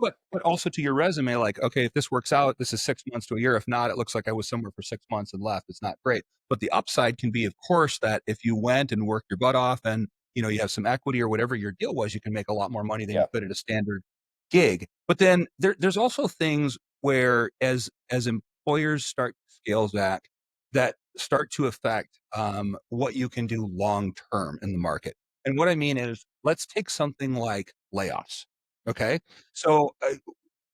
[SPEAKER 1] but also to your resume, like, okay, if this works out, this is 6 months to a year. If not, it looks like I was somewhere for 6 months and left. It's not great. But the upside can be, of course, that if you went and worked your butt off and you have some equity or whatever your deal was, you can make a lot more money than you could at a standard gig. But then there's also things where as employers start to scale back, that start to affect what you can do long term in the market. And what I mean is, let's take something like layoffs. Okay, so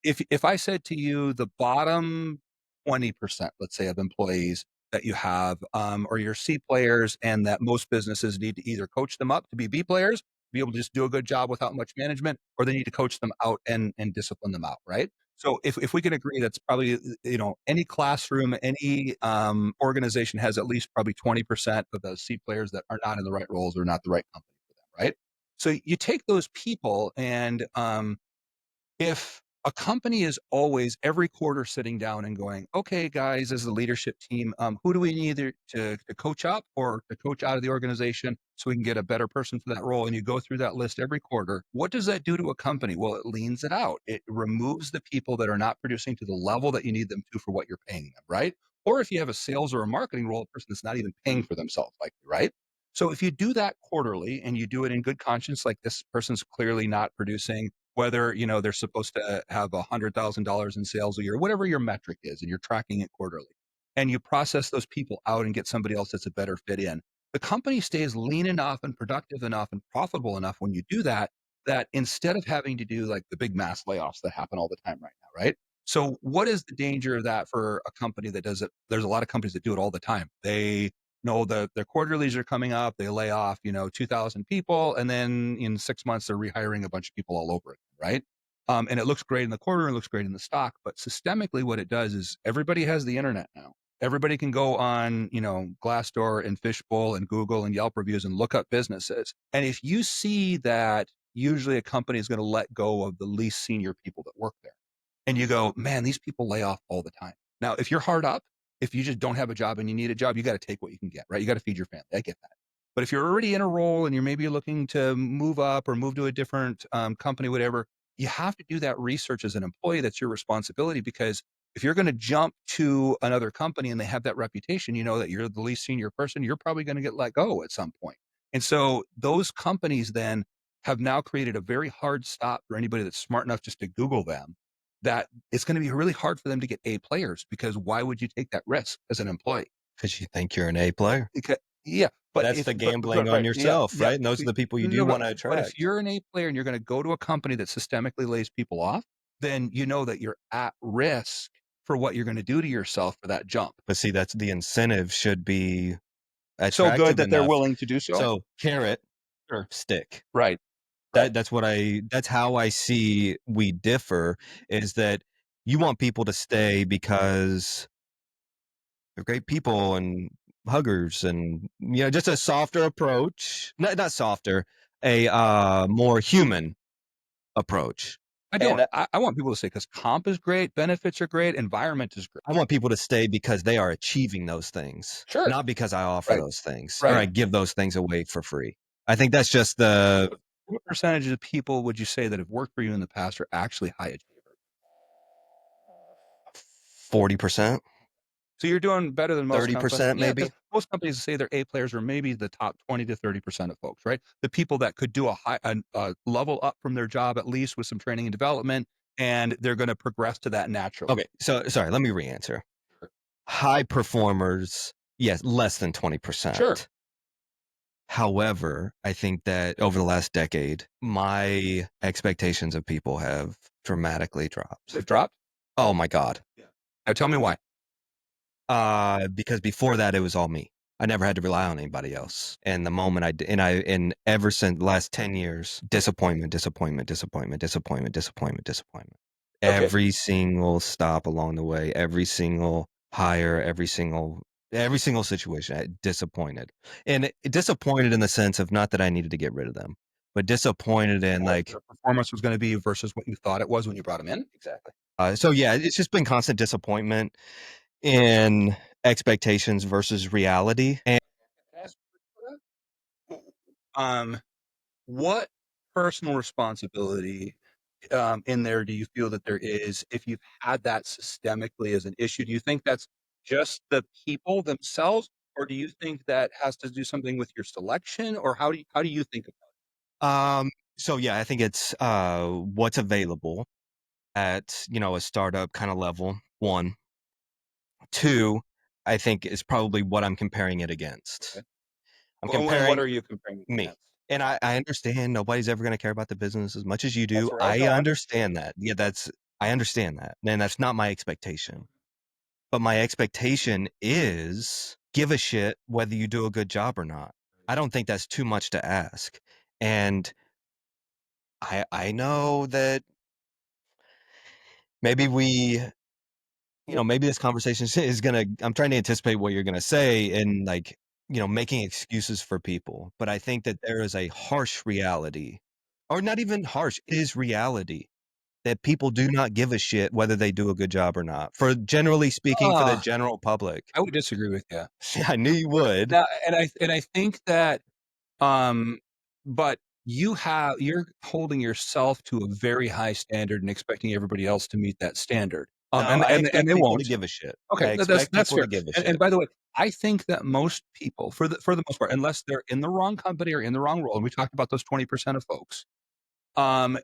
[SPEAKER 1] if I said to you the bottom 20%, let's say, of employees that you have, or your C players, and that most businesses need to either coach them up to be B players, be able to just do a good job without much management, or they need to coach them out and discipline them out, right? So if we can agree, that's probably, any classroom, any organization has at least probably 20% of those C players that are not in the right roles or not the right company for them, right? So you take those people, and if a company is always every quarter sitting down and going, okay, guys, as the leadership team, who do we need to coach up or to coach out of the organization so we can get a better person for that role? And you go through that list every quarter. What does that do to a company? Well, it leans it out. It removes the people that are not producing to the level that you need them to for what you're paying them, right? Or if you have a sales or a marketing role, a person that's not even paying for themselves, likely, right? So if you do that quarterly and you do it in good conscience, like this person's clearly not producing, whether they're supposed to have $100,000 in sales a year, whatever your metric is, and you're tracking it quarterly, and you process those people out and get somebody else that's a better fit in, the company stays lean enough and productive enough and profitable enough when you do that, that instead of having to do like the big mass layoffs that happen all the time right now, right? So what is the danger of that for a company that does it? There's a lot of companies that do it all the time. They know that their quarterlies are coming up, they lay off 2,000 people, and then in 6 months they're rehiring a bunch of people all over it, right? And it looks great in the quarter, and looks great in the stock, but systemically what it does is everybody has the internet now. Everybody can go on Glassdoor and Fishbowl and Google and Yelp reviews and look up businesses, and if you see that usually a company is going to let go of the least senior people that work there, and you go, man, these people lay off all the time. Now if you're hard up, if you just don't have a job and you need a job, you got to take what you can get, right? You got to feed your family. I get that. But if you're already in a role and you're maybe looking to move up or move to a different company, whatever, you have to do that research as an employee. That's your responsibility, because if you're going to jump to another company and they have that reputation, you know that you're the least senior person, you're probably going to get let go at some point. And so those companies then have now created a very hard stop for anybody that's smart enough just to Google them, that it's going to be really hard for them to get A players, because why would you take that risk as an employee?
[SPEAKER 5] Because you think you're an A player.
[SPEAKER 1] Because, yeah, but
[SPEAKER 5] That's the gambling on
[SPEAKER 1] right,
[SPEAKER 5] yourself,
[SPEAKER 1] yeah,
[SPEAKER 5] right? And those are the people you do
[SPEAKER 1] no,
[SPEAKER 5] want to
[SPEAKER 1] but
[SPEAKER 5] attract.
[SPEAKER 1] if you're an A player and you're going to go to a company that systemically lays people off, then you know that you're at risk for what you're going to do to yourself for that jump.
[SPEAKER 5] But see, that's the incentive should be
[SPEAKER 1] So good
[SPEAKER 5] attractive
[SPEAKER 1] that they're
[SPEAKER 5] enough.
[SPEAKER 1] willing to do so.
[SPEAKER 5] So carrot,
[SPEAKER 1] Sure.
[SPEAKER 5] stick.
[SPEAKER 1] Right.
[SPEAKER 5] That's how I see we differ, is that you want people to stay because they're great people and huggers, and just a softer approach. Not softer, a more human approach.
[SPEAKER 1] I don't. I want people to say, because comp is great, benefits are great, environment is great.
[SPEAKER 5] I want people to stay because they are achieving those things,
[SPEAKER 1] Sure.
[SPEAKER 5] not because I offer
[SPEAKER 1] Right.
[SPEAKER 5] those things
[SPEAKER 1] Right.
[SPEAKER 5] or I give those things away for free. I think that's just the
[SPEAKER 1] what percentage of people would you say that have worked for you in the past are actually high achievers?
[SPEAKER 5] 40%,
[SPEAKER 1] So you're doing better than most companies.
[SPEAKER 5] 30%
[SPEAKER 1] Yeah,
[SPEAKER 5] maybe.
[SPEAKER 1] because most companies say they're A players or maybe the top 20 to 30% of folks, right? The people that could do a level up from their job at least with some training and development, and they're going to progress to that naturally.
[SPEAKER 5] Okay, so sorry, let me re-answer. High performers, yes, less than 20%.
[SPEAKER 1] Sure.
[SPEAKER 5] However, I think that over the last decade, my expectations of people have dramatically dropped.
[SPEAKER 1] They've dropped.
[SPEAKER 5] Oh my God.
[SPEAKER 1] Now tell me why.
[SPEAKER 5] Because before that, it was all me. I never had to rely on anybody else. And the moment and ever since the last 10 years, disappointment.
[SPEAKER 1] Okay.
[SPEAKER 5] Every single stop along the way, every single hire, every single situation, disappointed. And disappointed in the sense of not that I needed to get rid of them, but disappointed in
[SPEAKER 1] What
[SPEAKER 5] like,
[SPEAKER 1] their performance was going to be versus what you thought it was when you brought them in. Exactly.
[SPEAKER 5] so yeah, it's just been constant disappointment in expectations versus reality. And
[SPEAKER 1] What personal responsibility in there do you feel that there is if you've had that systemically as an issue? Do you think that's just the people themselves, or do you think that has to do something with your selection, or how do you think about
[SPEAKER 5] so yeah, I think it's what's available at, a startup kind of level. One. Two, I think is probably what I'm comparing it against.
[SPEAKER 1] Okay.
[SPEAKER 5] I'm
[SPEAKER 1] it? And what
[SPEAKER 5] comparing
[SPEAKER 1] are you comparing it
[SPEAKER 5] me.
[SPEAKER 1] against?
[SPEAKER 5] And I understand nobody's ever going to care about the business as much as you do.
[SPEAKER 1] That's where I was
[SPEAKER 5] I
[SPEAKER 1] going.
[SPEAKER 5] understand that. Yeah, I understand that. And that's not my expectation. But my expectation is give a shit whether you do a good job or not. I don't think that's too much to ask. And I know that maybe maybe this conversation is I'm trying to anticipate what you're gonna say and like, making excuses for people. But I think that there is a harsh reality, or not even harsh, it is reality that people do not give a shit whether they do a good job or not. For generally speaking, for the general public.
[SPEAKER 1] I would disagree with you.
[SPEAKER 5] I knew you would.
[SPEAKER 1] Now, and I think that, um, but you're holding yourself to a very high standard and expecting everybody else to meet that standard.
[SPEAKER 5] No, I
[SPEAKER 1] And
[SPEAKER 5] expect
[SPEAKER 1] they
[SPEAKER 5] people
[SPEAKER 1] won't.
[SPEAKER 5] to give a shit.
[SPEAKER 1] Okay,
[SPEAKER 5] I
[SPEAKER 1] that's
[SPEAKER 5] expect
[SPEAKER 1] that's
[SPEAKER 5] people
[SPEAKER 1] fair.
[SPEAKER 5] to give a
[SPEAKER 1] And
[SPEAKER 5] shit.
[SPEAKER 1] by the way, I think that most people, for the most part, unless they're in the wrong company or in the wrong role, and we talked about those 20% of folks, um,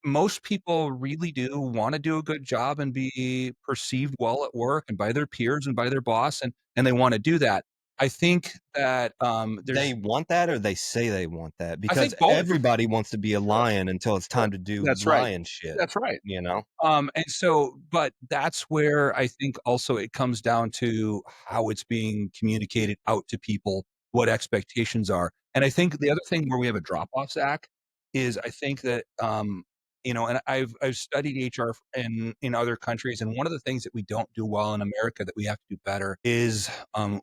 [SPEAKER 1] most people really do want to do a good job and be perceived well at work and by their peers and by their boss, and they want to do that. I think that
[SPEAKER 5] They
[SPEAKER 1] there's,
[SPEAKER 5] want that, or they say they want that?
[SPEAKER 1] I
[SPEAKER 5] Because
[SPEAKER 1] think both.
[SPEAKER 5] everybody wants to be a lion until it's time to do
[SPEAKER 1] That's right.
[SPEAKER 5] lion shit,
[SPEAKER 1] That's right.
[SPEAKER 5] you know?
[SPEAKER 1] And so, but that's where I think also it comes down to how it's being communicated out to people, what expectations are. And I think the other thing where we have a drop off, Zach, is I think that, and I've studied HR in other countries. And one of the things that we don't do well in America that we have to do better is and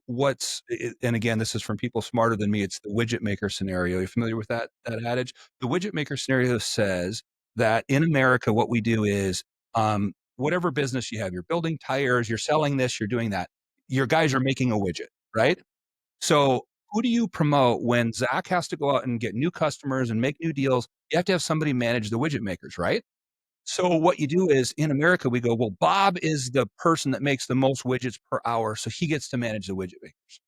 [SPEAKER 1] again, this is from people smarter than me. It's the widget maker scenario. You're familiar with that adage? The widget maker scenario says that in America, what we do is whatever business you have, you're building tires, you're selling this, you're doing that. Your guys are making a widget, right? So who do you promote when Zach has to go out and get new customers and make new deals? You have to have somebody manage the widget makers, right? So what you do is in America, we go, well, Bob is the person that makes the most widgets per hour, so he gets to manage the widget makers.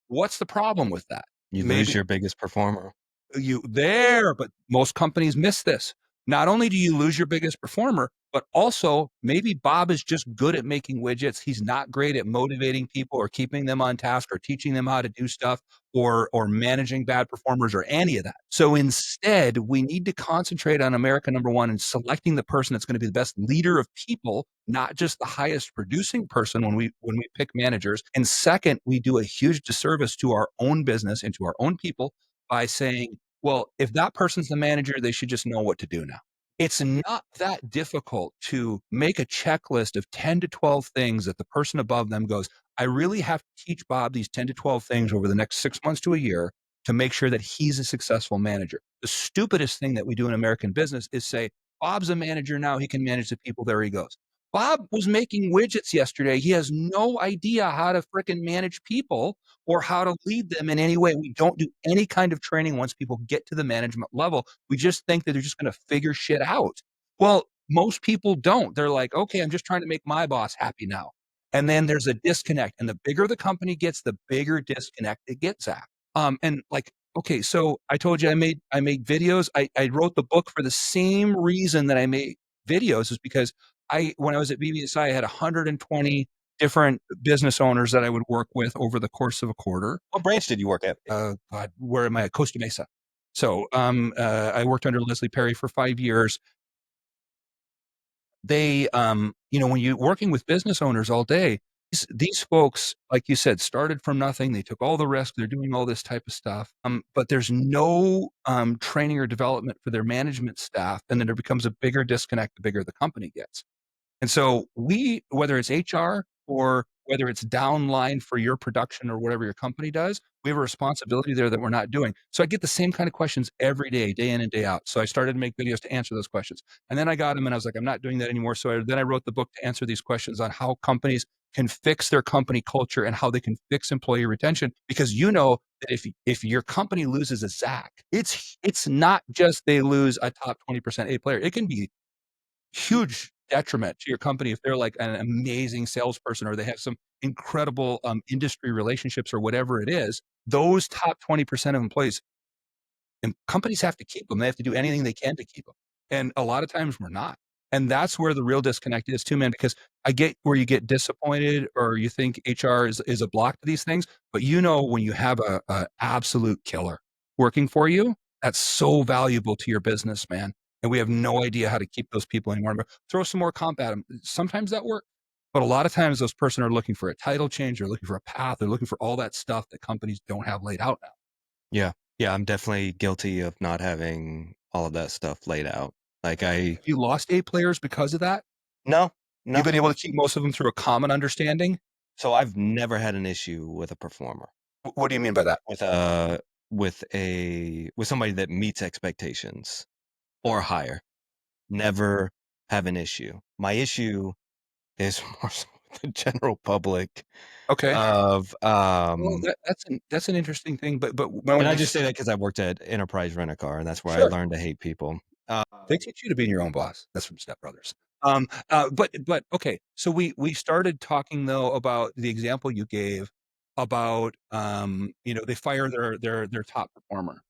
[SPEAKER 1] What's the problem with that?
[SPEAKER 5] You lose
[SPEAKER 1] Maybe
[SPEAKER 5] your biggest performer.
[SPEAKER 1] but most companies miss this. Not only do you lose your biggest performer, but also maybe Bob is just good at making widgets. He's not great at motivating people or keeping them on task or teaching them how to do stuff or managing bad performers or any of that. So instead, we need to concentrate on America number one and selecting the person that's going to be the best leader of people, not just the highest producing person when we pick managers. And second, we do a huge disservice to our own business and to our own people by saying, well, if that person's the manager, they should just know what to do now. It's not that difficult to make a checklist of 10 to 12 things that the person above them goes, I really have to teach Bob these 10 to 12 things over the next 6 months to a year to make sure that he's a successful manager. The stupidest thing that we do in American business is say, Bob's a manager now, he can manage the people, there he goes. Bob was making widgets yesterday. He has no idea how to fricking manage people or how to lead them in any way. We don't do any kind of training once people get to the management level. We just think that they're just going to figure shit out. Well, most people don't. They're like, okay, I'm just trying to make my boss happy now. And then there's a disconnect. And the bigger the company gets, the bigger disconnect it gets at. And like, okay, so I told you I made videos. I wrote the book for the same reason that I made videos, is because when I was at BBSI, I had 120 different business owners that I would work with over the course of a quarter.
[SPEAKER 5] What branch did you work at?
[SPEAKER 1] God, where am I at? Costa Mesa. So I worked under Leslie Perry for 5 years. They, when you're working with business owners all day, these folks, like you said, started from nothing. They took all the risk. They're doing all this type of stuff. But there's no training or development for their management staff. And then there becomes a bigger disconnect the bigger the company gets. And so whether it's HR or whether it's downline for your production or whatever your company does, we have a responsibility there that we're not doing. So I get the same kind of questions every day, day in and day out. So I started to make videos to answer those questions. And then I got them and I was like, I'm not doing that anymore. So then I wrote the book to answer these questions on how companies can fix their company culture and how they can fix employee retention. Because you know that if your company loses a Zach, it's not just they lose a top 20% A player. It can be huge detriment to your company if they're like an amazing salesperson or they have some incredible industry relationships or whatever it is. Those top 20% of employees, and companies have to keep them. They have to do anything they can to keep them. And a lot of times we're not. And that's where the real disconnect is too, man, because I get where you get disappointed or you think HR is a block to these things. But when you have a absolute killer working for you, that's so valuable to your business, man. And we have no idea how to keep those people anymore. But throw some more comp at them. Sometimes that works. But a lot of times those person are looking for a title change. They're looking for a path. They're looking for all that stuff that companies don't have laid out now.
[SPEAKER 5] Yeah. Yeah. I'm definitely guilty of not having all of that stuff laid out. Like
[SPEAKER 1] Have you lost A players because of that?
[SPEAKER 5] No.
[SPEAKER 1] You've been able to keep most of them through a common understanding?
[SPEAKER 5] So I've never had an issue with a performer.
[SPEAKER 1] What do you mean by that?
[SPEAKER 5] With somebody that meets expectations or higher. Never have an issue. My issue is more so with the general public.
[SPEAKER 1] Okay.
[SPEAKER 5] Of
[SPEAKER 1] Well, that's an interesting thing, but
[SPEAKER 5] and I just say that because I worked at Enterprise Rent a Car, and that's where I
[SPEAKER 1] Sure.
[SPEAKER 5] learned to hate people.
[SPEAKER 1] They teach you to be your own boss. That's from Step Brothers. But okay. So we started talking though about the example you gave about they fire their top performer.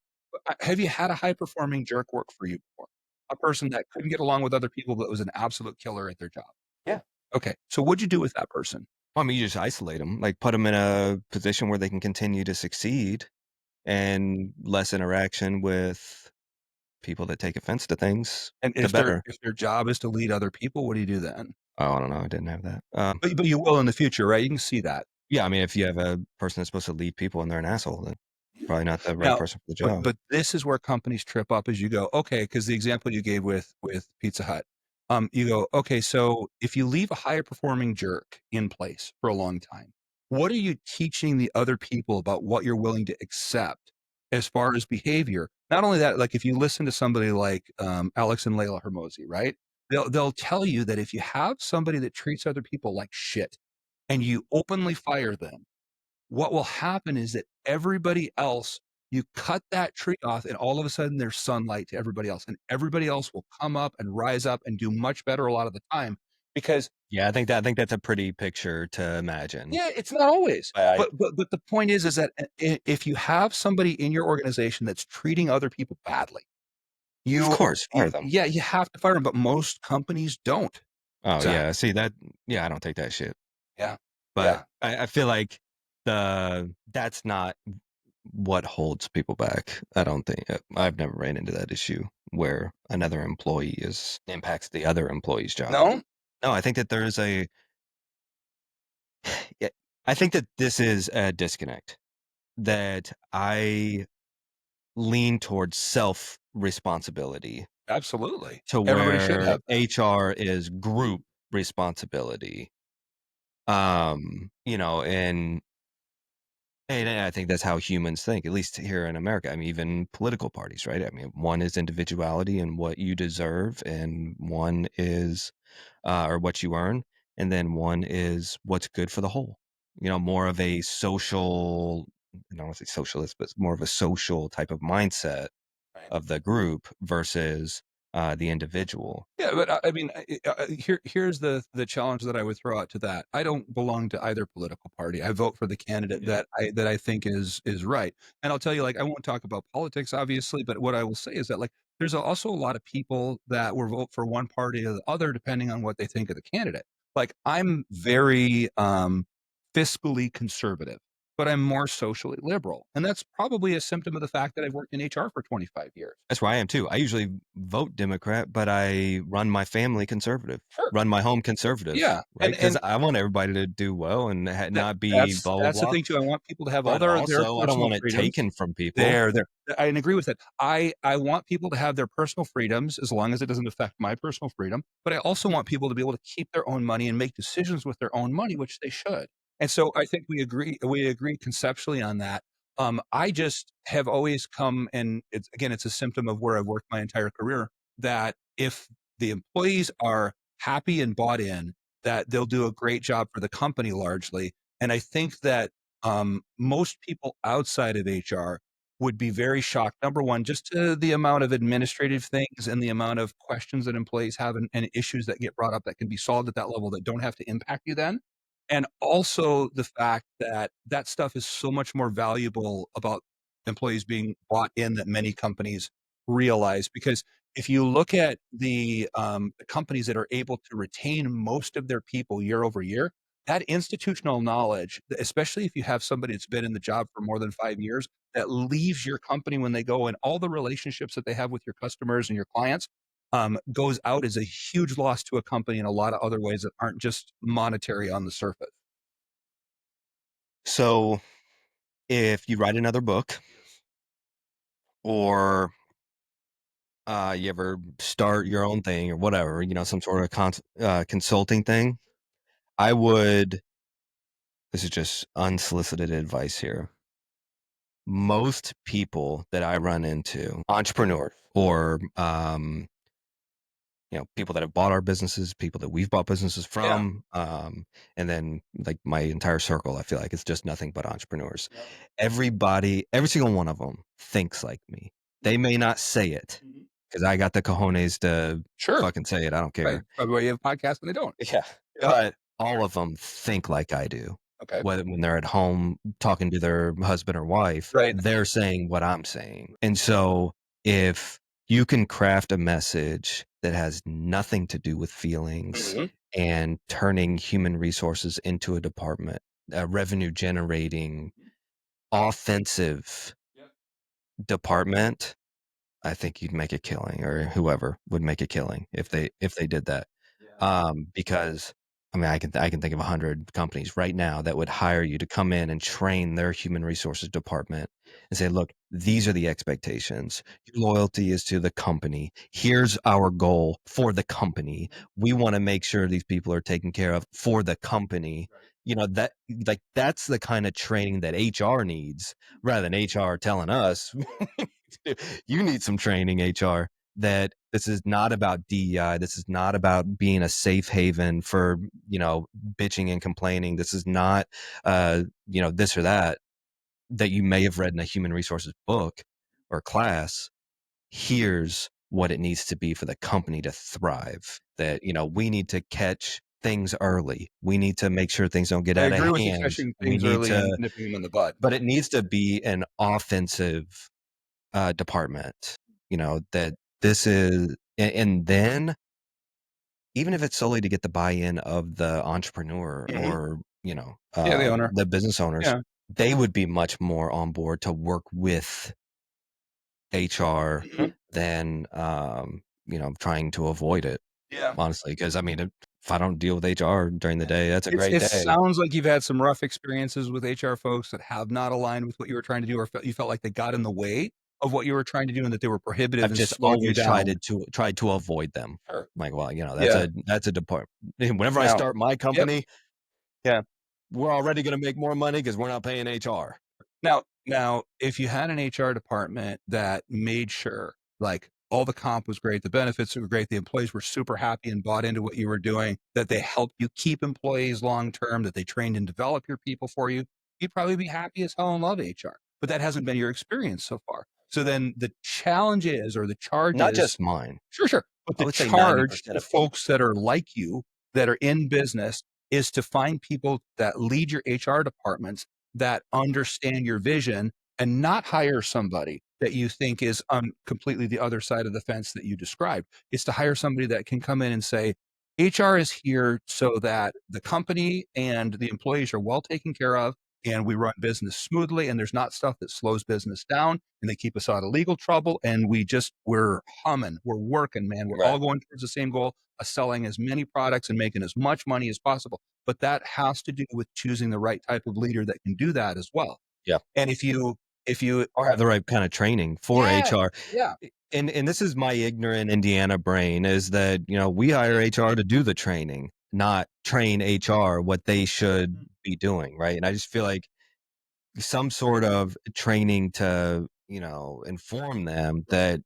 [SPEAKER 1] Have you had a high performing jerk work for you before? A person that couldn't get along with other people but was an absolute killer at their job.
[SPEAKER 5] Yeah.
[SPEAKER 1] Okay. So what'd you do with that person?
[SPEAKER 5] Well, I mean, you just isolate them, like put them in a position where they can continue to succeed, and less interaction with people that take offense to things.
[SPEAKER 1] And if their job is to lead other people, what do you do then?
[SPEAKER 5] Oh, I don't know. I didn't have that.
[SPEAKER 1] But you will in the future, right? You can see that.
[SPEAKER 5] Yeah, I mean, if you have a person that's supposed to lead people and they're an asshole, then probably not the right person for the job.
[SPEAKER 1] But this is where companies trip up as you go, okay, because the example you gave with Pizza Hut, you go, okay, so if you leave a higher performing jerk in place for a long time, what are you teaching the other people about what you're willing to accept as far as behavior? Not only that, like if you listen to somebody like Alex and Layla Hermosi, right? They'll tell you that if you have somebody that treats other people like shit and you openly fire them, what will happen is that everybody else, you cut that tree off and all of a sudden there's sunlight to everybody else, and everybody else will come up and rise up and do much better a lot of the time because
[SPEAKER 5] I think that's a pretty picture to imagine.
[SPEAKER 1] Yeah, it's not always. But the point is that if you have somebody in your organization that's treating other people badly,
[SPEAKER 5] of course fire them.
[SPEAKER 1] Yeah, you have to fire them, but most companies don't.
[SPEAKER 5] Oh yeah, see that? Yeah, I don't take that shit.
[SPEAKER 1] Yeah,
[SPEAKER 5] but yeah. I feel like that's not what holds people back. I don't think I've never ran into that issue where another employee impacts the other employee's job. No, I think that there is I think that this is a disconnect, that I lean towards self responsibility.
[SPEAKER 1] Absolutely.
[SPEAKER 5] To
[SPEAKER 1] Everybody should have
[SPEAKER 5] HR is group responsibility. And I think that's how humans think, at least here in America. I mean, even political parties, right? I mean, one is individuality and what you deserve, and one is or what you earn, and then one is what's good for the whole. More of a social, I don't want to say socialist, but more of a social type of mindset
[SPEAKER 1] Right.
[SPEAKER 5] of the group versus the individual.
[SPEAKER 1] Yeah, but I mean, here's the challenge that I would throw out to that. I don't belong to either political party. I vote for the candidate that I think is right. And I'll tell you, like, I won't talk about politics, obviously, but what I will say is that, like, there's also a lot of people that will vote for one party or the other depending on what they think of the candidate. Like, I'm very fiscally conservative, but I'm more socially liberal, and that's probably a symptom of the fact that I've worked in HR for 25 years.
[SPEAKER 5] That's where I am too. I usually vote Democrat, but I run my family conservative,
[SPEAKER 1] Sure.
[SPEAKER 5] run my home conservative,
[SPEAKER 1] Yeah,
[SPEAKER 5] right? Because
[SPEAKER 1] and
[SPEAKER 5] I want everybody to do well and
[SPEAKER 1] That
[SPEAKER 5] not be
[SPEAKER 1] that's
[SPEAKER 5] blah blah
[SPEAKER 1] that's the
[SPEAKER 5] blah.
[SPEAKER 1] thing too. I want people to have all
[SPEAKER 5] But
[SPEAKER 1] their
[SPEAKER 5] also, I don't
[SPEAKER 1] personal
[SPEAKER 5] want it
[SPEAKER 1] freedoms.
[SPEAKER 5] taken from people.
[SPEAKER 1] There. I agree with that. I want people to have their personal freedoms as long as it doesn't affect my personal freedom, but I also want people to be able to keep their own money and make decisions with their own money, which they should. And so I think we agree conceptually on that. I just have always come, and it's a symptom of where I've worked my entire career, that if the employees are happy and bought in, that they'll do a great job for the company largely. And I think that most people outside of HR would be very shocked. Number one, just to the amount of administrative things and the amount of questions that employees have and issues that get brought up that can be solved at that level that don't have to impact you then. And also the fact that that stuff is so much more valuable about employees being bought in that many companies realize. Because if you look at the companies that are able to retain most of their people year over year, that institutional knowledge, especially if you have somebody that's been in the job for more than 5 years, that leaves your company when they go, and all the relationships that they have with your customers and your clients goes out as a huge loss to a company in a lot of other ways that aren't just monetary on the surface.
[SPEAKER 5] So if you write another book or you ever start your own thing or whatever, some sort of consulting thing, I would, this is just unsolicited advice here. Most people that I run into, entrepreneurs or people that have bought our businesses, people that we've bought businesses
[SPEAKER 1] Yeah.
[SPEAKER 5] from, and then like my entire circle, I feel like it's just nothing but entrepreneurs.
[SPEAKER 1] Yep.
[SPEAKER 5] Everybody, every single one of them thinks like me. They may not say it
[SPEAKER 1] Mhm.
[SPEAKER 5] because I got the cojones to
[SPEAKER 1] Sure.
[SPEAKER 5] fucking say it. I don't
[SPEAKER 1] Right.
[SPEAKER 5] care.
[SPEAKER 1] Probably why you have podcasts and they don't.
[SPEAKER 5] Yeah. But all of them think like I do.
[SPEAKER 1] Okay.
[SPEAKER 5] Whether when they're at home talking to their husband or wife,
[SPEAKER 1] Right.
[SPEAKER 5] they're saying what I'm saying. And so if you can craft a message that has nothing to do with feelings
[SPEAKER 1] Mhm.
[SPEAKER 5] and turning human resources into a department, a revenue generating, offensive
[SPEAKER 1] Yep.
[SPEAKER 5] department, I think you'd make a killing, or whoever would make a killing if they did that.
[SPEAKER 1] Yeah.
[SPEAKER 5] Because I mean, I can think of 100 companies right now that would hire you to come in and train their human resources department and say, look, these are the expectations. Your loyalty is to the company. Here's our goal for the company. We want to make sure these people are taken care of for the company. That, like, that's the kind of training that HR needs rather than HR telling us, you need some training, HR, that this is not about DEI. This is not about being a safe haven for, bitching and complaining. This is not, this or that you may have read in a human resources book or class. Here's what it needs to be for the company to thrive. That, we need to catch things early. We need to make sure things don't get
[SPEAKER 1] I
[SPEAKER 5] out of
[SPEAKER 1] agree with you
[SPEAKER 5] hand.
[SPEAKER 1] catching
[SPEAKER 5] We
[SPEAKER 1] things
[SPEAKER 5] need
[SPEAKER 1] early and
[SPEAKER 5] to,
[SPEAKER 1] nipping them in the bud.
[SPEAKER 5] but it needs to be an offensive department, that this is, and then even if it's solely to get the buy-in of the entrepreneur
[SPEAKER 1] Mhm.
[SPEAKER 5] or,
[SPEAKER 1] Yeah, the owner.
[SPEAKER 5] the business owners,
[SPEAKER 1] Yeah.
[SPEAKER 5] they would be much more on board to work with HR
[SPEAKER 1] Mhm.
[SPEAKER 5] than, trying to avoid it,
[SPEAKER 1] Yeah.
[SPEAKER 5] honestly. Because I mean, if I don't deal with HR during the day, that's a great
[SPEAKER 1] It
[SPEAKER 5] day.
[SPEAKER 1] sounds like you've had some rough experiences with HR folks that have not aligned with what you were trying to do, or you felt like they got in the way of what you were trying to do and that they were prohibitive
[SPEAKER 5] I've
[SPEAKER 1] and
[SPEAKER 5] just
[SPEAKER 1] slowed you
[SPEAKER 5] always
[SPEAKER 1] down.
[SPEAKER 5] tried to avoid them.
[SPEAKER 1] Sure.
[SPEAKER 5] Like, well,
[SPEAKER 1] Yeah.
[SPEAKER 5] that's a department. Whenever I
[SPEAKER 1] Now,
[SPEAKER 5] start my
[SPEAKER 1] yep.
[SPEAKER 5] company,
[SPEAKER 1] Yeah.
[SPEAKER 5] we're already going to make more money because we're not paying HR.
[SPEAKER 1] Now, if you had an HR department that made sure, like, all the comp was great, the benefits were great, the employees were super happy and bought into what you were doing, that they helped you keep employees long term, that they trained and developed your people for you, you'd probably be happy as hell and love HR. But that hasn't been your experience so far. So then the challenge is, or the charge
[SPEAKER 5] Not
[SPEAKER 1] is,
[SPEAKER 5] just mine.
[SPEAKER 1] sure, sure. But
[SPEAKER 5] I
[SPEAKER 1] the
[SPEAKER 5] would say
[SPEAKER 1] charge
[SPEAKER 5] 90%
[SPEAKER 1] to
[SPEAKER 5] of people.
[SPEAKER 1] folks that are like you, that are in business, is to find people that lead your HR departments that understand your vision and not hire somebody that you think is on completely the other side of the fence that you described. It's to hire somebody that can come in and say, HR is here so that the company and the employees are well taken care of and we run business smoothly and there's not stuff that slows business down and they keep us out of legal trouble and we're humming, we're working, man. We're all
[SPEAKER 5] Right.
[SPEAKER 1] going towards the same goal of selling as many products and making as much money as possible. But that has to do with choosing the right type of leader that can do that as well.
[SPEAKER 5] Yeah.
[SPEAKER 1] And if you
[SPEAKER 5] Or have the right kind of training for
[SPEAKER 1] yeah,
[SPEAKER 5] HR.
[SPEAKER 1] yeah.
[SPEAKER 5] And this is my ignorant Indiana brain, is that, we hire HR to do the training, not train HR what they should be doing, right? And I just feel like some sort of training to, inform them that,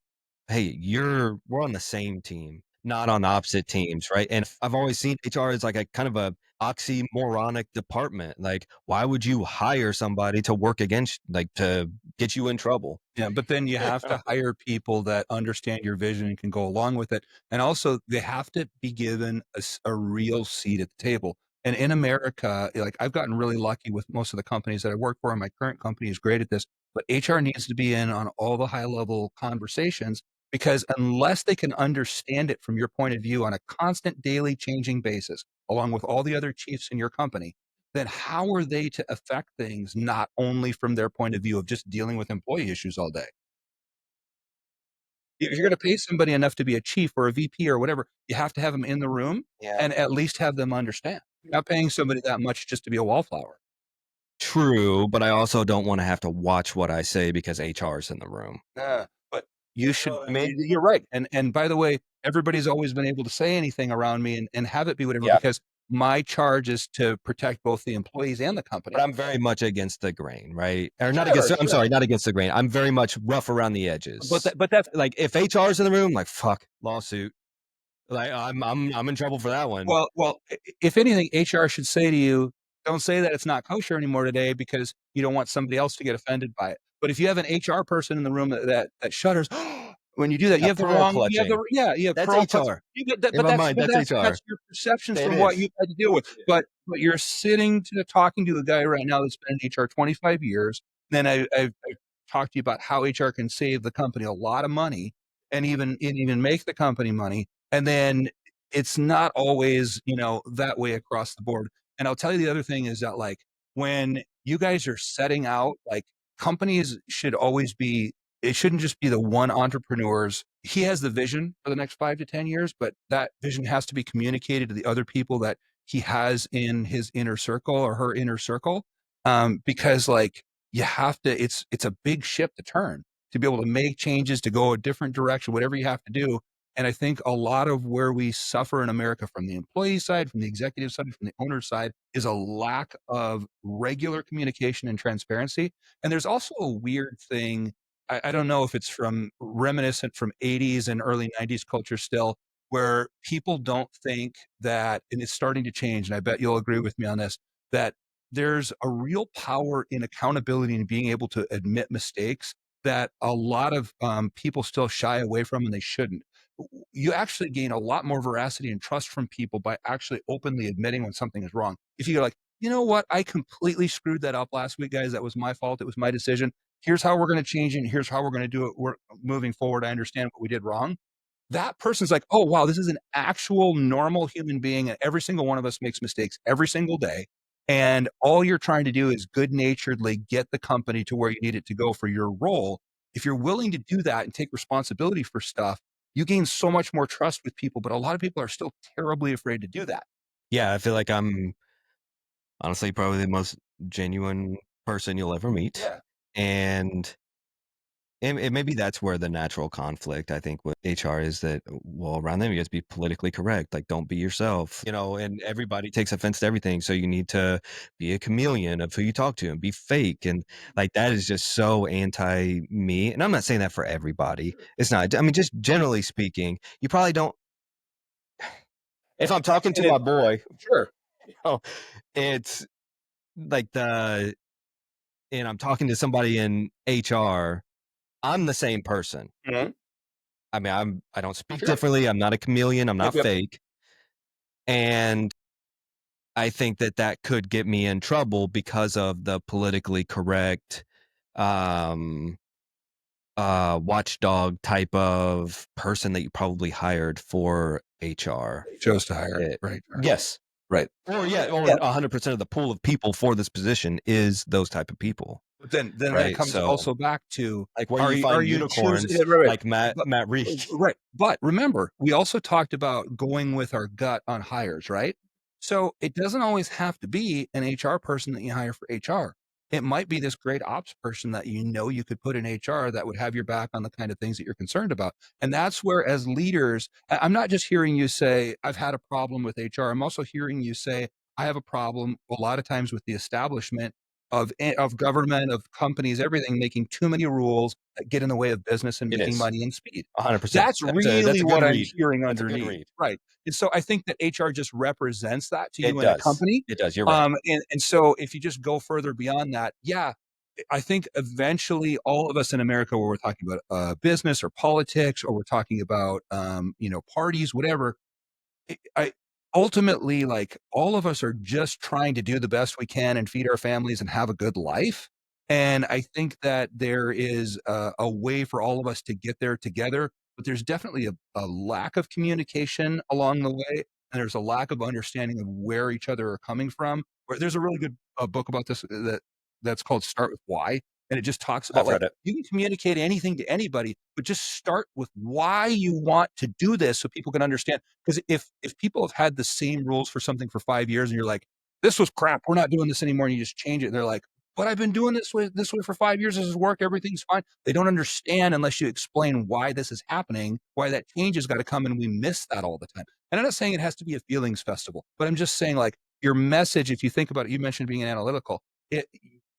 [SPEAKER 5] hey, we're on the same team, not on opposite teams, right? And I've always seen HR as like a kind of a oxymoronic department. Like, why would you hire somebody to work against, like, to get you in trouble?
[SPEAKER 1] Yeah, but then you have to hire people that understand your vision and can go along with it. And also, they have to be given a real seat at the table. And in America, like I've gotten really lucky with most of the companies that I work for, and my current company is great at this. But HR needs to be in on all the high level conversations because unless they can understand it from your point of view on a constant daily changing basis, along with all the other chiefs in your company, then how are they to affect things not only from their point of view of just dealing with employee issues all day? If you're going to pay somebody enough to be a chief or a VP or whatever, you have to have them in the room
[SPEAKER 5] Yeah.
[SPEAKER 1] and at least have them understand. You're not paying somebody that much just to be a wallflower.
[SPEAKER 5] True, but I also don't want to have to watch what I say because HR is in the room.
[SPEAKER 1] But you should.
[SPEAKER 5] Know what I mean?
[SPEAKER 1] You're right. And by the way, everybody's always been able to say anything around me and have it be whatever
[SPEAKER 5] Yeah.
[SPEAKER 1] because my charge is to protect both the employees and the company.
[SPEAKER 5] But I'm very much against the grain, right? Or not
[SPEAKER 1] Sure,
[SPEAKER 5] against, I'm
[SPEAKER 1] sure.
[SPEAKER 5] sorry, not against the grain. I'm very much rough around the edges.
[SPEAKER 1] But that's
[SPEAKER 5] Like, if HR's in the room, like, fuck, lawsuit. Like, I'm in trouble for that one.
[SPEAKER 1] well, if anything, HR should say to you, don't say that it's not kosher anymore today because you don't want somebody else to get offended by it. But if you have an HR person in the room that shudders, when you do that, you
[SPEAKER 5] Yeah,
[SPEAKER 1] have the
[SPEAKER 5] pearl
[SPEAKER 1] wrong,
[SPEAKER 5] clutching.
[SPEAKER 1] you have
[SPEAKER 5] That's
[SPEAKER 1] pearl clutching.
[SPEAKER 5] HR.
[SPEAKER 1] You get that,
[SPEAKER 5] In my mind, that's HR.
[SPEAKER 1] that's your perceptions
[SPEAKER 5] It
[SPEAKER 1] from what
[SPEAKER 5] is.
[SPEAKER 1] you've had to deal with. But you're sitting to talking to a guy right now that's been in HR 25 years. Then I've talked to you about how HR can save the company a lot of money and even make the company money. And then it's not always, that way across the board. And I'll tell you the other thing is that like when you guys are setting out, like companies should always be, it shouldn't just be the one entrepreneur's. He has the vision for the next 5 to 10 years, but that vision has to be communicated to the other people that he has in his inner circle or her inner circle. Because like you have to, it's a big ship to turn to be able to make changes, to go a different direction, whatever you have to do. And I think a lot of where we suffer in America from the employee side, from the executive side, from the owner side is a lack of regular communication and transparency. And there's also a weird thing. I don't know if it's from reminiscent from 80s and early 90s culture still, where people don't think that, and it's starting to change. And I bet you'll agree with me on this, that there's a real power in accountability and being able to admit mistakes that a lot of people still shy away from and they shouldn't. You actually gain a lot more veracity and trust from people by actually openly admitting when something is wrong. If you're like, you know what, I completely screwed that up last week, guys. That was my fault. It was my decision. Here's how we're going to change it. And here's how we're going to do it. We're moving forward. I understand what we did wrong. That person's like, oh, wow, this is an actual normal human being. And every single one of us makes mistakes every single day. And all you're trying to do is good naturedly get the company to where you need it to go for your role. If you're willing to do that and take responsibility for stuff, you gain so much more trust with people, but a lot of people are still terribly afraid to do that.
[SPEAKER 5] Yeah, I feel like I'm honestly probably the most genuine person you'll ever meet.
[SPEAKER 1] Yeah.
[SPEAKER 5] And And maybe that's where the natural conflict, I think, with HR is that, well, around them, you have to be politically correct. Like, don't be yourself, and everybody takes offense to everything. So you need to be a chameleon of who you talk to and be fake. And like, that is just so anti me. And I'm not saying that for everybody. It's not. I mean, just generally speaking, you probably don't. If I'm talking to my boy,
[SPEAKER 1] Sure.
[SPEAKER 5] it's like and I'm talking to somebody in HR, I'm the same person.
[SPEAKER 1] Mhm.
[SPEAKER 5] I mean, I don't speak
[SPEAKER 1] Sure.
[SPEAKER 5] differently. I'm not a chameleon. I'm not
[SPEAKER 1] Yep.
[SPEAKER 5] fake. And I think that could get me in trouble because of the politically correct, um, watchdog type of person that you probably hired for HR.
[SPEAKER 1] Chose to hire. Right.
[SPEAKER 5] Yes.
[SPEAKER 1] Right.
[SPEAKER 5] Or 100% of the pool of people for this position is those type of people.
[SPEAKER 1] But then that
[SPEAKER 5] Right,
[SPEAKER 1] comes
[SPEAKER 5] so
[SPEAKER 1] also back to,
[SPEAKER 5] like where you find unicorns,
[SPEAKER 1] choosing, right,
[SPEAKER 5] like Matt
[SPEAKER 1] but
[SPEAKER 5] Rieck.
[SPEAKER 1] right. But remember, we also talked about going with our gut on hires, right? So it doesn't always have to be an HR person that you hire for HR. It might be this great ops person that you could put in HR that would have your back on the kind of things that you're concerned about. And that's where, as leaders, I'm not just hearing you say, I've had a problem with HR. I'm also hearing you say, I have a problem a lot of times with the establishment of government, of companies, everything, making too many rules that get in the way of business and
[SPEAKER 5] It
[SPEAKER 1] making
[SPEAKER 5] is.
[SPEAKER 1] money and speed.
[SPEAKER 5] 100%.
[SPEAKER 1] That's
[SPEAKER 5] That's
[SPEAKER 1] really
[SPEAKER 5] a
[SPEAKER 1] what
[SPEAKER 5] good
[SPEAKER 1] I'm
[SPEAKER 5] read.
[SPEAKER 1] hearing
[SPEAKER 5] That's a good
[SPEAKER 1] underneath.
[SPEAKER 5] read.
[SPEAKER 1] Right. And so I think that HR just represents that to
[SPEAKER 5] It
[SPEAKER 1] you in a
[SPEAKER 5] does.
[SPEAKER 1] company.
[SPEAKER 5] It does. You're right.
[SPEAKER 1] And so if you just go further beyond that, yeah, I think eventually all of us in America, where we're talking about business or politics, or we're talking about parties, whatever, I ultimately, like, all of us are just trying to do the best we can and feed our families and have a good life. And I think that there is a way for all of us to get there together, but there's definitely a lack of communication along the way. And there's a lack of understanding of where each other are coming from. Where there's a really good book about this that's called Start with Why. And it just talks about,
[SPEAKER 5] I've
[SPEAKER 1] like,
[SPEAKER 5] read it.
[SPEAKER 1] you can communicate anything to anybody, but just start with why you want to do this so people can understand. Because if people have had the same rules for something for 5 years and you're like, "This was crap, we're not doing this anymore," and you just change it, and they're like, "But I've been doing this way for 5 years, this has worked, everything's fine." They don't understand unless you explain why this is happening, why that change has gotta come, and we miss that all the time. And I'm not saying it has to be a feelings festival, but I'm just saying, like, your message, if you think about it, you mentioned being an analytical. It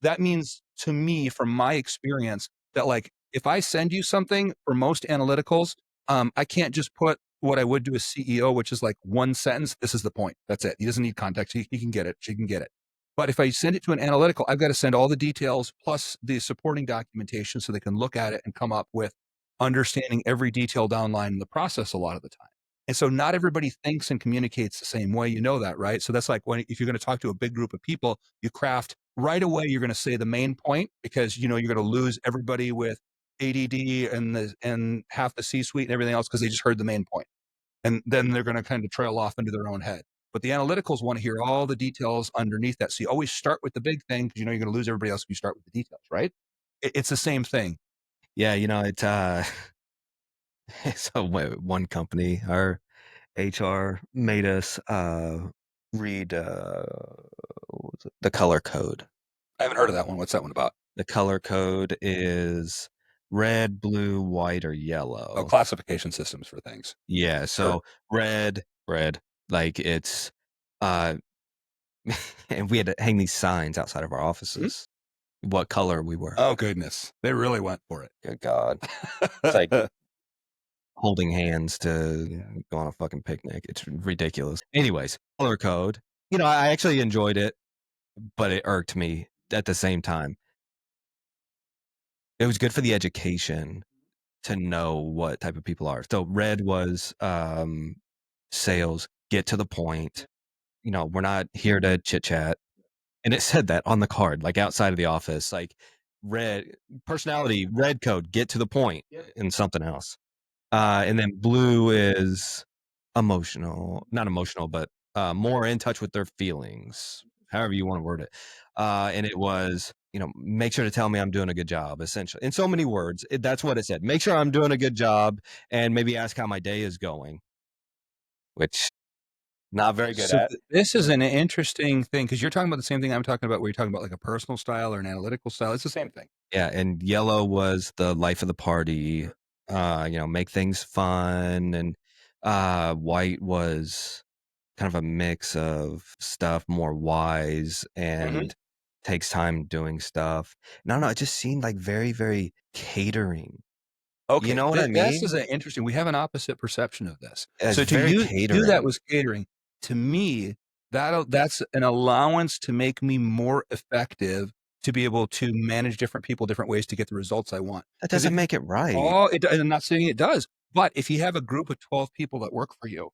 [SPEAKER 1] that means to me, from my experience, that, like, if I send you something, for most analyticals, I can't just put what I would do as CEO, which is like one sentence. This is the point. That's it. He doesn't need context. He can get it. She can get it. But if I send it to an analytical, I've got to send all the details plus the supporting documentation so they can look at it and come up with understanding every detail down line in the process a lot of the time. And so not everybody thinks and communicates the same way. You know that, right? So that's like if you're going to talk to a big group of people, you craft right away, you're going to say the main point because you're going to lose everybody with ADD and half the C-suite and everything else because they just heard the main point. And then they're going to kind of trail off into their own head. But the analyticals want to hear all the details underneath that. So you always start with the big thing because you're going to lose everybody else if you start with the details, right? It's the same thing.
[SPEAKER 5] Yeah, so one company, our HR made us read what was it? The color code.
[SPEAKER 1] I haven't heard of that one. What's that one about?
[SPEAKER 5] The color code is red, blue, white, or
[SPEAKER 1] Oh,
[SPEAKER 5] yellow.
[SPEAKER 1] classification systems for things.
[SPEAKER 5] Yeah, so red, like it's and we had to hang these signs outside of our offices what color we were.
[SPEAKER 1] Oh, goodness. They really went for it.
[SPEAKER 5] Good God. It's like holding hands to go on a fucking picnic. It's ridiculous. Anyways, color code. I actually enjoyed it, but it irked me at the same time. It was good for the education to know what type of people are. So red was sales, get to the point. We're not here to chit chat. And it said that on the card, like outside of the office, like red personality, red code, get to the point, and something else. And then blue is emotional, not emotional, but more in touch with their feelings, however you want to word it. And it was, make sure to tell me I'm doing a good job, essentially. In so many words, that's what it said. Make sure I'm doing a good job and maybe ask how my day is going, which Not very good
[SPEAKER 1] So
[SPEAKER 5] at.
[SPEAKER 1] this is an interesting thing because you're talking about the same thing I'm talking about, where you're talking about like a personal style or an analytical style. It's the same thing.
[SPEAKER 5] Yeah, and yellow was the life of the party, make things fun, and white was kind of a mix of stuff, more wise and takes time doing stuff. No, no, it just seemed like very, very catering. You
[SPEAKER 1] Okay,
[SPEAKER 5] know what I
[SPEAKER 1] this is
[SPEAKER 5] mean?
[SPEAKER 1] an interesting. We have an opposite perception of this.
[SPEAKER 5] It's
[SPEAKER 1] So to
[SPEAKER 5] very
[SPEAKER 1] you that
[SPEAKER 5] catering.
[SPEAKER 1] was catering. To me, that's an allowance to make me more effective to be able to manage different people different ways to get the results I want.
[SPEAKER 5] That
[SPEAKER 1] Because
[SPEAKER 5] doesn't
[SPEAKER 1] if
[SPEAKER 5] make it right.
[SPEAKER 1] oh, I'm not saying it does, but if you have a group of 12 people that work for you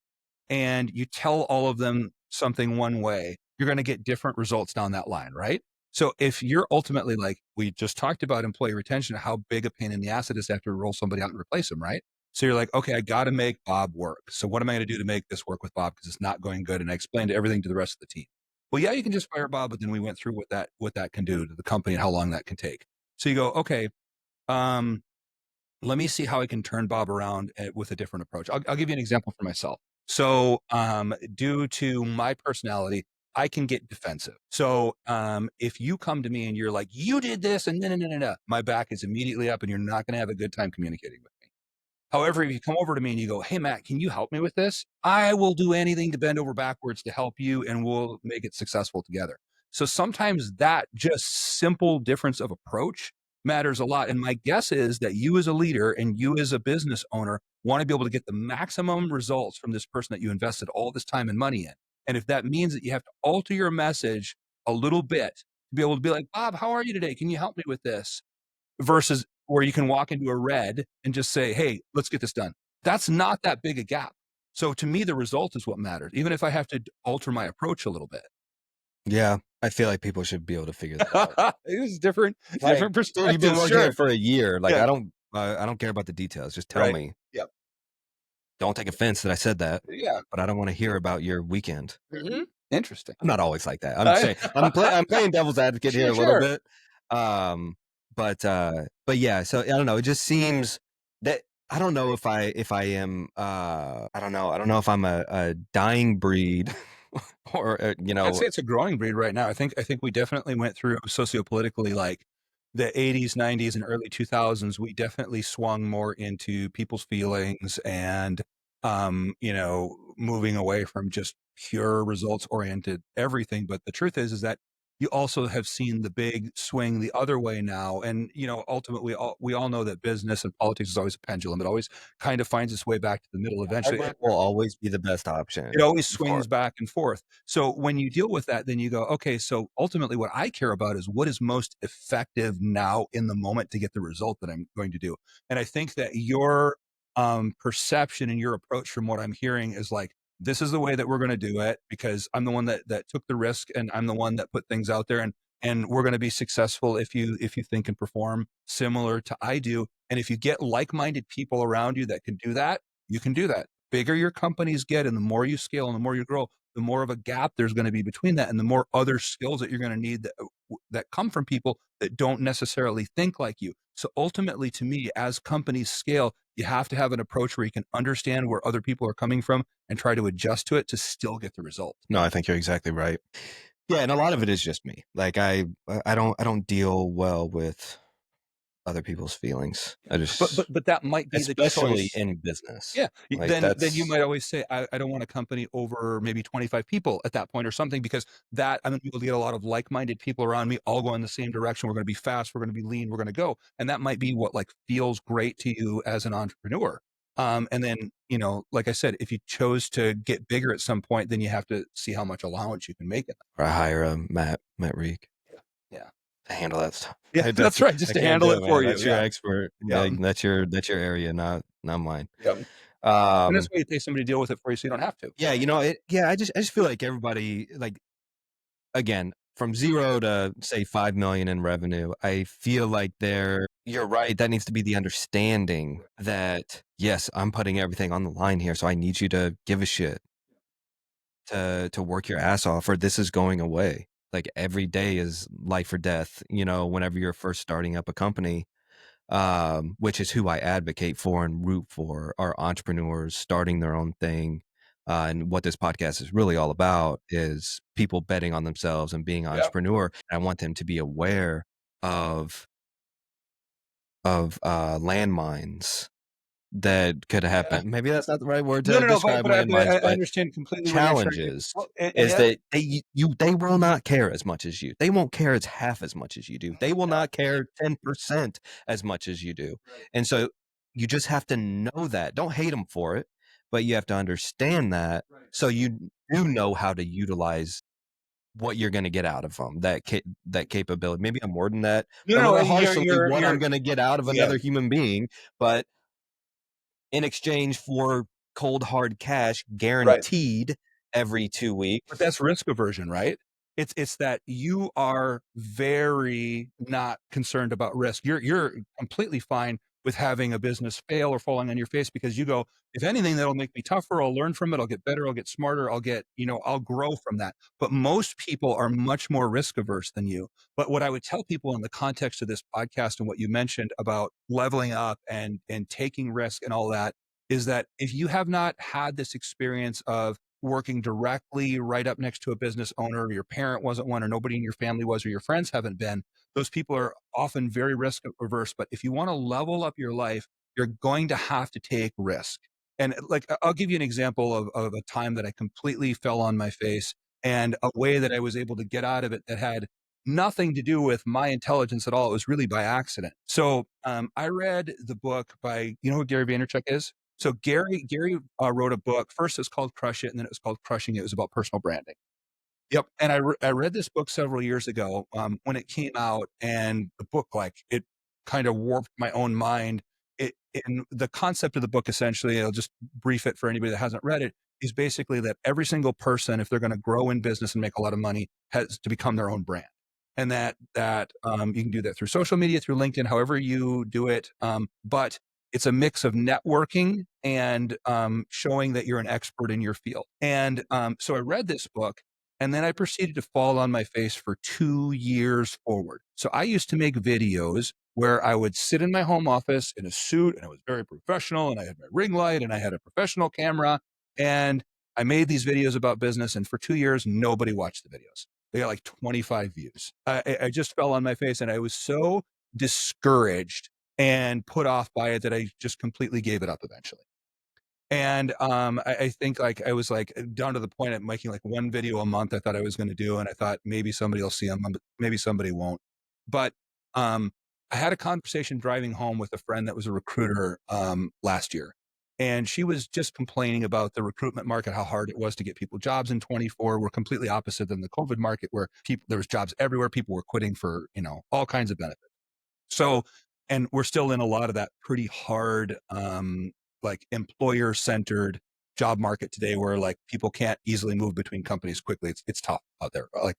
[SPEAKER 1] and you tell all of them something one way, you're going to get different results down that line, right? So if you're ultimately like, we just talked about employee retention, how big a pain in the ass it is to have to roll somebody out and replace them, right? So you're like, okay, I got to make Bob work. So what am I going to do to make this work with Bob? Because it's not going good. And I explained everything to the rest of the team. Well, yeah, you can just fire Bob, but then we went through what that can do to the company and how long that can take. So you go, okay, um, let me see how I can turn Bob around with a different approach. I'll give you an example for myself. So, due to my personality, I can get defensive. So, if you come to me and you're like, you did this and no, my back is immediately up and you're not going to have a good time communicating with me. However, if you come over to me and you go, hey, Matt, can you help me with this? I will do anything to bend over backwards to help you and we'll make it successful together. So sometimes that just simple difference of approach matters a lot. And my guess is that you as a leader and you as a business owner want to be able to get the maximum results from this person that you invested all this time and money in. And if that means that you have to alter your message a little bit to be able to be like, Bob, how are you today? Can you help me with this? Versus where you can walk into a red and just say, hey, let's get this done. That's not that big a gap. So to me, the result is what matters, even if I have to alter my approach a little bit.
[SPEAKER 5] Yeah, I feel like people should be able to figure that out.
[SPEAKER 1] It was different
[SPEAKER 5] Like, dude,
[SPEAKER 1] perspectives.
[SPEAKER 5] you've been working
[SPEAKER 1] Sure.
[SPEAKER 5] here for a year. Like,
[SPEAKER 1] Yeah.
[SPEAKER 5] I don't care about the details. Just tell
[SPEAKER 1] Right.
[SPEAKER 5] me.
[SPEAKER 1] Yep.
[SPEAKER 5] Don't take offense that I said that,
[SPEAKER 1] Yeah.
[SPEAKER 5] but I don't want to hear about your weekend.
[SPEAKER 1] Interesting.
[SPEAKER 5] I'm not always like that. I'm saying I'm playing devil's advocate here a little
[SPEAKER 1] Sure.
[SPEAKER 5] bit. But yeah, so I don't know. It just seems that I don't know if I am I don't know. I don't know if I'm a dying breed or
[SPEAKER 1] I'd say it's a growing breed right now. I think we definitely went through sociopolitically, like the 80s, 90s, and early 2000s. We definitely swung more into people's feelings and moving away from just pure results oriented everything. But the truth is that you also have seen the big swing the other way now. And ultimately, we all know that business and politics is always a pendulum. It always kind of finds its way back to the middle eventually.
[SPEAKER 5] hybrid will always be the best
[SPEAKER 1] It
[SPEAKER 5] option.
[SPEAKER 1] always
[SPEAKER 5] for
[SPEAKER 1] swings back and forth. So when you deal with that, then you go, okay, so ultimately what I care about is what is most effective now in the moment to get the result that I'm going to do. And I think that your perception and your approach from what I'm hearing is like, this is the way that we're going to do it because I'm the one that took the risk and I'm the one that put things out there and we're going to be successful if you think and perform similar to I do. And if you get like-minded people around you that can do that, you can do that. Bigger your companies get and the more you scale and the more you grow, the more of a gap there's going to be between that and the more other skills that you're going to need that come from people that don't necessarily think like you. So ultimately, to me, as companies scale, you have to have an approach where you can understand where other people are coming from and try to adjust to it to still get the result.
[SPEAKER 5] No, I think you're exactly right. Yeah, and a lot of it is just me. Like I don't deal well with other people's feelings. I just
[SPEAKER 1] But that might be the
[SPEAKER 5] especially
[SPEAKER 1] choice.
[SPEAKER 5] in business.
[SPEAKER 1] Yeah.
[SPEAKER 5] Like
[SPEAKER 1] Then
[SPEAKER 5] that's
[SPEAKER 1] you might always say, I don't want a company over maybe 25 people at that point or something, because that I'm gonna be able to get a lot of like-minded people around me, all going the same direction. We're gonna be fast, we're gonna be lean, we're gonna go. And that might be what like feels great to you as an entrepreneur. And then, like I said, if you chose to get bigger at some point, then you have to see how much allowance you can make it.
[SPEAKER 5] or I hire a Matt Rieck
[SPEAKER 1] Yeah.
[SPEAKER 5] to handle that stuff.
[SPEAKER 1] Yeah,
[SPEAKER 5] I-
[SPEAKER 1] that's right. Just
[SPEAKER 5] I
[SPEAKER 1] to
[SPEAKER 5] can't
[SPEAKER 1] handle
[SPEAKER 5] do
[SPEAKER 1] it for
[SPEAKER 5] man.
[SPEAKER 1] you.
[SPEAKER 5] That's your
[SPEAKER 1] Yeah.
[SPEAKER 5] expert.
[SPEAKER 1] Yeah.
[SPEAKER 5] Yeah, that's your area, not mine.
[SPEAKER 1] Yep. And that's why you pay somebody to deal with it for you so you don't have to.
[SPEAKER 5] Yeah, I just feel like everybody, like, again, from 0 to say 5 million in revenue, I feel like you're right. That needs to be the understanding that, yes, I'm putting everything on the line here. So I need you to give a shit, to work your ass off, or this is going away. Like every day is life or death, whenever you're first starting up a company, which is who I advocate for and root for, are entrepreneurs starting their own thing. And what this podcast is really all about is people betting on themselves and being an entrepreneur. And I want them to be aware of landmines that could happen.
[SPEAKER 1] Yeah.
[SPEAKER 5] Maybe that's not the right word
[SPEAKER 1] No,
[SPEAKER 5] to
[SPEAKER 1] no, no,
[SPEAKER 5] describe
[SPEAKER 1] but
[SPEAKER 5] landmines,
[SPEAKER 1] I
[SPEAKER 5] but
[SPEAKER 1] understand completely what you're trying to.
[SPEAKER 5] challenges
[SPEAKER 1] Well,
[SPEAKER 5] is that they will not care as much as you. They won't care as half as much as you do. They will not care 10% as much as you do. And so you just have to know that. Don't hate them for it, but you have to understand that so you do know how to utilize what you're going to get out of them, that capability. Maybe I'm wording that
[SPEAKER 1] no,
[SPEAKER 5] a
[SPEAKER 1] no,
[SPEAKER 5] little harshly, what
[SPEAKER 1] you're
[SPEAKER 5] I'm going to get out of another human being, but in exchange for cold hard cash
[SPEAKER 1] right.
[SPEAKER 5] guaranteed every 2 weeks.
[SPEAKER 1] But that's risk aversion, right? It's that you are very not concerned about risk. You're completely fine with having a business fail or falling on your face because you go, if anything, that'll make me tougher. I'll learn from it. I'll get better. I'll get smarter. I'll get, I'll grow from that. But most people are much more risk averse than you. But what I would tell people in the context of this podcast and what you mentioned about leveling up and taking risk and all that is that if you have not had this experience of working directly right up next to a business owner, or your parent wasn't one, or nobody in your family was, or your friends haven't been, those people are often very risk averse. But if you want to level up your life, you're going to have to take risk. And like, I'll give you an example of a time that I completely fell on my face and a way that I was able to get out of it that had nothing to do with my intelligence at all. It was really by accident. So I read the book by, you know who Gary Vaynerchuk is? So Gary wrote a book. First it's called Crush It, and then it was called Crushing It. It was about personal branding. Yep. And I read this book several years ago when it came out, and the book, like, it kind of warped my own mind. And the concept of the book, essentially, I'll just brief it for anybody that hasn't read it, is basically that every single person, if they're going to grow in business and make a lot of money, has to become their own brand. And that you can do that through social media, through LinkedIn, however you do it. But it's a mix of networking and showing that you're an expert in your field. And so I read this book, and then I proceeded to fall on my face for 2 years forward. So I used to make videos where I would sit in my home office in a suit, and I was very professional, and I had my ring light, and I had a professional camera, and I made these videos about business. And for 2 years, nobody watched the videos. They got like 25 views. I just fell on my face, and I was so discouraged and put off by it that I just completely gave it up eventually. And I think, like, I was like down to the point of making like one video a month I thought I was going to do. And I thought maybe somebody will see them, but maybe somebody won't. But I had a conversation driving home with a friend that was a recruiter last year. And she was just complaining about the recruitment market, how hard it was to get people jobs in 24. We're completely opposite than the COVID market, where there was jobs everywhere. People were quitting for, all kinds of benefits. So, and we're still in a lot of that pretty hard, like, employer-centered job market today, where like people can't easily move between companies quickly. It's tough out there. Like,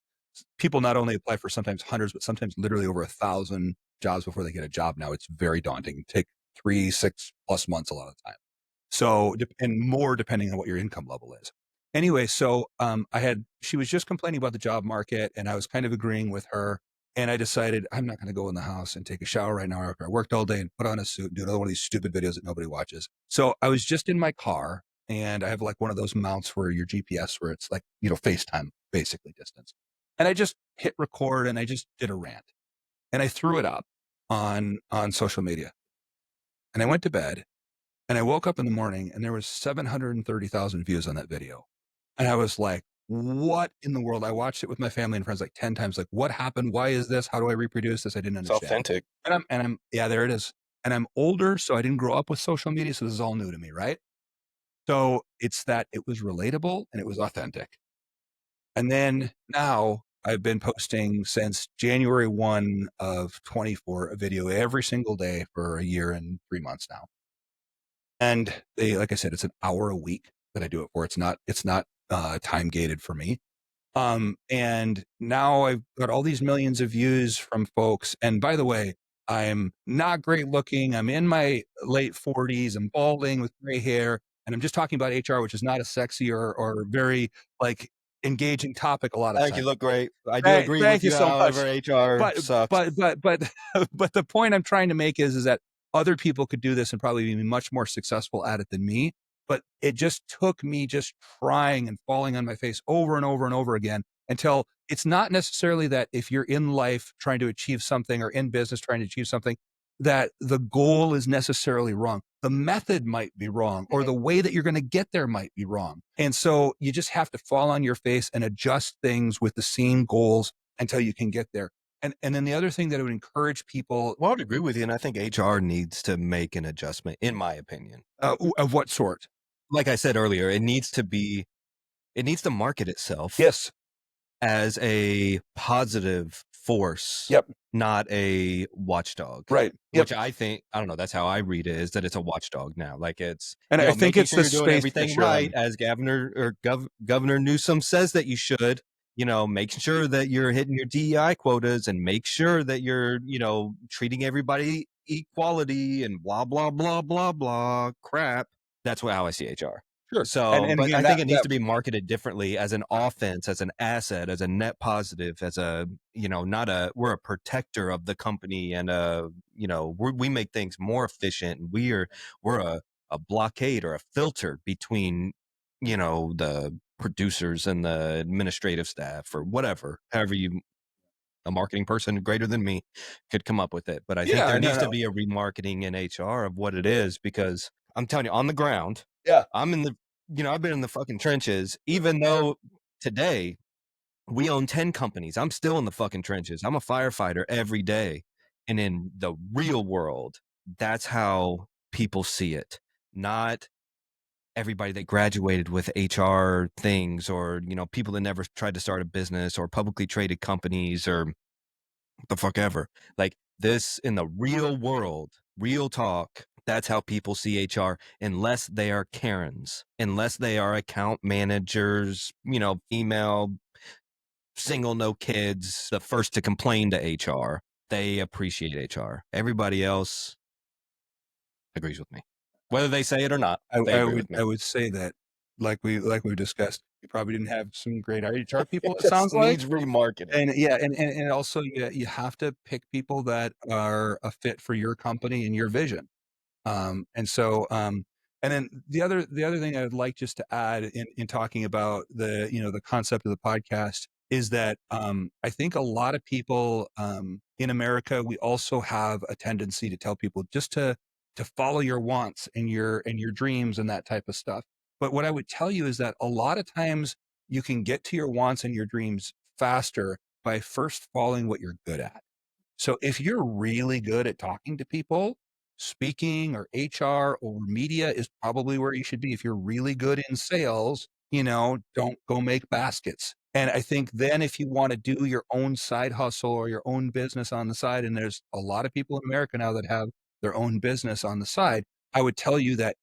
[SPEAKER 1] people not only apply for sometimes hundreds, but sometimes literally over 1,000 jobs before they get a job now. It's very daunting. It take 3-6+ months a lot of the time. So, and more depending on what your income level is. Anyway, so she was just complaining about the job market, and I was kind of agreeing with her. And I decided I'm not going to go in the house and take a shower right now after I worked all day and put on a suit and do another one of these stupid videos that nobody watches. So I was just in my car, and I have like one of those mounts where your GPS, where it's like, FaceTime basically distance. And I just hit record, and I just did a rant, and I threw it up on social media. And I went to bed, and I woke up in the morning, and there was 730,000 views on that video. And I was like, what in the world? I watched it with my family and friends like 10 times. Like, what happened? Why is this? How do I reproduce this? I didn't
[SPEAKER 5] It's
[SPEAKER 1] understand.
[SPEAKER 5] authentic.
[SPEAKER 1] And I'm, yeah, there it is. And I'm older, so I didn't grow up with social media. So this is all new to me, right? So it's that it was relatable and it was authentic. And then now I've been posting since January 1 of 24, a video every single day for a year and 3 months now. And like I said, it's an hour a week that I do it for. It's not time gated for me. And now I've got all these millions of views from folks. And by the way, I'm not great looking. I'm in my late 40s. I'm balding with gray hair. And I'm just talking about HR, which is not a sexy or very like engaging topic a lot of
[SPEAKER 5] I
[SPEAKER 1] times.
[SPEAKER 5] think you look great. I do agree with you.
[SPEAKER 1] So much.
[SPEAKER 5] However, HR sucks.
[SPEAKER 1] But the point I'm trying to make is that other people could do this and probably be much more successful at it than me. but it just took me just trying and falling on my face over and over and over again until it's not necessarily that if you're in life trying to achieve something or in business trying to achieve something, that the goal is necessarily wrong. The method might be wrong, or the way that you're going to get there might be wrong. And so you just have to fall on your face and adjust things with the same goals until you can get there. And then the other thing that I would encourage people,
[SPEAKER 5] Well, I would agree with you, and I think HR needs to make an adjustment, in my opinion.
[SPEAKER 1] of what sort?
[SPEAKER 5] Like I said earlier, it needs to market itself
[SPEAKER 1] Yes.
[SPEAKER 5] as a positive force,
[SPEAKER 1] Yep.
[SPEAKER 5] not a watchdog.
[SPEAKER 1] Right. Yep.
[SPEAKER 5] Which I think, I don't know, that's how I read it, is that it's a watchdog now. Like it's,
[SPEAKER 1] And I think
[SPEAKER 5] making
[SPEAKER 1] it's
[SPEAKER 5] sure
[SPEAKER 1] the
[SPEAKER 5] you're doing
[SPEAKER 1] space
[SPEAKER 5] everything
[SPEAKER 1] that you're
[SPEAKER 5] right,
[SPEAKER 1] in.
[SPEAKER 5] as Governor Newsom says that you should. Make sure that you're hitting your DEI quotas and make sure that you're, treating everybody equality and blah, blah, blah, blah, blah crap. That's how I see HR.
[SPEAKER 1] Sure.
[SPEAKER 5] So, but
[SPEAKER 1] again,
[SPEAKER 5] I think it needs to be marketed differently as an offense, as an asset, as a net positive, as a, we're a protector of the company and, we make things more efficient. And we're a blockade or a filter between, the producers and the administrative staff or whatever, however a marketing person greater than me could come up with it. But I think there needs to be a remarketing in HR of what it is, because I'm telling you, on the ground, I'm in the, I've been in the fucking trenches, even though today we own 10 companies. I'm still in the fucking trenches. I'm a firefighter every day. And in the real world, that's how people see it. Not everybody that graduated with HR things, or, people that never tried to start a business, or publicly traded companies, or what the fuck ever. Like this, in the real world, real talk, that's how people see HR, unless they are Karens, unless they are account managers, female, single, no kids, the first to complain to HR. They appreciate HR. Everybody else agrees with me, whether they say it or not. They agree with me.
[SPEAKER 1] I would say that, like we discussed, you probably didn't have some great HR people. It sounds like
[SPEAKER 5] needs remarketing.
[SPEAKER 1] and also you have to pick people that are a fit for your company and your vision. And then the other thing I would like just to add in talking about the concept of the podcast is that I think a lot of people in America, we also have a tendency to tell people just to follow your wants and your dreams and that type of stuff. But what I would tell you is that a lot of times you can get to your wants and your dreams faster by first following what you're good at. So if you're really good at talking to people, speaking or HR or media is probably where you should be. If you're really good in sales, don't go make baskets. And I think then if you want to do your own side hustle or your own business on the side, and there's a lot of people in America now that have their own business on the side, I would tell you that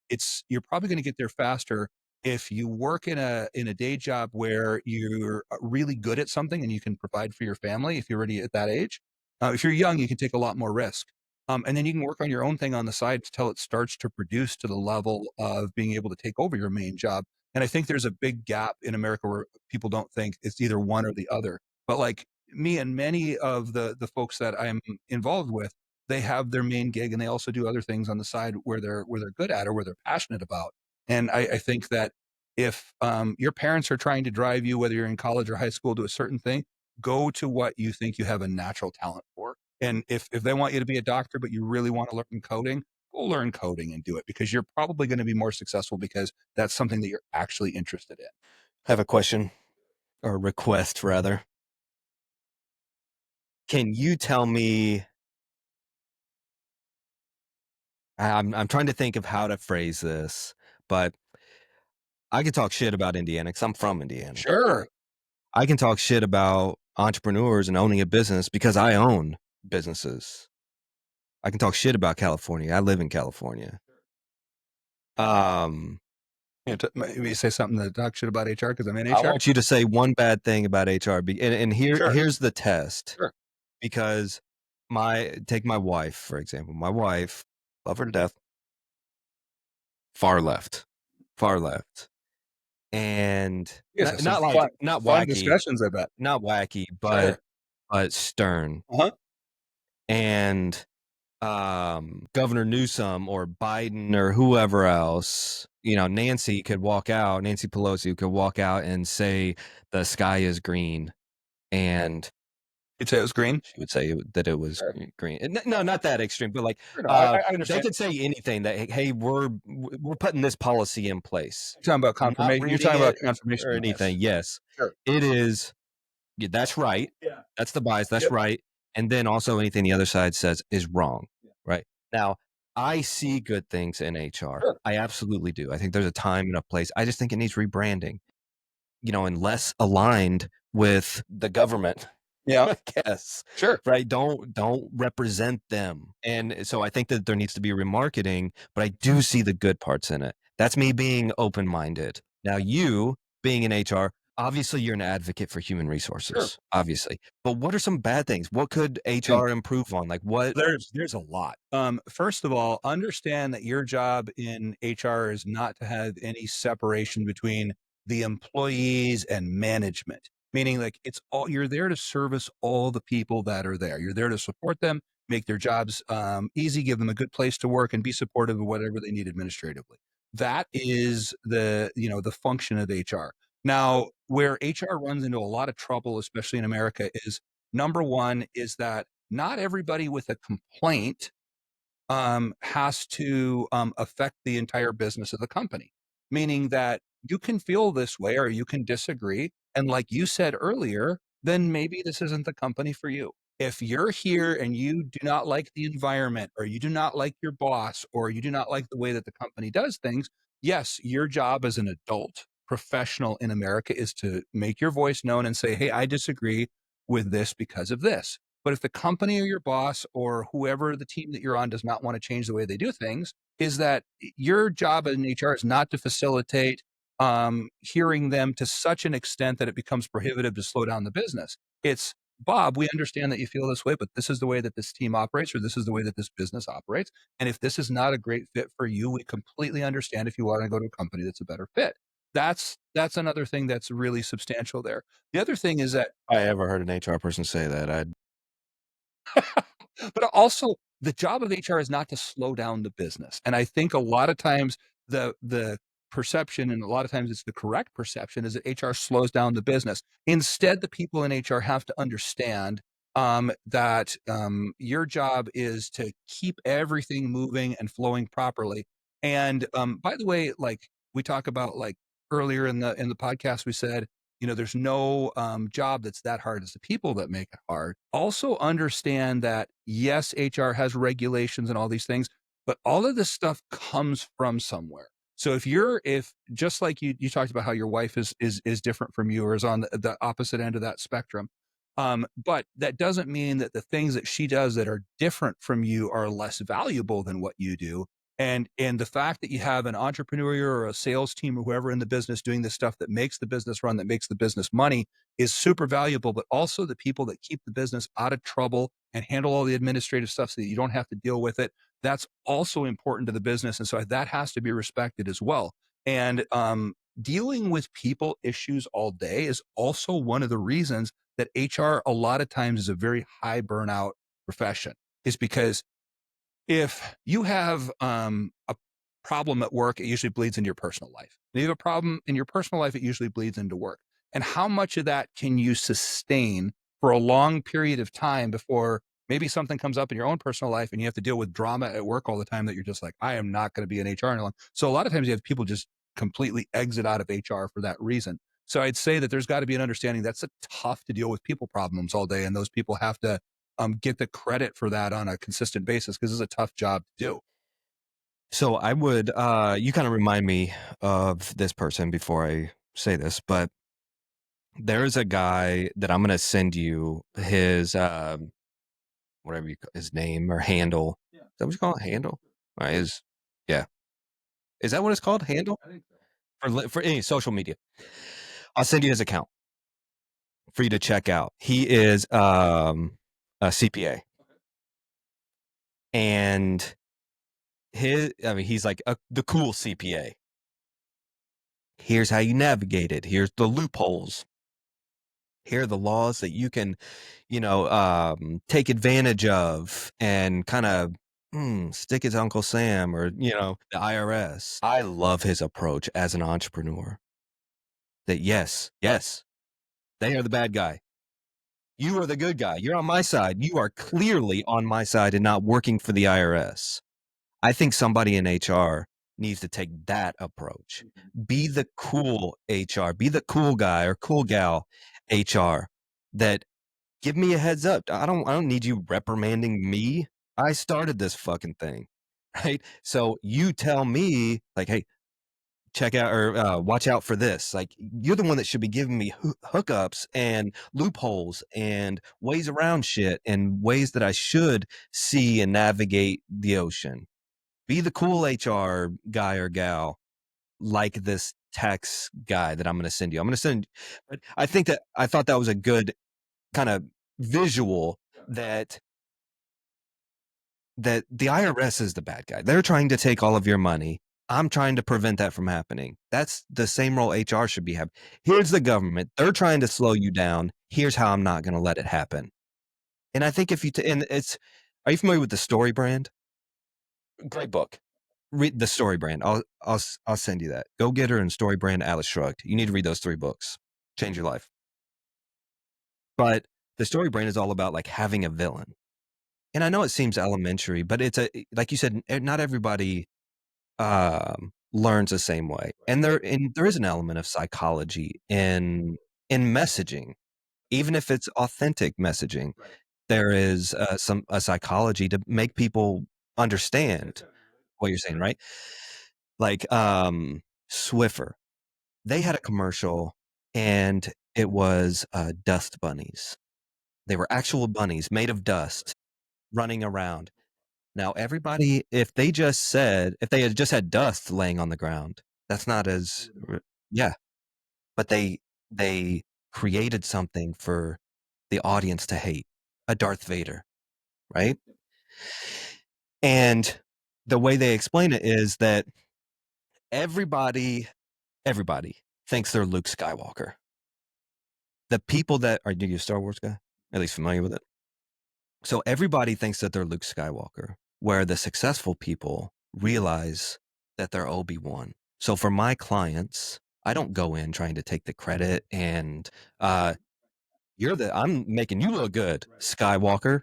[SPEAKER 1] you're probably going to get there faster if you work in a day job where you're really good at something and you can provide for your family if you're already at that age. If you're young, you can take a lot more risk. And then you can work on your own thing on the side until it starts to produce to the level of being able to take over your main job. And I think there's a big gap in America where people don't think it's either one or the other. But like me and many of the folks that I'm involved with, they have their main gig and they also do other things on the side where they're good at or where they're passionate about. And I think that if your parents are trying to drive you, whether you're in college or high school, to a certain thing, go to what you think you have a natural talent for. And if they want you to be a doctor, but you really want to learn coding, go learn coding and do it, because you're probably going to be more successful because that's something that you're actually interested in.
[SPEAKER 5] I have a question, or request rather. Can you tell me, I'm trying to think of how to phrase this, but I can talk shit about Indiana because I'm from Indiana.
[SPEAKER 1] Sure.
[SPEAKER 5] I can talk shit about entrepreneurs and owning a business because I own businesses. I can talk shit about California. I live in California.
[SPEAKER 1] Maybe say something that talk shit about HR because I'm in HR.
[SPEAKER 5] I want you to say one bad thing about HR, and
[SPEAKER 1] Sure.
[SPEAKER 5] here's the test.
[SPEAKER 1] Sure.
[SPEAKER 5] Because take my wife, for example. My wife, love her to death, far left, and
[SPEAKER 1] Yes,
[SPEAKER 5] not
[SPEAKER 1] fun
[SPEAKER 5] wacky
[SPEAKER 1] discussions, I bet.
[SPEAKER 5] not wacky, but
[SPEAKER 1] Sure.
[SPEAKER 5] stern.
[SPEAKER 1] Uh-huh.
[SPEAKER 5] And Governor Newsom or Biden or whoever else, Nancy Pelosi could walk out and say the sky is green, and
[SPEAKER 1] You'd say it was green?
[SPEAKER 5] she would say that it was green. No, not that extreme, but like
[SPEAKER 1] No, I
[SPEAKER 5] they
[SPEAKER 1] understand.
[SPEAKER 5] could say anything that, hey, we're putting this policy in place.
[SPEAKER 1] You're talking about
[SPEAKER 5] I'm not
[SPEAKER 1] confirmation. You're
[SPEAKER 5] reading
[SPEAKER 1] talking about
[SPEAKER 5] it
[SPEAKER 1] confirmation
[SPEAKER 5] or
[SPEAKER 1] bias.
[SPEAKER 5] anything. Yes,
[SPEAKER 1] Sure.
[SPEAKER 5] it is. Yeah, that's right.
[SPEAKER 1] Yeah.
[SPEAKER 5] That's the bias. That's
[SPEAKER 1] Yep.
[SPEAKER 5] right. And then also anything the other side says is wrong. Right. Now, I see good things in HR.
[SPEAKER 1] Sure.
[SPEAKER 5] I absolutely do. I think there's a time and a place. I just think it needs rebranding, and less aligned with the government.
[SPEAKER 1] Yeah.
[SPEAKER 5] I guess.
[SPEAKER 1] Sure.
[SPEAKER 5] Right. Don't represent them. And so I think that there needs to be remarketing, but I do see the good parts in it. That's me being open-minded. Now, you being in HR, obviously you're an advocate for human resources,
[SPEAKER 1] Sure.
[SPEAKER 5] obviously. But what are some bad things? What could HR improve on? Like what?
[SPEAKER 1] There's a lot. First of all, understand that your job in HR is not to have any separation between the employees and management. Meaning like you're there to service all the people that are there. You're there to support them, make their jobs easy, give them a good place to work, and be supportive of whatever they need administratively. That is the function of HR. Now, where HR runs into a lot of trouble, especially in America, is number one is that not everybody with a complaint has to affect the entire business of the company, meaning that you can feel this way or you can disagree. And like you said earlier, then maybe this isn't the company for you. If you're here and you do not like the environment or you do not like your boss or you do not like the way that the company does things, yes, your job as an adult professional in America is to make your voice known and say, hey, I disagree with this because of this. But if the company or your boss or whoever the team that you're on does not want to change the way they do things, is that your job in HR is not to facilitate hearing them to such an extent that it becomes prohibitive to slow down the business. It's, Bob, we understand that you feel this way, but this is the way that this team operates, or this is the way that this business operates. And if this is not a great fit for you, we completely understand if you want to go to a company that's a better fit. That's another thing that's really substantial there. The other thing is that
[SPEAKER 5] I ever heard an HR person say that.
[SPEAKER 1] but also the job of HR is not to slow down the business. And I think a lot of times the perception, and a lot of times it's the correct perception, is that HR slows down the business. Instead, the people in HR have to understand that your job is to keep everything moving and flowing properly. And by the way, like we talk about, like earlier in the podcast, we said, there's no job that's that hard as the people that make it hard. Also understand that, yes, HR has regulations and all these things, but all of this stuff comes from somewhere. So if just like you talked about how your wife is different from you or is on the opposite end of that spectrum, but that doesn't mean that the things that she does that are different from you are less valuable than what you do. And the fact that you have an entrepreneur or a sales team or whoever in the business doing the stuff that makes the business run, that makes the business money, is super valuable. But also the people that keep the business out of trouble and handle all the administrative stuff so that you don't have to deal with it, that's also important to the business. And so that has to be respected as well. And dealing with people issues all day is also one of the reasons that HR a lot of times is a very high burnout profession, is because if you have a problem at work, it usually bleeds into your personal life. If you have a problem in your personal life, it usually bleeds into work. And how much of that can you sustain for a long period of time before maybe something comes up in your own personal life and you have to deal with drama at work all the time that you're just like, I am not going to be in HR any longer. So a lot of times you have people just completely exit out of HR for that reason. So I'd say that there's got to be an understanding that's tough to deal with people problems all day. And those people have to get the credit for that on a consistent basis, because it's a tough job to do.
[SPEAKER 5] So I would, you kind of remind me of this person before I say this, but there's a guy that I'm going to send you his, whatever his name or handle. Yeah. Is that what you call it? Handle? All right, yeah. Is that what it's called? Handle?
[SPEAKER 1] I think so.
[SPEAKER 5] For any social media. I'll send you his account for you to check out. He is a CPA. And he's like the cool CPA. Here's how you navigate it. Here's the loopholes. Here are the laws that you can, take advantage of and kind of stick it to Uncle Sam or, the IRS. I love his approach as an entrepreneur that yes, they are the bad guy. You are the good guy. You're on my side. You are clearly on my side and not working for the IRS. I think somebody in HR needs to take that approach. Be the cool HR, be the cool guy or cool gal HR that give me a heads up. I don't need you reprimanding me. I started this fucking thing, right? So you tell me like, hey, check out or watch out for this. Like you're the one that should be giving me hookups and loopholes and ways around shit and ways that I should see and navigate the ocean. Be the cool HR guy or gal like this tax guy that I'm going to send you. I'm going to send, but I thought that was a good kind of visual that the IRS is the bad guy. They're trying to take all of your money. I'm trying to prevent that from happening. That's the same role HR should be having. Here's the government. They're trying to slow you down. Here's how I'm not going to let it happen. And I think if you, are you familiar with the Story Brand? Great book. Read the Story Brand. I'll send you that. Go Getter and Story Brand, Atlas Shrugged. You need to read those 3 books. Change your life. But the Story Brand is all about like having a villain. And I know it seems elementary, but it's like you said, not everybody learns the same way. And there is an element of psychology in messaging, even if it's authentic messaging. There is a psychology to make people understand what you're saying, right? Like Swiffer, they had a commercial and it was dust bunnies. They were actual bunnies made of dust running around. Now everybody, if they had just had dust laying on the ground, that's not as, yeah, but they created something for the audience to hate, a Darth Vader, right? And the way they explain it is that everybody thinks they're Luke Skywalker. The people that are you a Star Wars guy? At least familiar with it? So everybody thinks that they're Luke Skywalker, where the successful people realize that they're Obi-Wan. So for my clients, I don't go in trying to take the credit and I'm making you look good, Skywalker.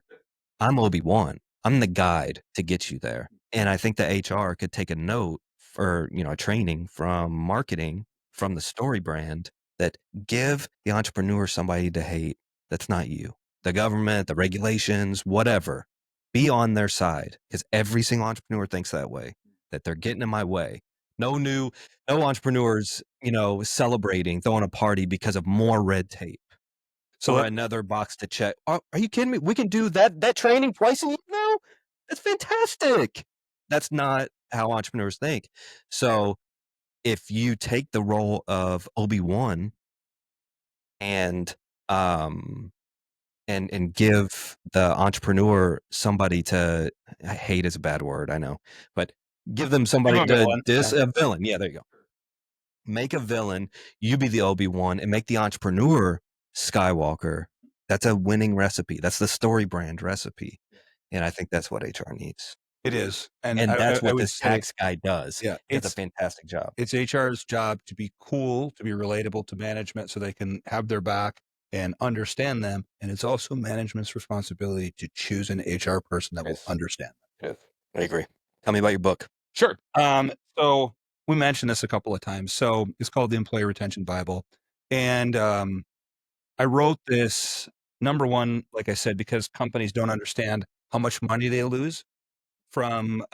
[SPEAKER 5] I'm Obi-Wan. I'm the guide to get you there. And I think the HR could take a note for, a training from marketing, from the Story Brand that give the entrepreneur somebody to hate. That's not you. The government, the regulations, whatever, be on their side because every single entrepreneur thinks that way, that they're getting in my way. No entrepreneurs, celebrating, throwing a party because of more red tape. So another box to check. Are you kidding me? We can do that training twice a year now? That's fantastic. That's not how entrepreneurs think. So if you take the role of Obi-Wan and give the entrepreneur somebody to hate is a bad word, I know, but give them somebody
[SPEAKER 4] a
[SPEAKER 5] villain. Yeah, there you go. Make a villain, you be the Obi-Wan and make the entrepreneur Skywalker. That's a winning recipe. That's the Story Brand recipe. And I think that's what HR needs.
[SPEAKER 1] It is.
[SPEAKER 5] And that's what this tax guy does.
[SPEAKER 1] Yeah,
[SPEAKER 5] it's a fantastic job.
[SPEAKER 1] It's HR's job to be cool, to be relatable to management so they can have their back and understand them. And it's also management's responsibility to choose an HR person that will understand them.
[SPEAKER 5] Yes. I agree. Tell me about your book.
[SPEAKER 1] Sure. So we mentioned this a couple of times. So it's called the Employee Retention Bible. And I wrote this, number one, like I said, because companies don't understand how much money they lose from,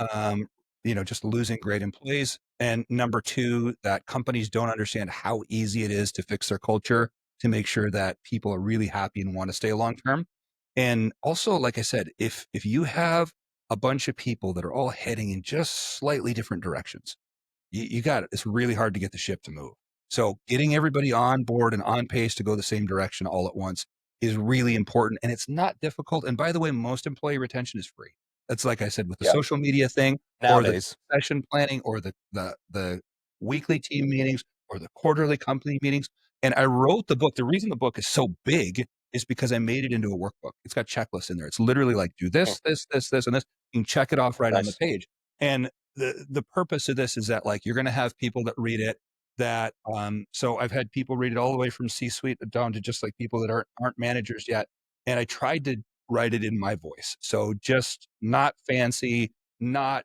[SPEAKER 1] just losing great employees. And number two, that companies don't understand how easy it is to fix their culture to make sure that people are really happy and want to stay long term. And also, like I said, if you have a bunch of people that are all heading in just slightly different directions, you got it. It's really hard to get the ship to move. So getting everybody on board and on pace to go the same direction all at once is really important. And it's not difficult. And by the way, most employee retention is free. That's like I said, with the social media thing
[SPEAKER 5] Nowadays.
[SPEAKER 1] or the session planning or the weekly team meetings or the quarterly company meetings. And I wrote the book. The reason the book is so big is because I made it into a workbook. It's got checklists in there. It's literally like, do this, this, this, this, and this. You can check it off right on the page. And the purpose of this is that like, you're going to have people that read it that, so I've had people read it all the way from C-suite down to just like people that aren't managers yet. And I tried to write it in my voice. So just not fancy, not,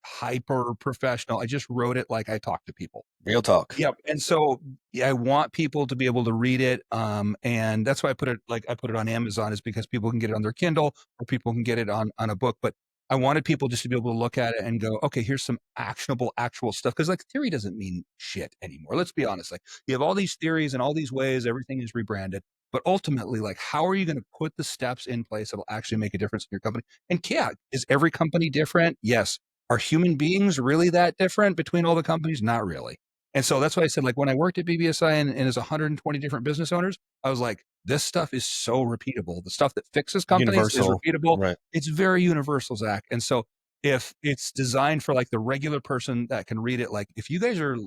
[SPEAKER 1] hyper professional. I just wrote it like I talk to people.
[SPEAKER 5] Real talk.
[SPEAKER 1] Yep. And so I want people to be able to read it. And that's why I put it on Amazon, is because people can get it on their Kindle or people can get it on a book. But I wanted people just to be able to look at it and go, okay, here's some actionable, actual stuff. Cause like theory doesn't mean shit anymore. Let's be honest. Like you have all these theories and all these ways, everything is rebranded. But ultimately, like, how are you going to put the steps in place that'll actually make a difference in your company? And yeah, is every company different? Yes. Are human beings really that different between all the companies? Not really. And so that's why I said, like, when I worked at BBSI and as 120 different business owners, I was like, this stuff is so repeatable. The stuff that fixes companies
[SPEAKER 5] Universal.
[SPEAKER 1] is repeatable.
[SPEAKER 5] Right.
[SPEAKER 1] It's very universal, Zach. And so if it's designed for like the regular person that can read it, like if you guys are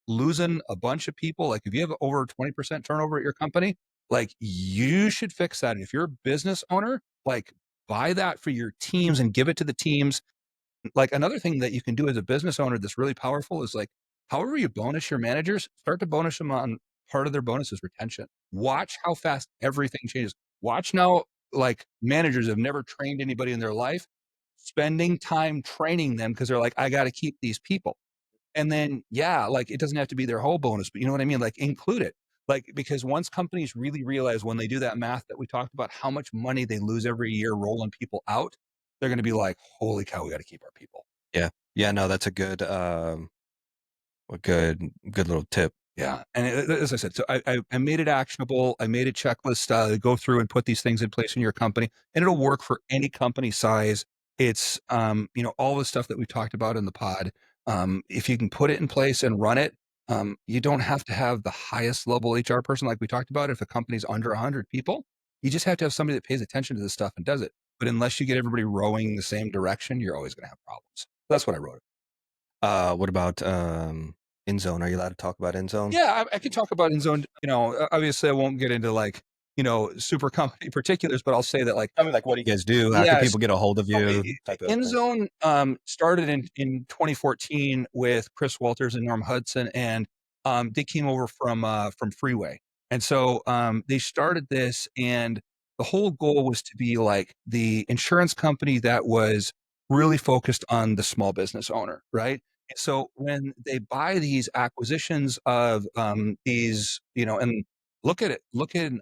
[SPEAKER 1] losing a bunch of people, like if you have over 20% turnover at your company, like you should fix that. And if you're a business owner, like buy that for your teams and give it to the teams. Like another thing that you can do as a business owner that's really powerful is like, however you bonus your managers, start to bonus them on part of their bonus is retention. Watch how fast everything changes. Watch now, like managers have never trained anybody in their life, spending time training them because they're like, I got to keep these people. And then, yeah, like it doesn't have to be their whole bonus, but you know what I mean? Like include it. Like, because once companies really realize when they do that math that we talked about, how much money they lose every year rolling people out, they're going to be like, holy cow, we got to keep our people.
[SPEAKER 5] Yeah. Yeah. No, that's a good little tip.
[SPEAKER 1] Yeah. And as I said, so I made it actionable. I made a checklist, go through and put these things in place in your company, and it'll work for any company size. It's, all the stuff that we talked about in the pod. If you can put it in place and run it, you don't have to have the highest level HR person like we talked about. If a company's under 100 people, you just have to have somebody that pays attention to this stuff and does it. But unless you get everybody rowing the same direction, you're always going to have problems. That's what I wrote.
[SPEAKER 5] What about InZone? Are you allowed to talk about InZone?
[SPEAKER 1] Yeah, I could talk about InZone. Obviously, I won't get into like, super company particulars, but I'll say that like,
[SPEAKER 5] I mean, like, what do you guys do? How can people get a hold of you?
[SPEAKER 1] InZone started in 2014 with Chris Walters and Norm Hudson, and they came over from Freeway, and so they started this, and the whole goal was to be like the insurance company that was really focused on the small business owner, right? And so when they buy these acquisitions of these, and look at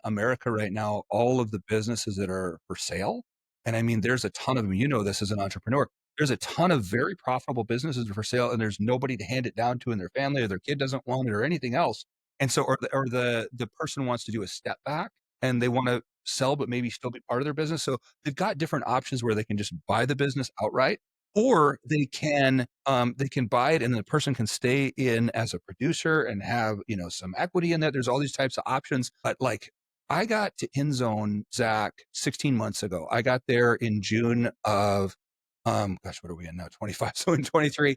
[SPEAKER 1] America right now, all of the businesses that are for sale. And I mean, there's a ton of them, this as an entrepreneur, there's a ton of very profitable businesses that are for sale, and there's nobody to hand it down to in their family, or their kid doesn't want it or anything else. And so, or the person wants to do a step back and they want to sell, but maybe still be part of their business. So they've got different options where they can just buy the business outright, or they can buy it and the person can stay in as a producer and have, some equity in that. There's all these types of options. But like I got to InZone, Zach, 16 months ago. I got there in June of, what are we in now? 25. So in 23.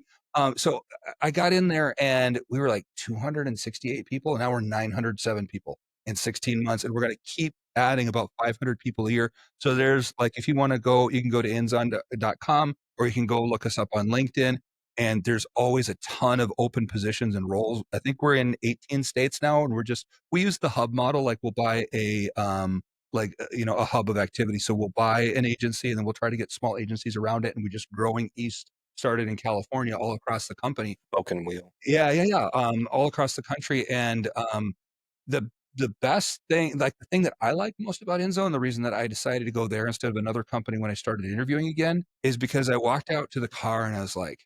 [SPEAKER 1] So I got in there and we were like 268 people, and now we're 907 people in 16 months. And we're going to keep adding about 500 people a year. So there's like, if you want to go, you can go to inzone.com, or you can go look us up on LinkedIn. And there's always a ton of open positions and roles. I think we're in 18 states now, and we use the hub model. Like we'll buy a hub of activity. So we'll buy an agency and then we'll try to get small agencies around it. And we just growing east, started in California, all across the company.
[SPEAKER 5] Spoken wheel.
[SPEAKER 1] Yeah. All across the country. And the best thing, like the thing that I like most about InZone, the reason that I decided to go there instead of another company when I started interviewing again, is because I walked out to the car and I was like,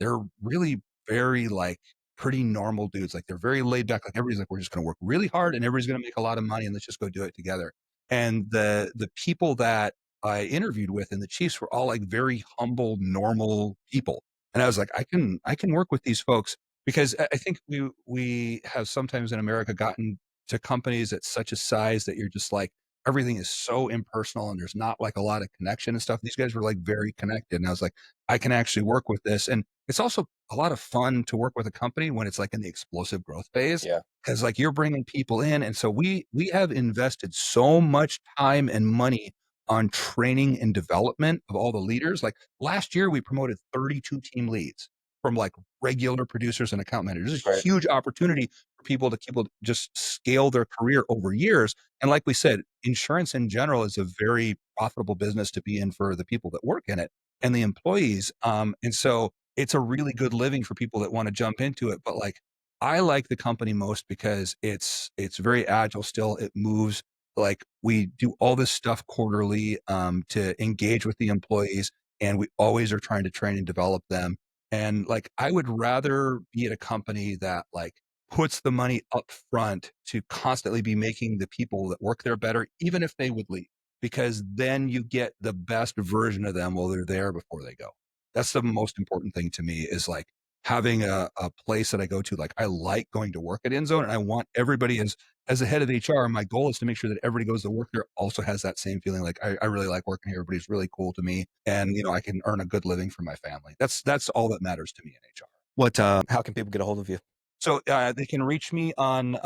[SPEAKER 1] they're really very like pretty normal dudes. Like they're very laid back. Like everybody's like, we're just going to work really hard and everybody's going to make a lot of money and let's just go do it together. And the people that I interviewed with and the chiefs were all like very humble, normal people. And I was like, I can work with these folks, because I think we have sometimes in America gotten to companies at such a size that you're just like, everything is so impersonal and there's not like a lot of connection and stuff. These guys were like very connected. And I was like, I can actually work with this. And it's also a lot of fun to work with a company when it's like in the explosive growth phase.
[SPEAKER 5] Yeah.
[SPEAKER 1] Cause like you're bringing people in. And so we have invested so much time and money on training and development of all the leaders. Like last year, we promoted 32 team leads from like regular producers and account managers. It's a
[SPEAKER 5] Right.
[SPEAKER 1] huge opportunity for people to just scale their career over years. And like we said, insurance in general is a very profitable business to be in for the people that work in it and the employees. And so it's a really good living for people that want to jump into it. But like, I like the company most because it's very agile still. It moves. Like we do all this stuff quarterly to engage with the employees, and we always are trying to train and develop them. And like, I would rather be at a company that like puts the money up front to constantly be making the people that work there better, even if they would leave, because then you get the best version of them while they're there before they go. That's the most important thing to me is like having a place that I go to. Like I like going to work at InZone, and I want everybody as a head of HR, my goal is to make sure that everybody goes to work there also has that same feeling. Like I really like working here. Everybody's really cool to me. And, I can earn a good living for my family. That's all that matters to me in HR.
[SPEAKER 5] What, how can people get a hold of you?
[SPEAKER 1] So they can reach me on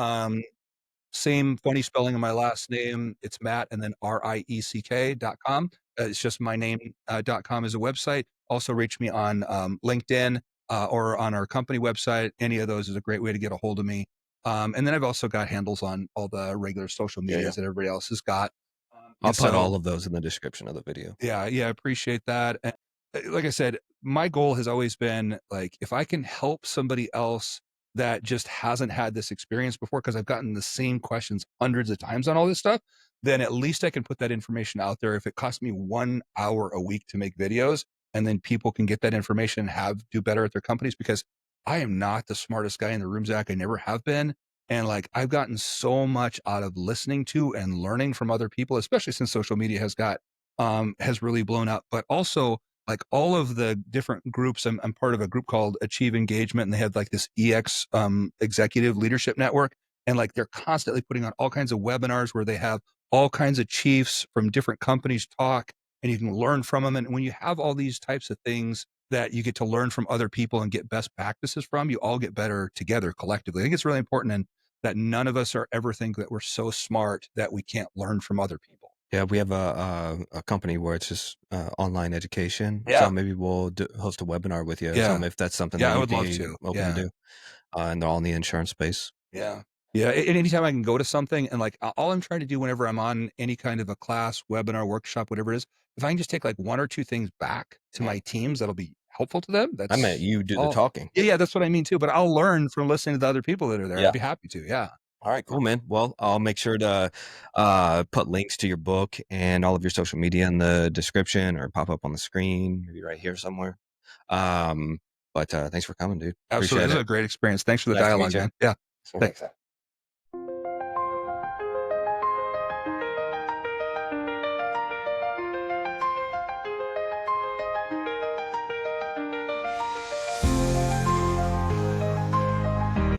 [SPEAKER 1] same funny spelling of my last name. It's Matt and then RIECK.com. It's just my name .com is a website. Also reach me on LinkedIn or on our company website. Any of those is a great way to get a hold of me. And then I've also got handles on all the regular social medias that everybody else has got.
[SPEAKER 5] I'll put all of those in the description of the video.
[SPEAKER 1] Yeah, I appreciate that. And like I said, my goal has always been like, if I can help somebody else that just hasn't had this experience before, because I've gotten the same questions hundreds of times on all this stuff, then at least I can put that information out there. If it costs me 1 hour a week to make videos, and then people can get that information and do better at their companies, because I am not the smartest guy in the room, Zach. I never have been. And like, I've gotten so much out of listening to and learning from other people, especially since social media has really blown up. But also like all of the different groups, I'm part of a group called Achieve Engagement, and they have like this EX executive leadership network. And like, they're constantly putting on all kinds of webinars where they have all kinds of chiefs from different companies talk, and you can learn from them. And when you have all these types of things that you get to learn from other people and get best practices from, you all get better together collectively. I think it's really important, and that none of us are ever think that we're so smart that we can't learn from other people.
[SPEAKER 5] Yeah, we have a company where it's just online education.
[SPEAKER 1] Yeah.
[SPEAKER 5] So maybe we'll host a webinar with you.
[SPEAKER 1] Yeah.
[SPEAKER 5] If that's something
[SPEAKER 1] Yeah,
[SPEAKER 5] that
[SPEAKER 1] I
[SPEAKER 5] you'd
[SPEAKER 1] would love
[SPEAKER 5] be
[SPEAKER 1] to.
[SPEAKER 5] open
[SPEAKER 1] Yeah.
[SPEAKER 5] to do. And they're all in the insurance space.
[SPEAKER 1] Yeah. Yeah. Anytime I can go to something, and like all I'm trying to do whenever I'm on any kind of a class, webinar, workshop, whatever it is, if I can just take like 1 or 2 things back to my teams that'll be helpful to them.
[SPEAKER 5] I meant you do the talking.
[SPEAKER 1] Yeah, that's what I mean too. But I'll learn from listening to the other people that are there.
[SPEAKER 5] Yeah.
[SPEAKER 1] I'd be happy to. Yeah.
[SPEAKER 5] All right, cool, man. Well, I'll make sure to put links to your book and all of your social media in the description, or pop up on the screen, maybe right here somewhere. But thanks for coming, dude.
[SPEAKER 1] Absolutely. This is a great experience. Thanks for the dialogue, man. Yeah.
[SPEAKER 5] Thanks.